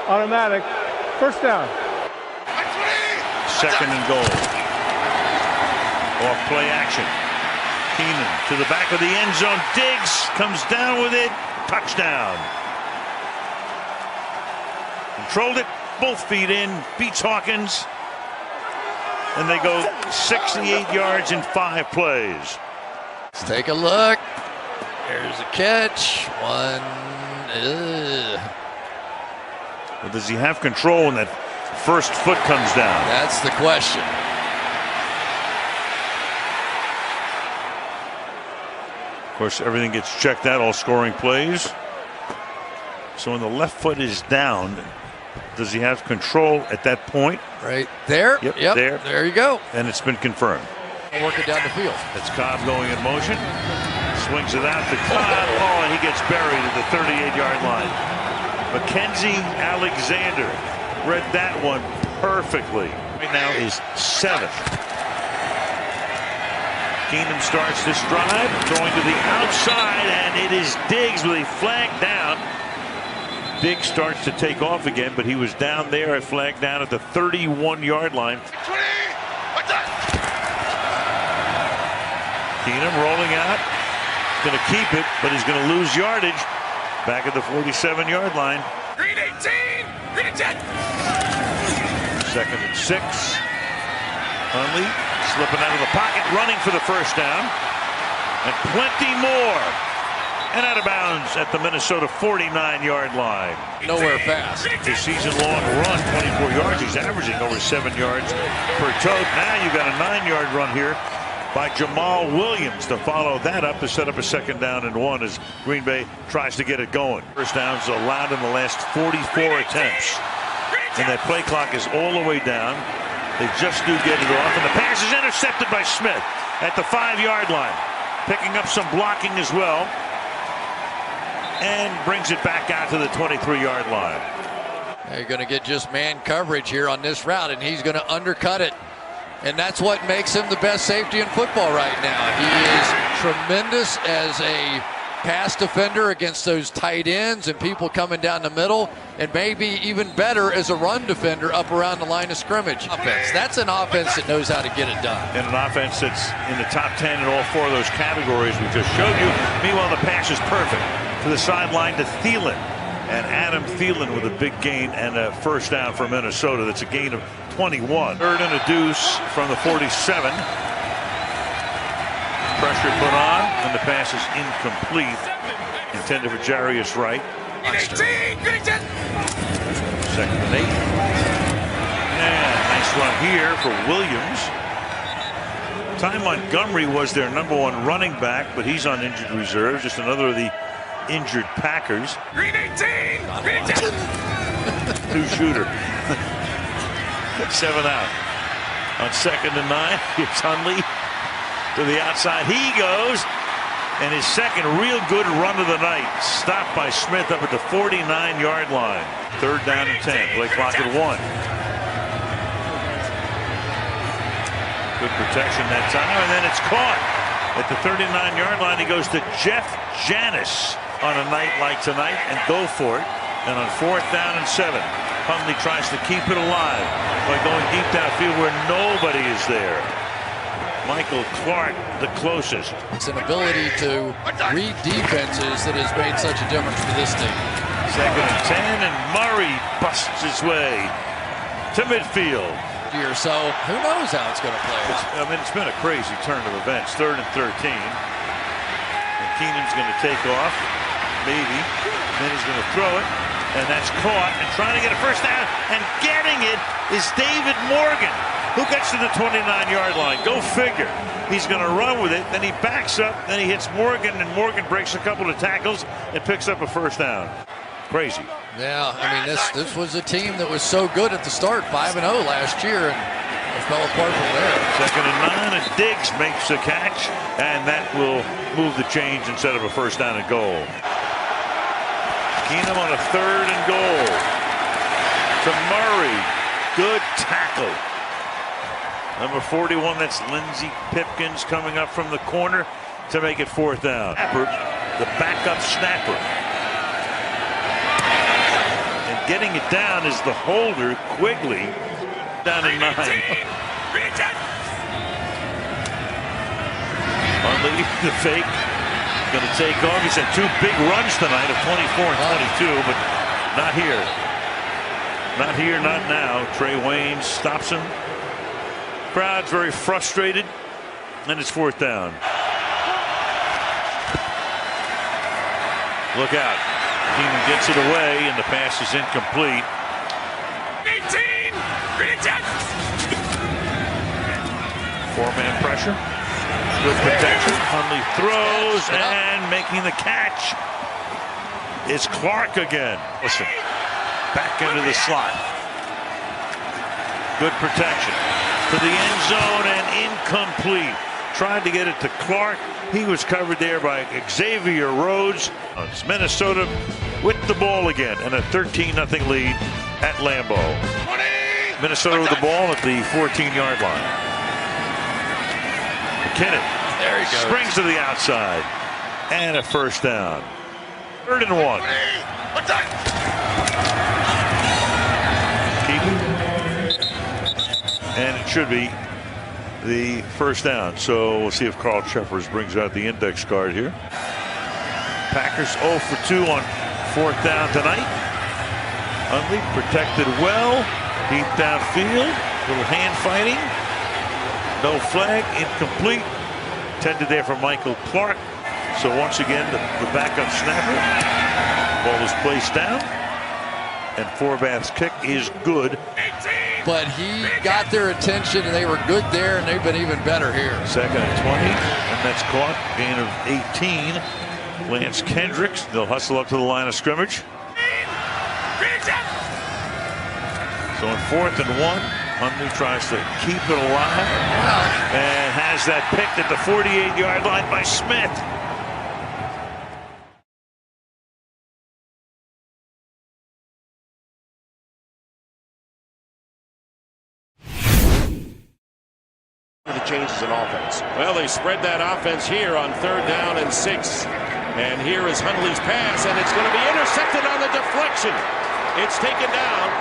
automatic, first down. 2nd and goal. Off play action. Keenum to the back of the end zone. Diggs comes down with it. Touchdown. Controlled it, both feet in, beats Hawkins, and they go 68 yards in 5 plays. Let's take a look. There's a catch. One. Well, does he have control when that first foot comes down? That's the question. Of course, everything gets checked out, all scoring plays. So when the left foot is down, does he have control at that point? Right there. Yep. There you go. And it's been confirmed. Working down the field. It's Cobb going in motion. Swings it out to Cobb. Oh, and he gets buried at the 38-yard line. Mackenzie Alexander read that one perfectly. Right now is 7th. Keenum starts this drive, throwing to the outside, and it is Diggs with a flag down. Diggs starts to take off again, but he was down there, a flag down at the 31-yard line. Keenum rolling out, going to keep it, but he's going to lose yardage back at the 47-yard line. Green 18, green 10. 2nd and 6. Hundley slipping out of the pocket, running for the first down, and plenty more. And out of bounds at the Minnesota 49-yard line. Nowhere fast. His season-long run, 24 yards. He's averaging over 7 yards per tote. Now you've got a 9-yard run here by Jamal Williams to follow that up to set up a 2nd down and 1 as Green Bay tries to get it going. First downs allowed in the last 44 attempts. And that play clock is all the way down. They just do get it off, and the pass is intercepted by Smith at the 5-yard line. Picking up some blocking as well. And brings it back out to the 23-yard line. They're going to get just man coverage here on this route, and he's going to undercut it. And that's what makes him the best safety in football right now. He is tremendous as a pass defender against those tight ends and people coming down the middle, and maybe even better as a run defender up around the line of scrimmage. That's an offense that knows how to get it done. And an offense that's in the top 10 in all 4 of those categories we just showed you. Meanwhile, the pass is perfect to the sideline to Thielen. And Adam Thielen with a big gain and a first down for Minnesota. That's a gain of 21. 3rd and a deuce from the 47. Pressure put on, and the pass is incomplete. Intended for Jarius Wright. 18, 2nd and 8. And nice run here for Williams. Ty Montgomery was their #1 running back, but he's on injured reserve. Just another of the injured Packers. Green 18, green 10. 2-shooter. 7 out. On 2nd and 9, it's Hundley to the outside. He goes, and his second real good run of the night. Stopped by Smith up at the 49-yard line. 3rd down and 10. Play clock at 1. Good protection that time, and then it's caught at the 39-yard line. He goes to Jeff Janis on a night like tonight and go for it. And on 4th down and 7, Hundley tries to keep it alive by going deep downfield where nobody is there. Michael Clark, the closest. It's an ability to read defenses that has made such a difference for this team. 2nd and 10, and Murray busts his way to midfield. So who knows how it's going to play out. It's been a crazy turn of events. 3rd and 13. And Keenum's going to take off, maybe. Then he's going to throw it, and that's caught. And trying to get a first down, and getting it is David Morgan, who gets to the 29-yard line. Go figure. He's going to run with it. Then he backs up. Then he hits Morgan, and Morgan breaks a couple of tackles and picks up a first down. Crazy. Yeah, I mean, this was a team that was so good at the start, 5-0 last year, and it fell apart from there. 2nd and 9, and Diggs makes the catch, and that will move the change instead of a first down and goal. Keenum on a 3rd and goal. To Murray. Good tackle. Number 41, that's Lindsey Pipkins coming up from the corner to make it 4th down. Snapper, the backup snapper. And getting it down is the holder, Quigley, down in 9. Hundley, the fake, going to take off. He's had 2 big runs tonight of 24 and 22, but not here. Not here, not now. Trey Wayne stops him. Crowd's very frustrated, and it's 4th down. Look out. Keenum gets it away, and the pass is incomplete. 18, green 10. 4-man pressure. Good protection. Hundley throws and making the catch. It's Clark again. Listen, back into the slot. Good protection to the end zone and incomplete. Tried to get it to Clark. He was covered there by Xavier Rhodes. It's Minnesota with the ball again and a 13-0 lead at Lambeau. Minnesota with the ball at the 14-yard line. McKinnon there he goes. Springs to the outside and a first down. 3rd and 1. And it should be the first down. So we'll see if Carl Cheffers brings out the index card here. Packers 0 for 2 on 4th down tonight. Hundley protected well. Deep downfield. Little hand fighting. No flag. Incomplete. Intended there for Michael Clark. So once again, the backup snapper. Ball is placed down. And Forbath's kick is good. But he got their attention, and they were good there, and they've been even better here. 2nd and 20, and that's caught. Gain of 18. Lance Kendricks, they'll hustle up to the line of scrimmage. So on 4th and 1, Hundley tries to keep it alive and has that picked at the 48-yard line by Smith. The changes in offense. Well, they spread that offense here on 3rd down and 6. And here is Hundley's pass, and it's going to be intercepted on the deflection. It's taken down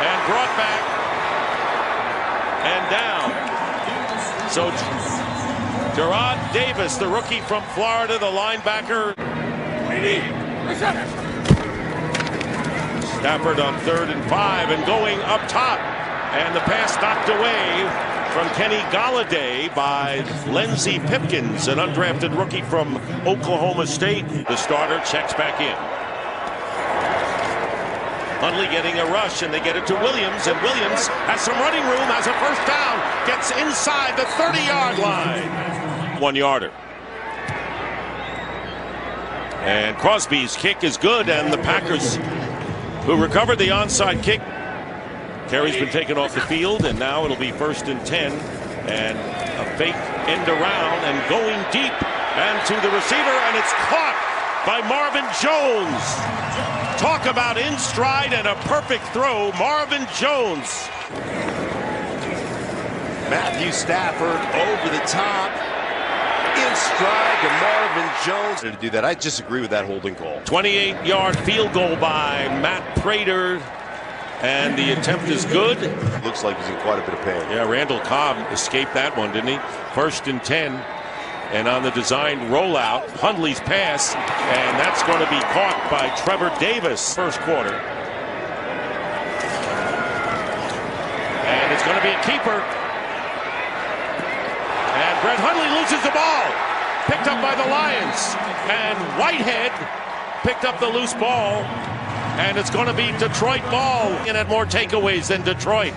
and brought back and down. So Gerard Davis, the rookie from Florida, the linebacker. Stafford on 3rd and 5 and going up top. And the pass knocked away from Kenny Golladay by Lindsey Pipkins, an undrafted rookie from Oklahoma State. The starter checks back in. Hundley getting a rush, and they get it to Williams, and Williams has some running room, has a first down, gets inside the 30-yard line. 1-yarder. And Crosby's kick is good, and the Packers, who recovered the onside kick, Terry's been taken off the field, and now it'll be 1st and 10, and a fake end around and going deep and to the receiver, and it's caught by Marvin Jones. Talk about in stride and a perfect throw, Marvin Jones. Matthew Stafford over the top, in stride to Marvin Jones. To do that, I disagree with that holding call. 28-yard field goal by Matt Prater. And the attempt is good. Looks like he's in quite a bit of pain. Yeah, Randall Cobb escaped that one, didn't he? 1st and 10. And on the designed rollout, Hundley's pass. And that's going to be caught by Trevor Davis. 1st quarter. And it's going to be a keeper. And Brett Hundley loses the ball. Picked up by the Lions. And Whitehead picked up the loose ball. And it's going to be Detroit ball. And had more takeaways than Detroit.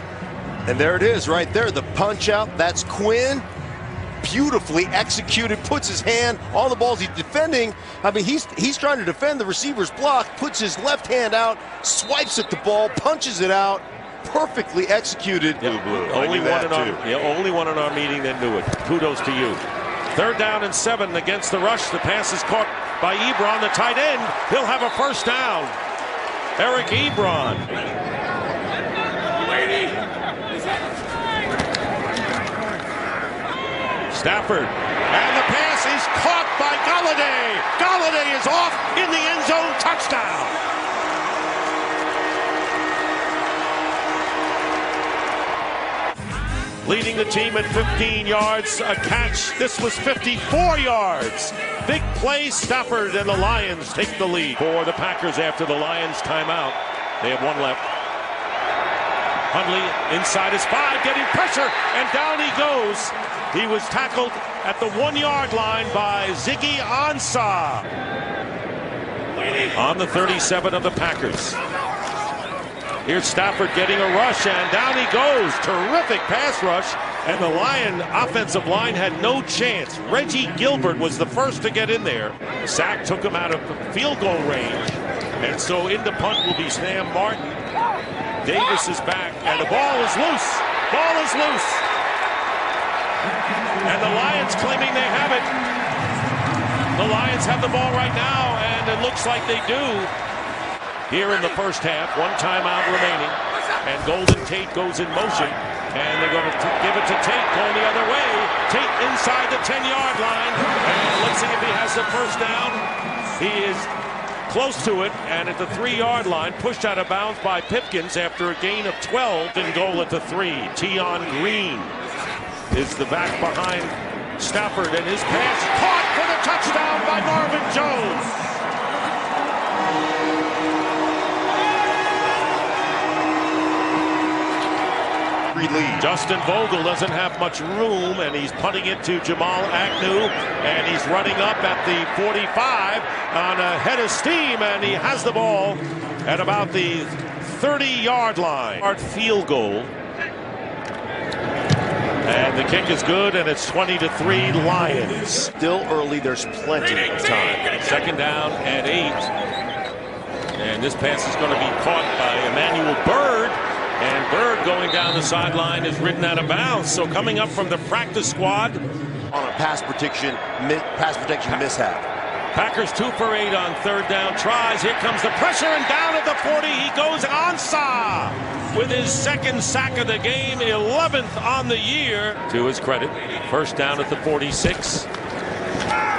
And there it is right there. The punch out. That's Quinn. Beautifully executed. Puts his hand on the balls he's defending. I mean, he's trying to defend the receiver's block. Puts his left hand out. Swipes at the ball. Punches it out. Perfectly executed. Yeah, only one in our meeting that knew it. Kudos to you. 3rd down and 7 against the rush. The pass is caught by Ebron, the tight end. He'll have a first down. Eric Ebron. Stafford. And the pass is caught by Golladay. Golladay is off in the end zone. Touchdown. Leading the team at 15 yards. A catch. This was 54 yards. Big play. Stafford and the Lions take the lead for the Packers after the Lions timeout. They have one left. Hundley inside his 5, getting pressure, and down he goes. He was tackled at the 1-yard line by Ziggy Ansah on the 37 of the Packers. Here's Stafford getting a rush, and down he goes. Terrific pass rush And the Lion offensive line had no chance. Reggie Gilbert was the first to get in there. The sack took him out of field goal range. And so in the punt will be Sam Martin. Davis is back, and the ball is loose. Ball is loose. And the Lions claiming they have it. The Lions have the ball right now, and it looks like they do. Here in the first half, one timeout remaining. And Golden Tate goes in motion. And they're going to give it to Tate going the other way. Tate inside the 10-yard line. And let's see if he has the first down. He is close to it, and at the 3-yard line, pushed out of bounds by Pipkins after a gain of 12. And goal at the 3. Tion Green is the back behind Stafford, and his pass caught for the touchdown by Marvin Jones. Lead. Justin Vogel doesn't have much room, and he's punting it to Jamal Agnew, and he's running up at the 45 on a head of steam, and he has the ball at about the 30-yard line. Field goal. And the kick is good, and it's 20-3 Lions. Still early, there's plenty of time. Second down and 8. And this pass is going to be caught by Emmanuel Byrd. And Byrd going down the sideline is ridden out of bounds. So coming up from the practice squad on a pass protection mishap. Packers 2 for 8 on third down tries. Here comes the pressure, and down at the 40 he goes. Ansah with his second sack of the game, 11th on the year. To his credit, first down at the 46.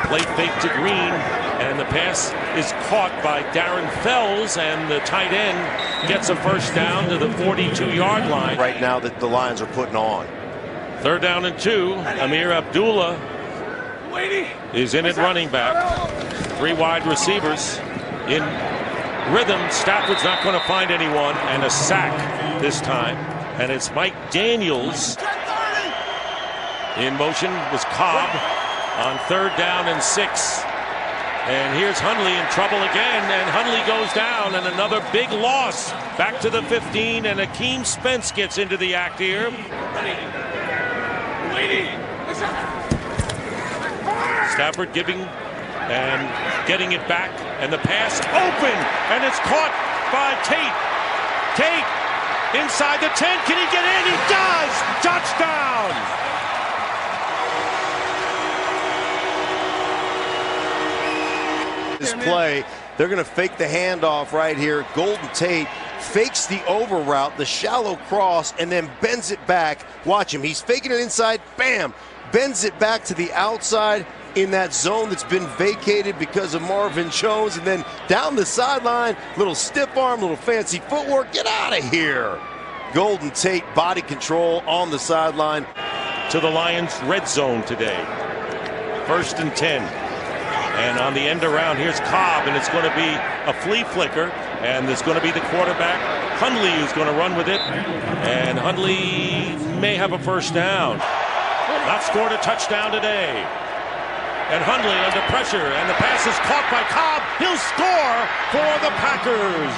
Play fake to Green, and the pass is caught by Darren Fells, and the tight end gets a first down to the 42-yard line. Right now that the Lions are putting on. Third down and 2. Amir Abdullah is in at running back. 3 wide receivers in rhythm. Stafford's not going to find anyone, and a sack this time. And it's Mike Daniels. In motion was Cobb on third down and 6. And here's Hundley in trouble again, and Hundley goes down, and another big loss. Back to the 15, and Akeem Spence gets into the act here. Stafford giving and getting it back, and the pass open, and it's caught by Tate. Tate inside the 10. Can he get in? He does! Touchdown! This play, they're going to fake the handoff right here. Golden Tate fakes the over route, the shallow cross, and then bends it back. Watch him. He's faking it inside. Bam! Bends it back to the outside in that zone that's been vacated because of Marvin Jones. And then down the sideline, little stiff arm, little fancy footwork. Get out of here. Golden Tate body control on the sideline. To the Lions red zone today. First and 10. And on the end around, here's Cobb, and it's going to be a flea flicker, and there's going to be the quarterback, Hundley, who's going to run with it, and Hundley may have a first down. Not scored a touchdown today. And Hundley under pressure, and the pass is caught by Cobb. He'll score for the Packers.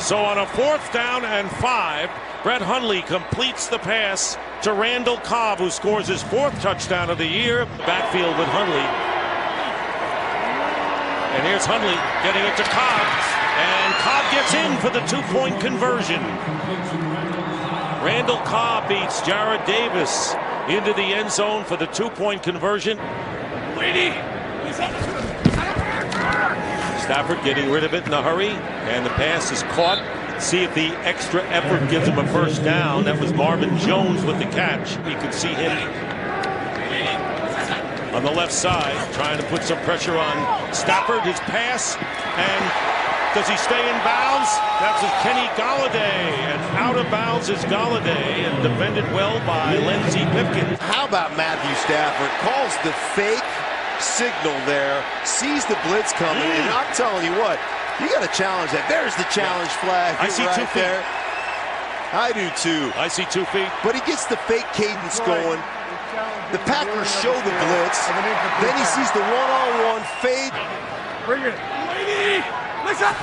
So on a 4th down and 5, Brett Hundley completes the pass to Randall Cobb, who scores his 4th touchdown of the year. Backfield with Hundley. And here's Hundley getting it to Cobb. And Cobb gets in for the 2-point conversion. Randall Cobb beats Jared Davis into the end zone for the 2-point conversion. Stafford getting rid of it in a hurry. And the pass is caught. See if the extra effort gives him a first down. That was Marvin Jones with the catch. You can see him on the left side trying to put some pressure on Stafford. His pass, and does he stay in bounds? That's Kenny Golladay, and out of bounds is Golladay, and defended well by Lindsey Pipkins. How about Matthew Stafford? Calls the fake signal there, sees the blitz coming, and I'm telling you what, you got to challenge that. There's the challenge flag. I see right 2 feet. there. I do too. I see 2 feet. But he gets the fake cadence going. The Packers show the blitz. Then he sees the one-on-one fade. Bring it. Listen.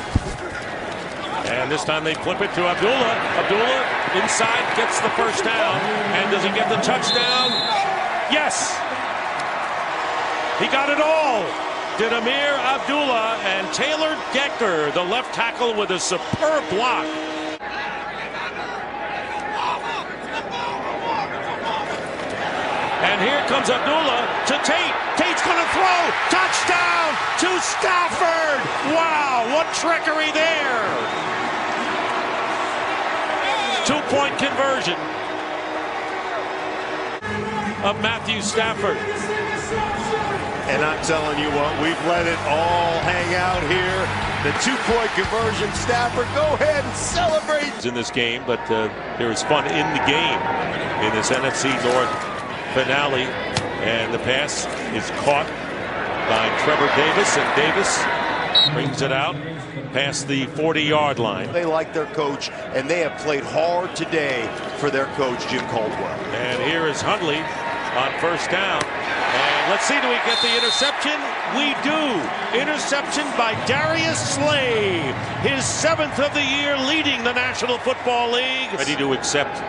And this time they flip it to Abdullah. Abdullah inside gets the first down. And does he get the touchdown? Yes! He got it all. Did Amir Abdullah, and Taylor Decker, the left tackle, with a superb block. And here comes Abdullah to Tate. Tate's going to throw. Touchdown to Stafford. Wow, what trickery there. 2-point conversion of Matthew Stafford. And I'm telling you what, we've let it all hang out here. The 2-point conversion. Stafford, go ahead and celebrate. In this game, but there is fun in the game in this NFC North finale, and the pass is caught by Trevor Davis, and Davis brings it out past the 40-yard line. They like their coach, and they have played hard today for their coach, Jim Caldwell. And here is Hundley on first down. And let's see, do we get the interception? We do. Interception by Darius Slay, his 7th of the year, leading the National Football League. Ready to accept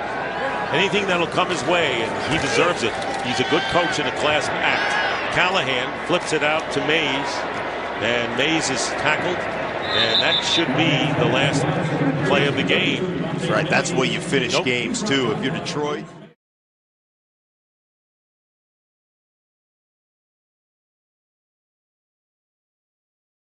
anything that'll come his way, and he deserves it. He's a good coach in a class act. Callahan flips it out to Mays, and Mays is tackled, and that should be the last play of the game. That's right. That's the way you finish games, too. If you're Detroit.